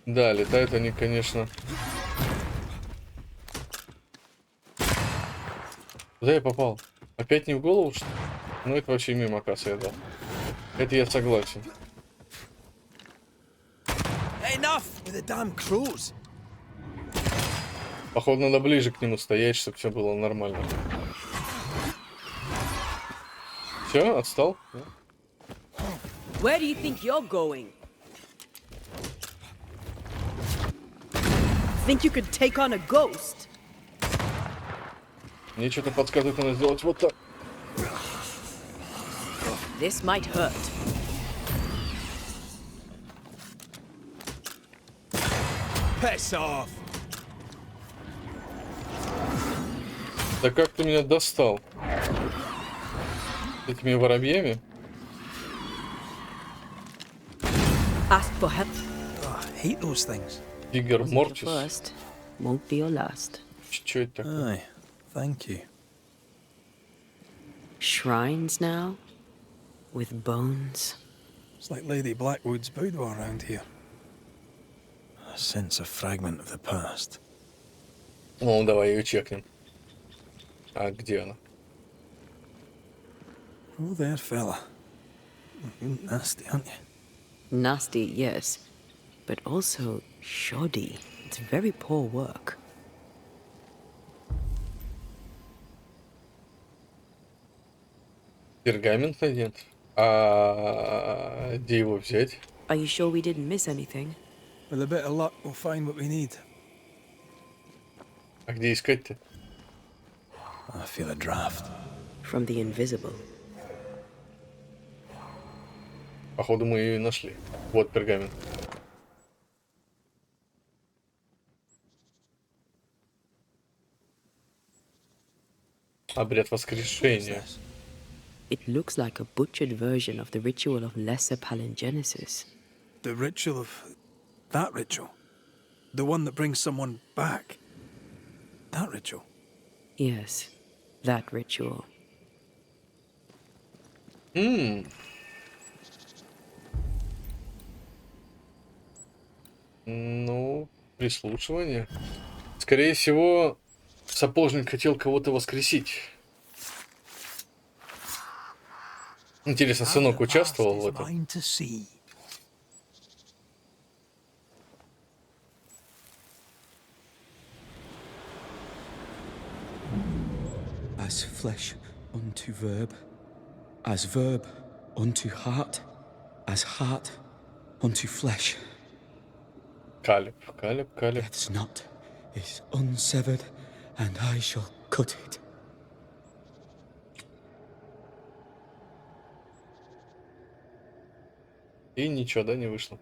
Да, летают они, конечно. Куда я попал? Опять не в голову, что ли? Ну, это вообще мимо кассы я дал. Это я согласен. Enough with the damn crows. Походу, надо ближе к нему стоять, чтобы все было нормально. Все, отстал? Where do you think you're going? Think you could take on a ghost? Мне что-то подсказывает, надо сделать вот так. This might hurt. Piss off. Да как ты меня достал? Этими воробьями? Ask for help. Oh, I hate those things. Игор Мортис. First, won't be your last. Что это такое? Aye, thank you. Shrines now, with bones. It's like Lady Blackwood's boudoir around here. I sense a fragment of the past. Ну, давай ее чекнем. А где она? Oh, there, fella. You're nasty, aren't you? Nasty, yes, but also shoddy. It's very poor work. Пергамент надет. А где его взять? Are you sure we didn't miss anything? With a bit of luck, we'll find what we need. А где искать-то? I feel a draft. From the invisible. Походу мы ее и нашли. Вот пергамент. Обряд воскрешения. It looks like a butchered version of the ritual of Lesser Palingenesis. The ritual of... that ritual? The one that brings someone back? That ritual? Yes, that ritual. Ну, прислушивание. Скорее всего, сапожник хотел кого-то воскресить. Интересно, сынок участвовал в этом? As flesh unto verb, as verb unto heart, as heart unto flesh. Калеб. Death's knot is unsevered, and I shall cut it. И ничего, да, не вышло.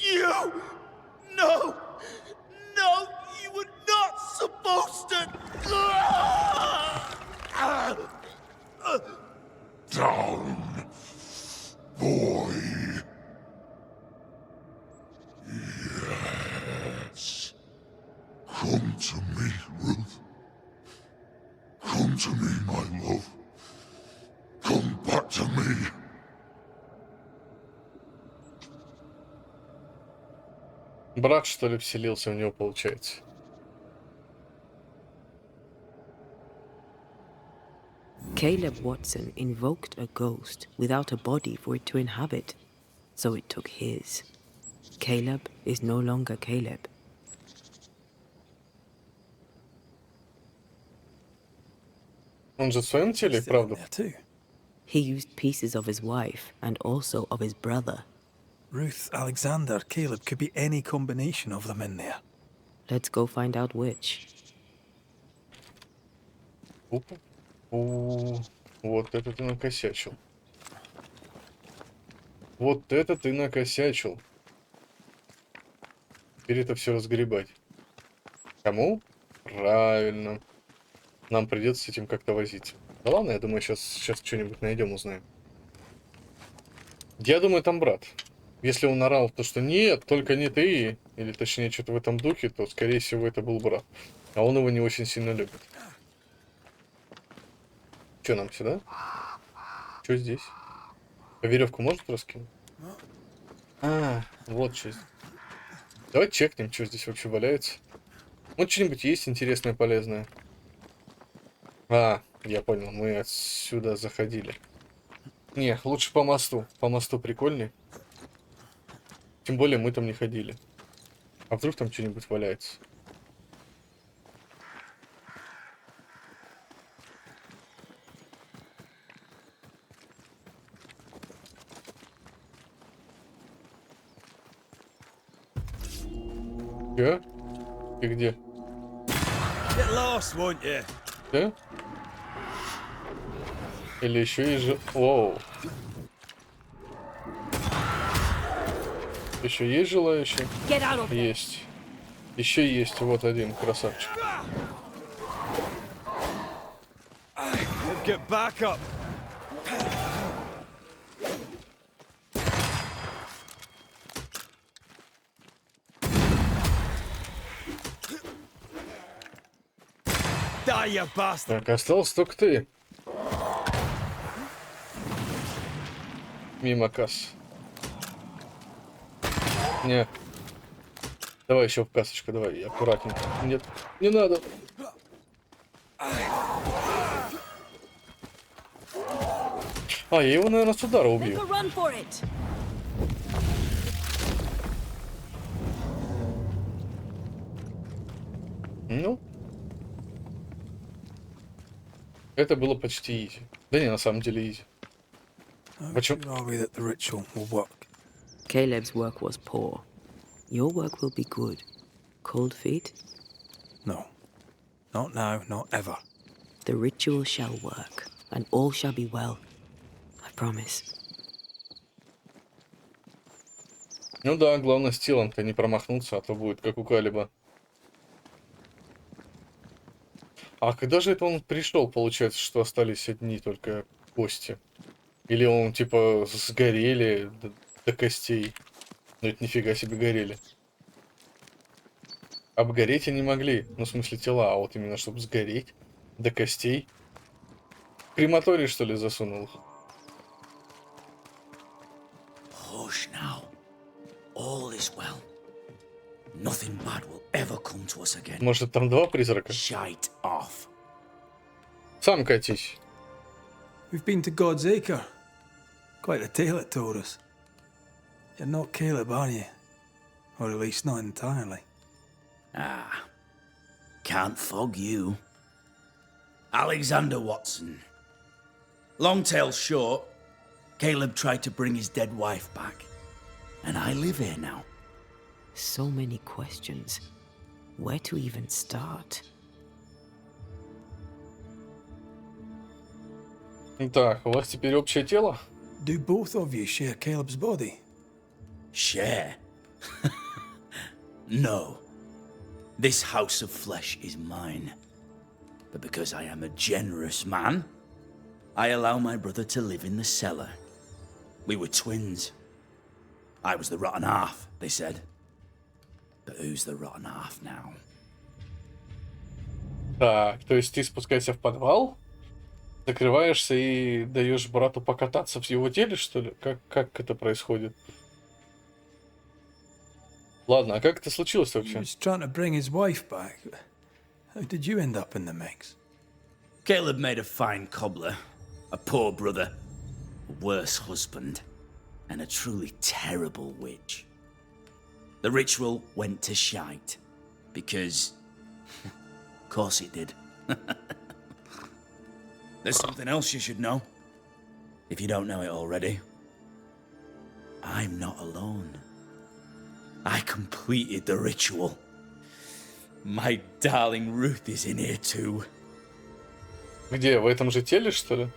You! No! No! You were not supposed to! Down, boy. Yes. Come to me, Ruth. Come to me, my love. Come back to me. Брат, что ли, вселился в него, получается. Caleb Watson invoked a ghost without a body for it to inhabit, so it took his. Caleb is no longer Caleb. Он же в своем теле, правда? He used pieces of his wife and also of his brother. Ruth, Alexander, Caleb, could be any combination of them in there. Let's go find out which. Опа. О, вот это ты накосячил. Вот это ты накосячил. Теперь это все разгребать. Кому? Правильно. Нам придется с этим как-то возить. Да ладно, я думаю, сейчас что-нибудь найдем, узнаем. Я думаю, там брат. Если он орал то, что нет, только не ты, или точнее что-то в этом духе, то, скорее всего, это был брат. А он его не очень сильно любит. Что нам сюда? Что здесь? По веревку может раскинуть? А, вот что здесь. Давай чекнем, что здесь вообще валяется. Вот что-нибудь есть интересное, полезное. А, я понял, мы отсюда заходили. Не, лучше по мосту. По мосту прикольней. Тем более мы там не ходили. А вдруг там что-нибудь валяется? Чё? Ты где? Get lost, won't you? Да? Или еще и же... Воу. Еще есть желающие? Есть. Еще есть. Вот один красавчик. Get back up. Die, you bastard. Так, остался только ты. Мимо касс. Не. Давай еще в кассочку, давай, аккуратненько. Нет, не надо. А, я его, наверное, с удара убью. Ну. Это было почти изи. Да не, на самом деле изи. Почему? Caleb's work was poor. Your work will be good. Cold feet? No. Not now, not ever. The ritual shall work, and all shall be well. I promise. Ну да, главное с телом-то не промахнуться, а то будет как у Калиба. А когда же это он пришел, получается, что остались одни только кости? Или он, типа, сгорели до костей? Ну это нифига себе горели. Обгореть они могли, ну в смысле тела, а вот именно чтобы сгореть до костей. Крематорий, что ли, засунул их? Hush now. All is well. Nothing bad will ever come to us again. Может, там два призрака? Shite off. Сам катись. We've been to God's Acre. Quite a tale it told us. You're not Caleb, are you? Or at least not entirely. Ah. Can't fog you. Alexander Watson. Long tale short, Caleb tried to bring his dead wife back. And I live here now. So many questions. Where to even start? Так, у вас теперь общее тело? Do both of you share Caleb's body? Share? No. This house of flesh is mine. But because I am a generous man, I allow my brother to live in the cellar. We were twins. I was the rotten half, they said. But who's the rotten half now? Так, то есть ты спускаешься в подвал, закрываешься и даешь брату покататься в его теле, что ли? Как это происходит? Ладно, а как это случилось He вообще? was trying to bring his wife back. How did you end up in the mix? Caleb made a fine cobbler, a poor brother, a worse husband, and a truly terrible witch. The ritual went to shite, because... of course it did. There's something else you should know, if you don't know it already. I'm not alone. I completed the ritual. My darling Ruth is in here too. Где? В этом же теле, что ли?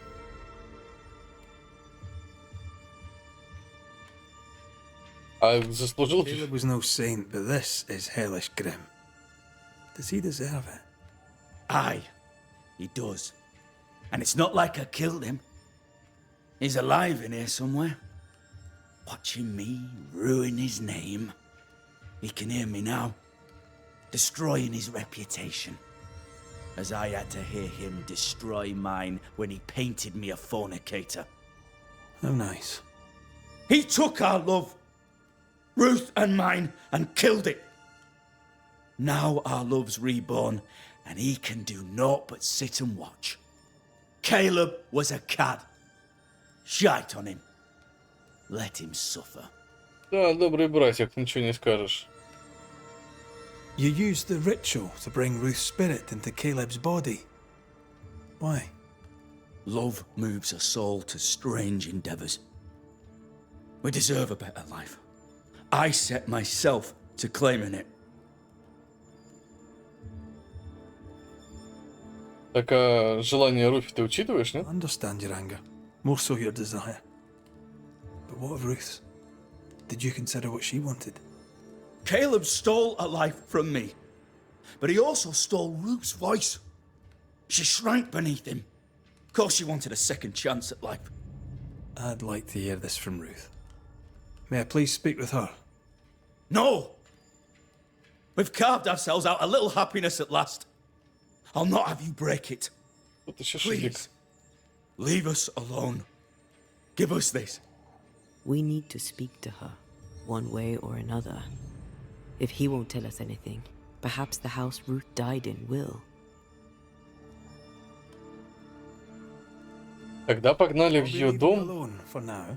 А заслужил... Caleb was no saint, but this is hellish grim. Does he deserve it? Aye, he does. And it's not like I killed him. He's alive in here somewhere. Watching me ruin his name. He can hear me now. Destroying his reputation. As I had to hear him destroy mine when he painted me a fornicator. How nice. He took our love, Ruth and mine, and killed it. Now our love's reborn, and he can do naught but sit and watch. Caleb was a cad. Shite on him. Let him suffer. Да, добрый братик, ничего не скажешь. You used the ritual to bring Ruth's spirit into Caleb's body. Why? Love moves a soul to strange endeavors. We deserve a better life. I set myself to claiming it. Так, а желание Руфи ты учитываешь, I нет? understand your anger. More so your desire. But what of Ruth's? Did you consider what she wanted? Caleb stole a life from me, but he also stole Ruth's voice. She shrank beneath him. Of course she wanted a second chance at life. I'd like to hear this from Ruth. May I please speak with her? No! We've carved ourselves out a little happiness at last. I'll not have you break it. Please, leave us alone. Give us this. We need to speak to her, one way or another. If he won't tell us anything, perhaps the house Ruth died in will. Тогда погнали в ее дом. Alone for now.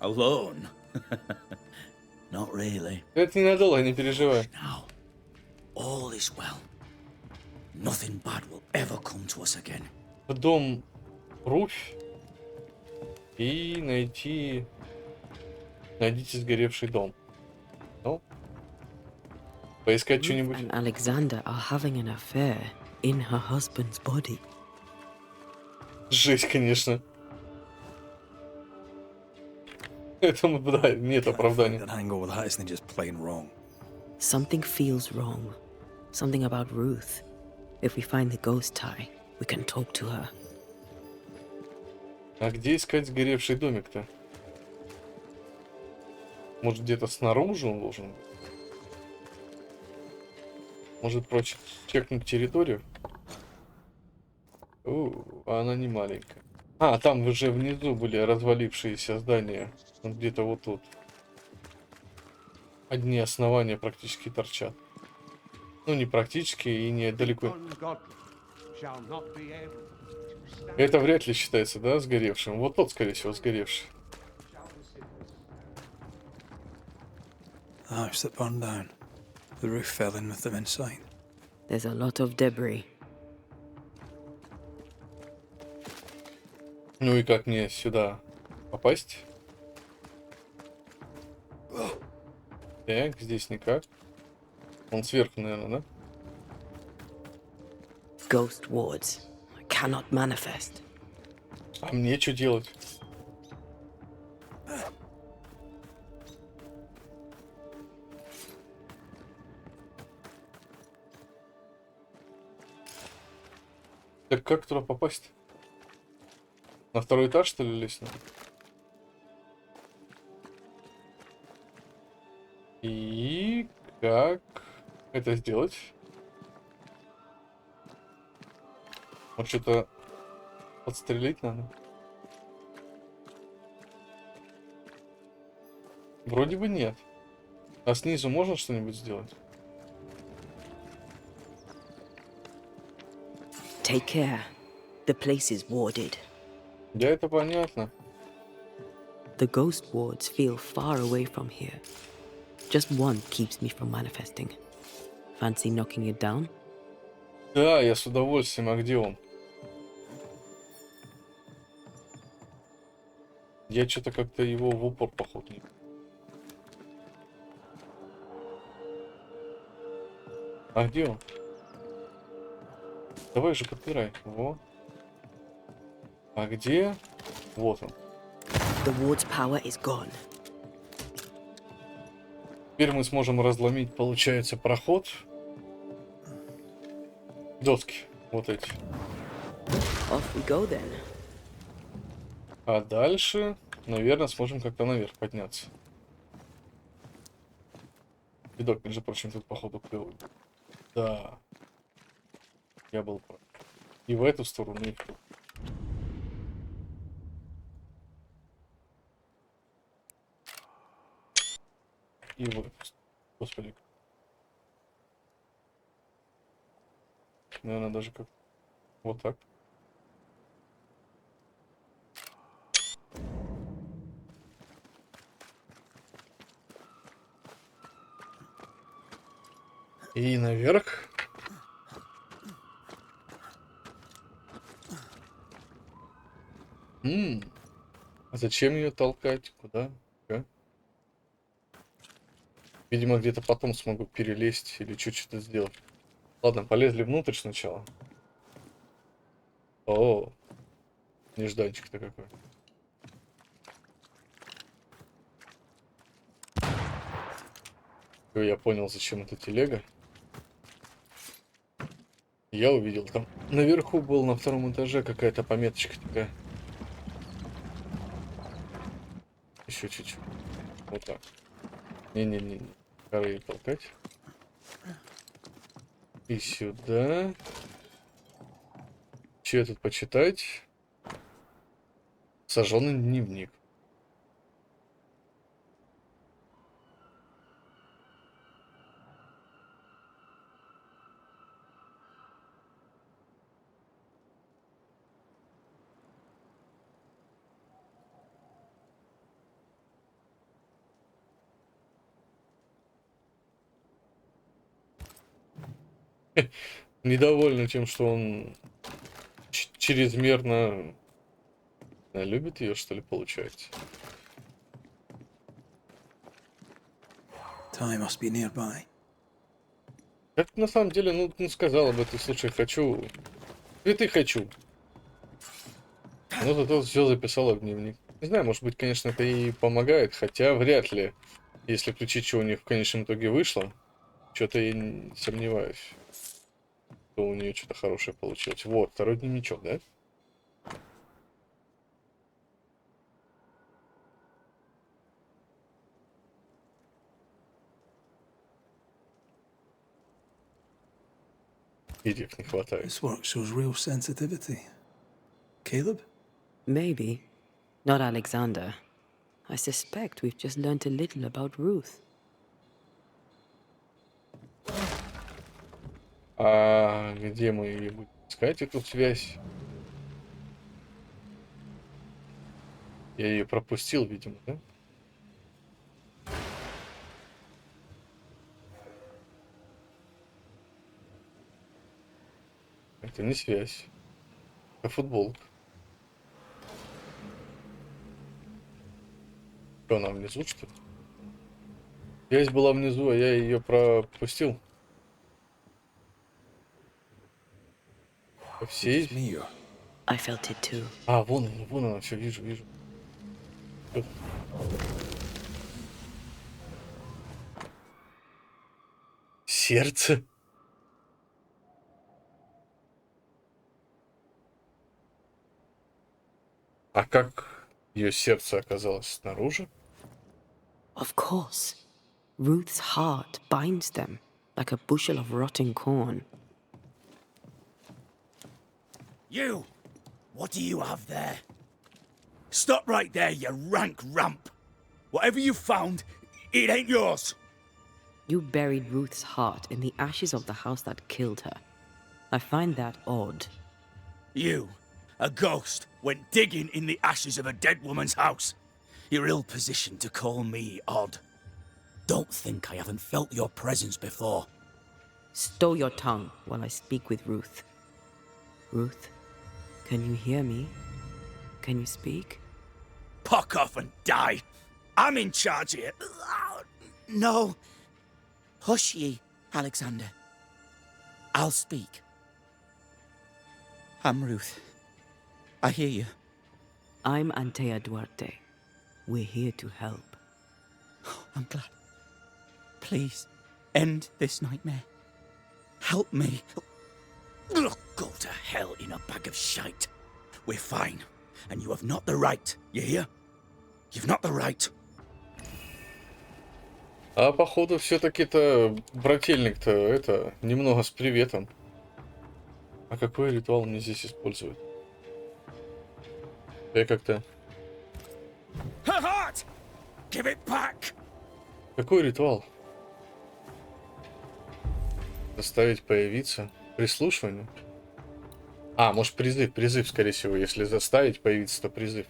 Alone? Not really. Это ненадолго, не переживай. Now, all is well. Nothing bad will ever come to us again. В дом Руфь и найти... Найдите сгоревший дом. Ну, Поискать Ruth что-нибудь. and Alexander are having an affair in her husband's body. Жесть, конечно. Этому, да, нет оправдания. Hang over that isn't just plain wrong. Something feels wrong. Something about Ruth. If we find the ghost tie, we can talk to her. А где искать сгоревший домик-то? Может, где-то снаружи он должен быть? Может, прочь чекнуть территорию? А она не маленькая. А, там уже внизу были развалившиеся здания. Вот где-то вот тут. Одни основания практически торчат. Ну, не практически и не далеко. Это вряд ли считается, да, сгоревшим. Вот тот, скорее всего, сгоревший. The house that burned down. The roof fell in with them inside. There's a lot of debris. Ну и как мне сюда попасть? Так, здесь никак. Он сверху, наверное, да? Ghost wards. I cannot manifest. А мне что делать? Так как туда попасть? На второй этаж, что ли, лезть надо? И как это сделать? Вот что-то подстрелить надо. Вроде бы нет. А снизу можно что-нибудь сделать? Take care. The place is warded. Да, это понятно. The ghost wards feel far away from here. Just one keeps me from manifesting. Fancy knocking it down? Да, я с удовольствием. А где он? Я что-то как-то его в упор, походу, не... А где он? Давай же подпирай. Во. А где? Вот он. The ward's power is gone. Теперь мы сможем разломить, получается, проход. Доски. Вот эти. Off we go then. А дальше, наверное, сможем как-то наверх подняться. Видок, между прочим, тут, походу, клевый. Да. Я был прав. И в эту сторону, и в ту. И в эту сторону. Господи. Наверное, даже как... Вот так. И наверх. А зачем ее толкать? Куда? Видимо, где-то потом смогу перелезть или что-то сделать. Ладно, полезли внутрь сначала. О, нежданчик-то какой. Всё, я понял, зачем эта телега. Я увидел, там наверху был на втором этаже какая-то пометочка такая. Еще чуть-чуть. Вот так. Не-не-не. Пора ее толкать. И сюда. Че тут почитать? Сожженный дневник. Недовольна тем, что он чрезмерно любит ее, что ли, получается. Ty must be nearby. Как на самом деле, ну сказала бы ты, слушай, хочу... Цветы хочу. Ну, зато все записала в дневник. Не знаю, может быть, конечно, это и помогает, хотя вряд ли, если включить, что у них в конечном итоге вышло. Что-то я сомневаюсь, что у нее что-то хорошее получилось. Вот, второй дневничок, да? Перьев не хватает. This work shows real sensitivity. Caleb? Maybe. Not Alexander. I suspect we've just learned a little about Ruth. А где мы ее будем искать, эту связь? Я ее пропустил, видимо, да? Это не связь. Это футболка. Что, она внизу, что ли? Связь была внизу, а я ее пропустил. Все. I felt it too. А, вон она, все, вижу. Тут. Сердце. А как ее сердце оказалось снаружи? Of course. Ruth's heart binds them like a bushel of rotting corn. You! What do you have there? Stop right there, you rank ramp! Whatever you found, it ain't yours! You buried Ruth's heart in the ashes of the house that killed her. I find that odd. You, a ghost, went digging in the ashes of a dead woman's house. You're ill-positioned to call me odd. Don't think I haven't felt your presence before. Stow your tongue while I speak with Ruth. Ruth, can you hear me? Can you speak? Puck off and die! I'm in charge here. No. Hush ye, Alexander. I'll speak. I'm Ruth. I hear you. I'm Antea Duarte. We're here to help. I'm glad. Please, end this nightmare. Help me. Go to hell in a bag of shite. We're fine, and you have not the right, you hear? You've not the right. А походу все-таки-то брательник-то это немного с приветом. А какой ритуал мне здесь использовать? Я как-то... Her heart! Give it back! Какой ритуал? Заставить появиться? Прислушивание? А, может призыв, скорее всего. Если заставить появиться, то призыв.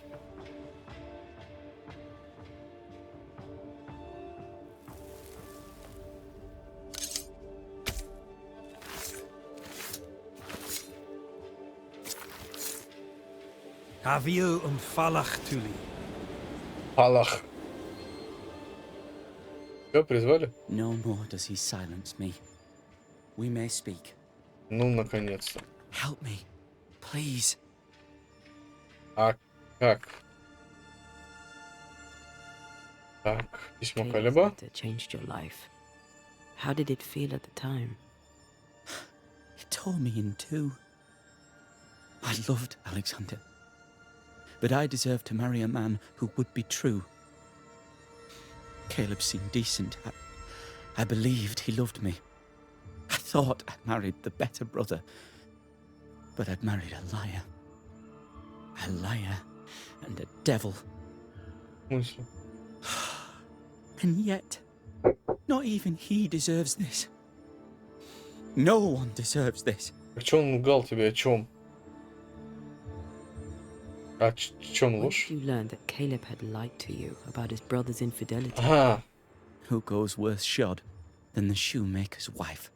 Havio Falach Tuli. Аллах. Все, призвали? No more does he silence me. We may speak. Ну, наконец-то. Help me, please. А как? Так, письмо Калеба. It changed your life. How did it feel at the time? It tore me in two. I loved Alexander. But I deserved to marry a man who would be true. Caleb seemed decent. I believed he loved me. I thought I married the better brother. But I'd married a liar. A liar and a devil. And yet, not even he deserves this. No one deserves this. В чем он лгал тебе? О чем? О чем ложь? You learned that Caleb had lied to you about his brother's infidelity. Ага. Who goes worse shod than the shoemaker's wife?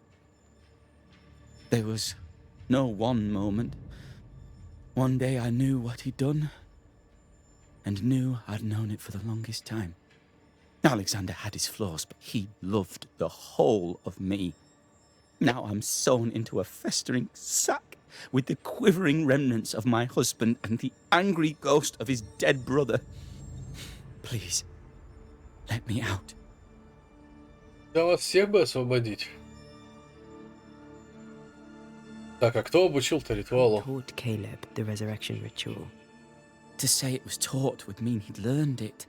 There was no one moment. One day I knew what he'd done, and knew I'd known it for the longest time. Alexander had his flaws, but he loved the whole of me. Now I'm sewn into a festering sack with the quivering remnants of my husband and the angry ghost of his dead brother. Please, let me out. Да вас всех бы освободить. Так, а кто обучил-то ритуалу? Taught Caleb the resurrection ritual. To say it was taught would mean he'd learned it.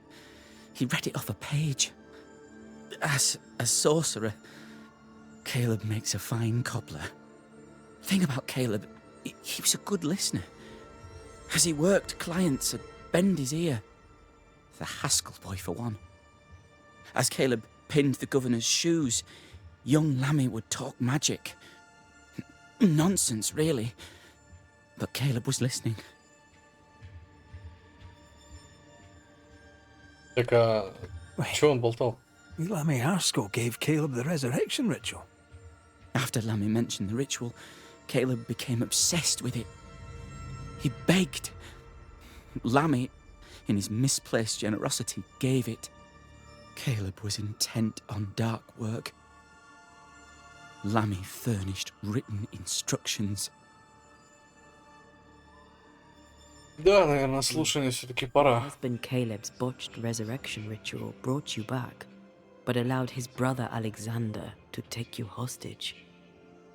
He read it off a page. As a sorcerer, Caleb makes a fine cobbler. Thing about Caleb, he was a good listener. As he worked, clients would bend his ear. The Haskell boy, for one. As Caleb pinned the governor's shoes, young Lammy would talk magic. Nonsense, really. But Caleb was listening. Так, а что он болтал? Lammy Haskell gave Caleb the resurrection ritual. After Lammy mentioned the ritual, Caleb became obsessed with it. He begged. Lammy, in his misplaced generosity, gave it. Caleb was intent on dark work. Lammy furnished written instructions. Да, наверное, слушание все-таки пора. Husband Caleb's botched resurrection ritual brought you back, but allowed his brother Alexander to take you hostage.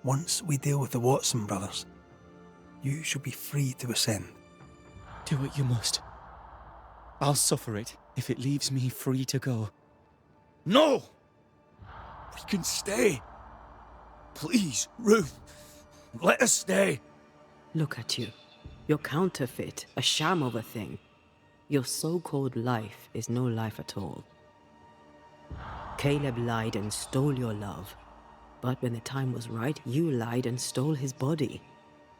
Once we deal with the Watson brothers, you shall be free to ascend. Do what you must. I'll suffer it if it leaves me free to go. No! We can stay. Please, Ruth, let us stay. Look at you. You're counterfeit, a sham of a thing. Your so-called life is no life at all. Caleb lied and stole your love. But when the time was right, you lied and stole his body.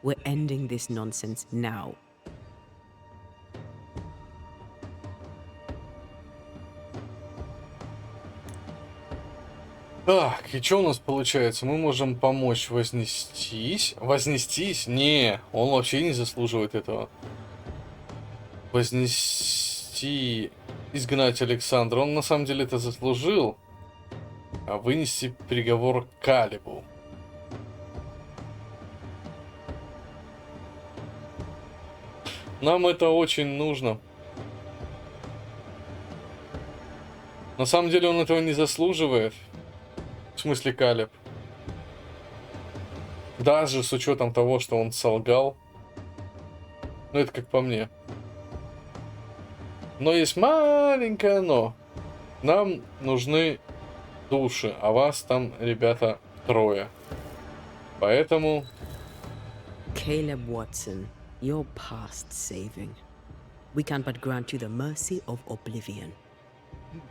We're ending this nonsense now. Так, и что у нас получается? Мы можем помочь вознестись. Вознестись? Не, он вообще не заслуживает этого. Вознести, изгнать Александра. Он на самом деле это заслужил. А вынести приговор Калебу. Нам это очень нужно. На самом деле он этого не заслуживает. В смысле Калеб. Даже с учетом того, что он солгал. Ну, это как по мне. Но есть маленькое но. Нам нужны души, а вас там, ребята, 3. Поэтому... Caleb Watson, you're past saving. We can but grant you the mercy of oblivion.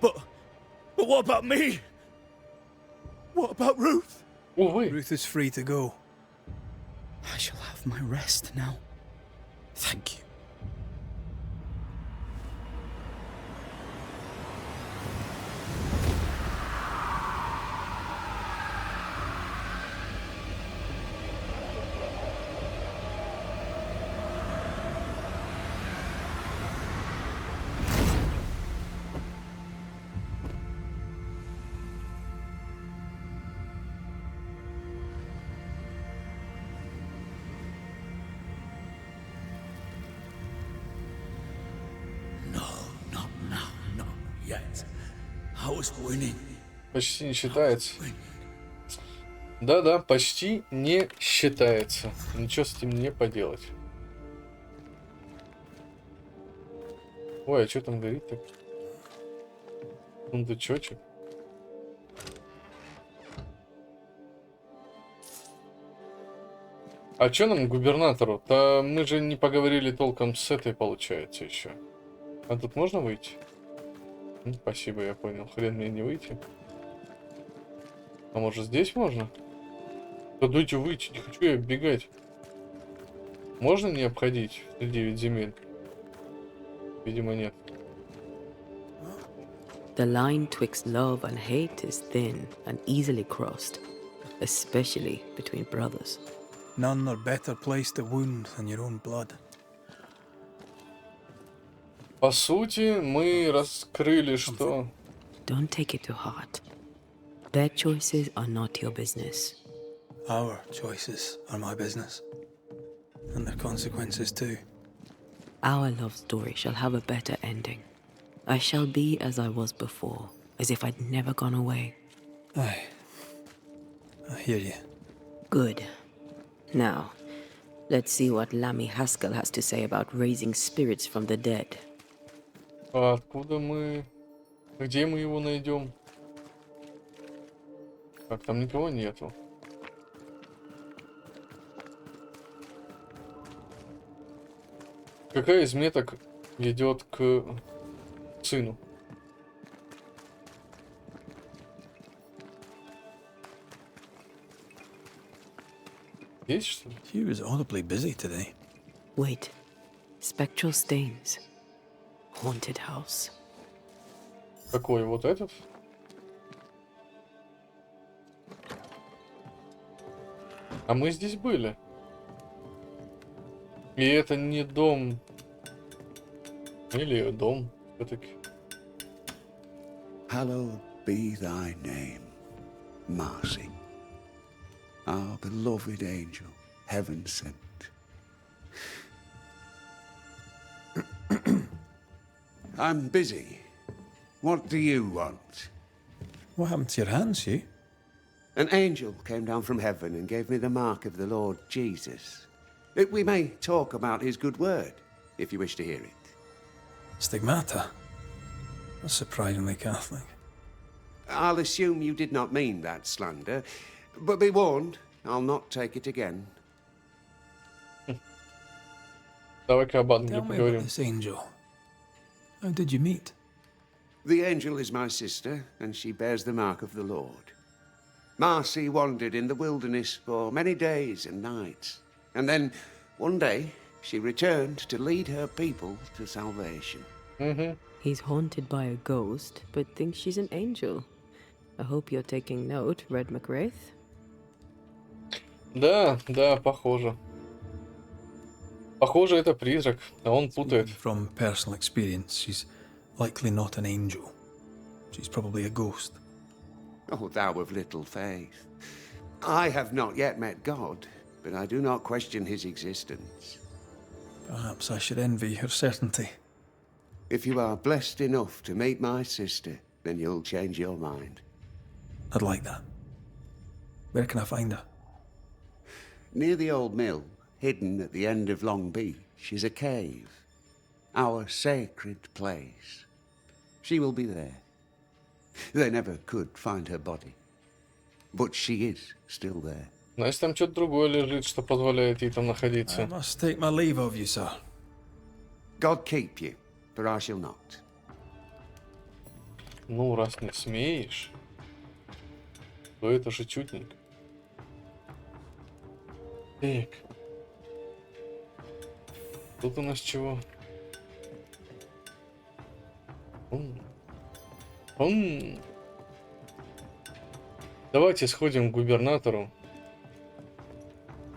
But what about me? What about Ruth? Ruth is free to go. I shall have my rest now. Thank you. Почти не считается. Да-да, почти не считается. Ничего с этим не поделать. Ой, а что там горит-то? Сундучочек. А что нам губернатору? Да мы же не поговорили толком с этой, получается, еще. А тут можно выйти? Спасибо, я понял. Хрен мне не выйти. А может здесь можно? Да дайте выйти, не хочу я бегать. Можно не обходить в 9 земель? Видимо, нет. The line twixt love and hate is thin and easily crossed, especially between brothers. None are better placed to wound than your own blood. По сути, мы раскрыли, что... Don't take it to heart. Their choices are not your business. Our choices are my business. And their consequences too. Our love story shall have a better ending. I shall be as I was before, as if I'd never gone away. Aye. I hear you. Good. Now, let's see what Lammy Haskell has to say about raising spirits from the dead. А откуда мы... Где мы его найдем? Так, там никого нету. Какая из меток ведет к сыну? Есть что ли? She was audibly busy today. Wait. Spectral stains. Haunted house. Какой вот этот? А мы здесь были. И это не дом. Или дом, все-таки. Hallowed be thy name, Marcy, our beloved angel, heaven sent. I'm busy. What do you want? What happened to your hands, Hugh? An angel came down from heaven and gave me the mark of the Lord Jesus. We may talk about his good word, if you wish to hear it. Stigmata? That's surprisingly Catholic. I'll assume you did not mean that slander, but be warned, I'll not take it again. Давай-ка об ангеле Tell me about поговорим. this angel. How did you meet? The angel is my sister, and she bears the mark of the Lord. Marcy wandered in the wilderness for many days and nights, and then, one day, she returned to lead her people to salvation. He's haunted by a ghost, but thinks she's an angel. I hope you're taking note, Red McWraith. Да, да, похоже. Похоже, это призрак, а он путает. From personal experience, she's likely not an angel. She's probably a ghost. Oh, thou of little faith. I have not yet met God, but I do not question his existence. Perhaps I should envy her certainty. If you are blessed enough to meet my sister, then you'll change your mind. I'd like that. Where can I find her? Near the old mill, hidden at the end of Long Beach, is a cave. Our sacred place. She will be there. They never could find her body. But she is still there. Значит, там что-то другое лежит, что позволяет ей там I находиться. must take my leave of you, sir. God keep you, for I shall not. Ну, раз не смеешь, то это же чутненько. Так. Тут у нас чего? Давайте сходим к губернатору.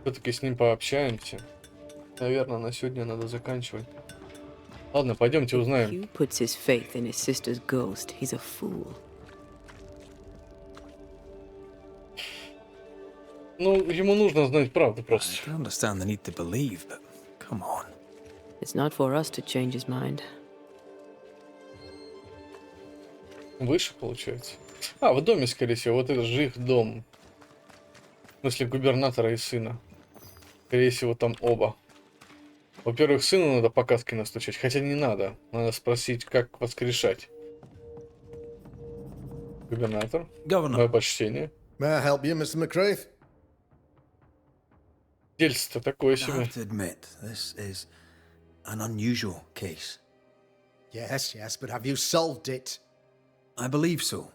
Все-таки с ним пообщаемся. Наверное, на сегодня надо заканчивать. Ладно, пойдемте узнаем. Hugh puts his faith in his sister's ghost. He's a fool. Ну, ему нужно знать правду I просто. can understand the need to believe, but come on. It's not for us to change his mind. Выше, получается. А, в доме, скорее всего. Вот это же их дом. В смысле, губернатора и сына. Скорее всего, там оба. Во-первых, сыну надо по каске настучать. Хотя не надо. Надо спросить, как воскрешать. Губернатор. Мое почтение. May I help you, Mr. McWraith? Дельце-то такое I себе. have to admit, this is an unusual case. Yes, yes, but have you solved it? I believe so.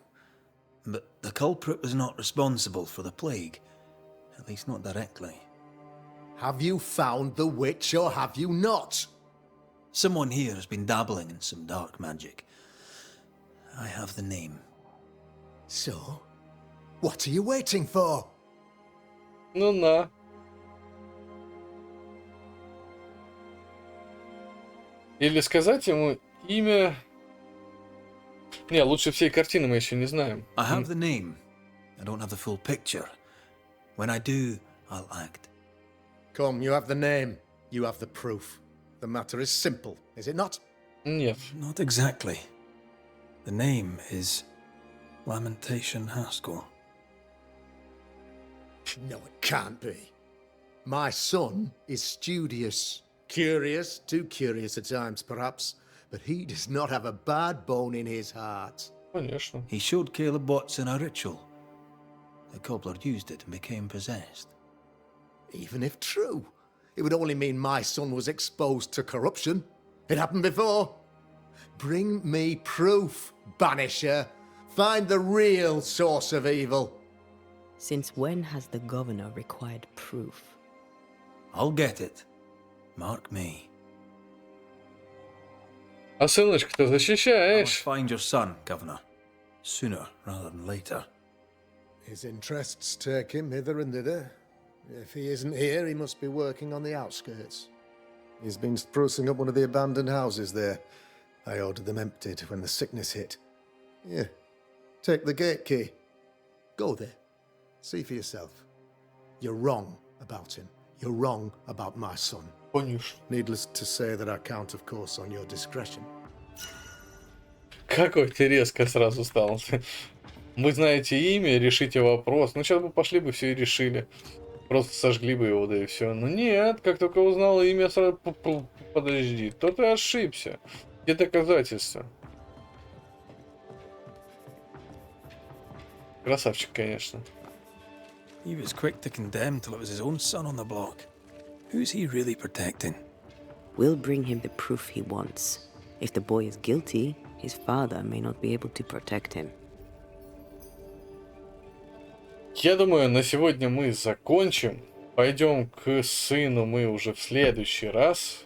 But the culprit was not responsible for the plague. At least not directly. Have you found the witch or have you not? Someone here has been dabbling in some dark magic. I have the name. So? What are you waiting for? Ну на. Или сказать ему имя. Не, лучше всей картины мы еще не знаем. I have the name. I don't have the full picture. When I do, I'll act. Come, you have the name. You have the proof. The matter is simple, is it not? Нет. Not exactly. The name is Lamentation Haskell. No, it can't be. My son is studious. Curious, too curious at times, perhaps. But he does not have a bad bone in his heart. Конечно. He showed Caleb Watson a ritual. The cobbler used it and became possessed. Even if true, it would only mean my son was exposed to corruption. It happened before. Bring me proof, Banisher. Find the real source of evil. Since when has the governor required proof? I'll get it. Mark me. А сыночка-то I must защищаешь. find your son, Governor. Sooner rather than later. His interests take him hither and thither. If he isn't here, he must be working on the outskirts. He's been sprucing up one of the abandoned houses there. I ordered them emptied when the sickness hit. Here, take the gate key. Go there. See for yourself. You're wrong about him. You're wrong about my son. Конечно. Needless to say that I count, of course, on your discretion. Какой ты резко сразу стал. Вы знаете имя, решите вопрос. Ну, сейчас бы пошли бы все и решили. Просто сожгли бы его, да и все. Но нет, как только узнал имя, сразу... Подожди, то ты ошибся. Где доказательства? Красавчик, конечно. He was quick to condemn till it was his own son on the block. Who's he really protecting? We'll bring him the proof he wants. If the boy is guilty, his father may not be able to protect him. Я думаю, на сегодня мы закончим. Пойдем к сыну мы уже в следующий раз.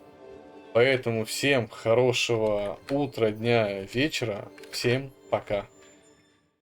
Поэтому всем хорошего утра, дня, вечера. Всем пока.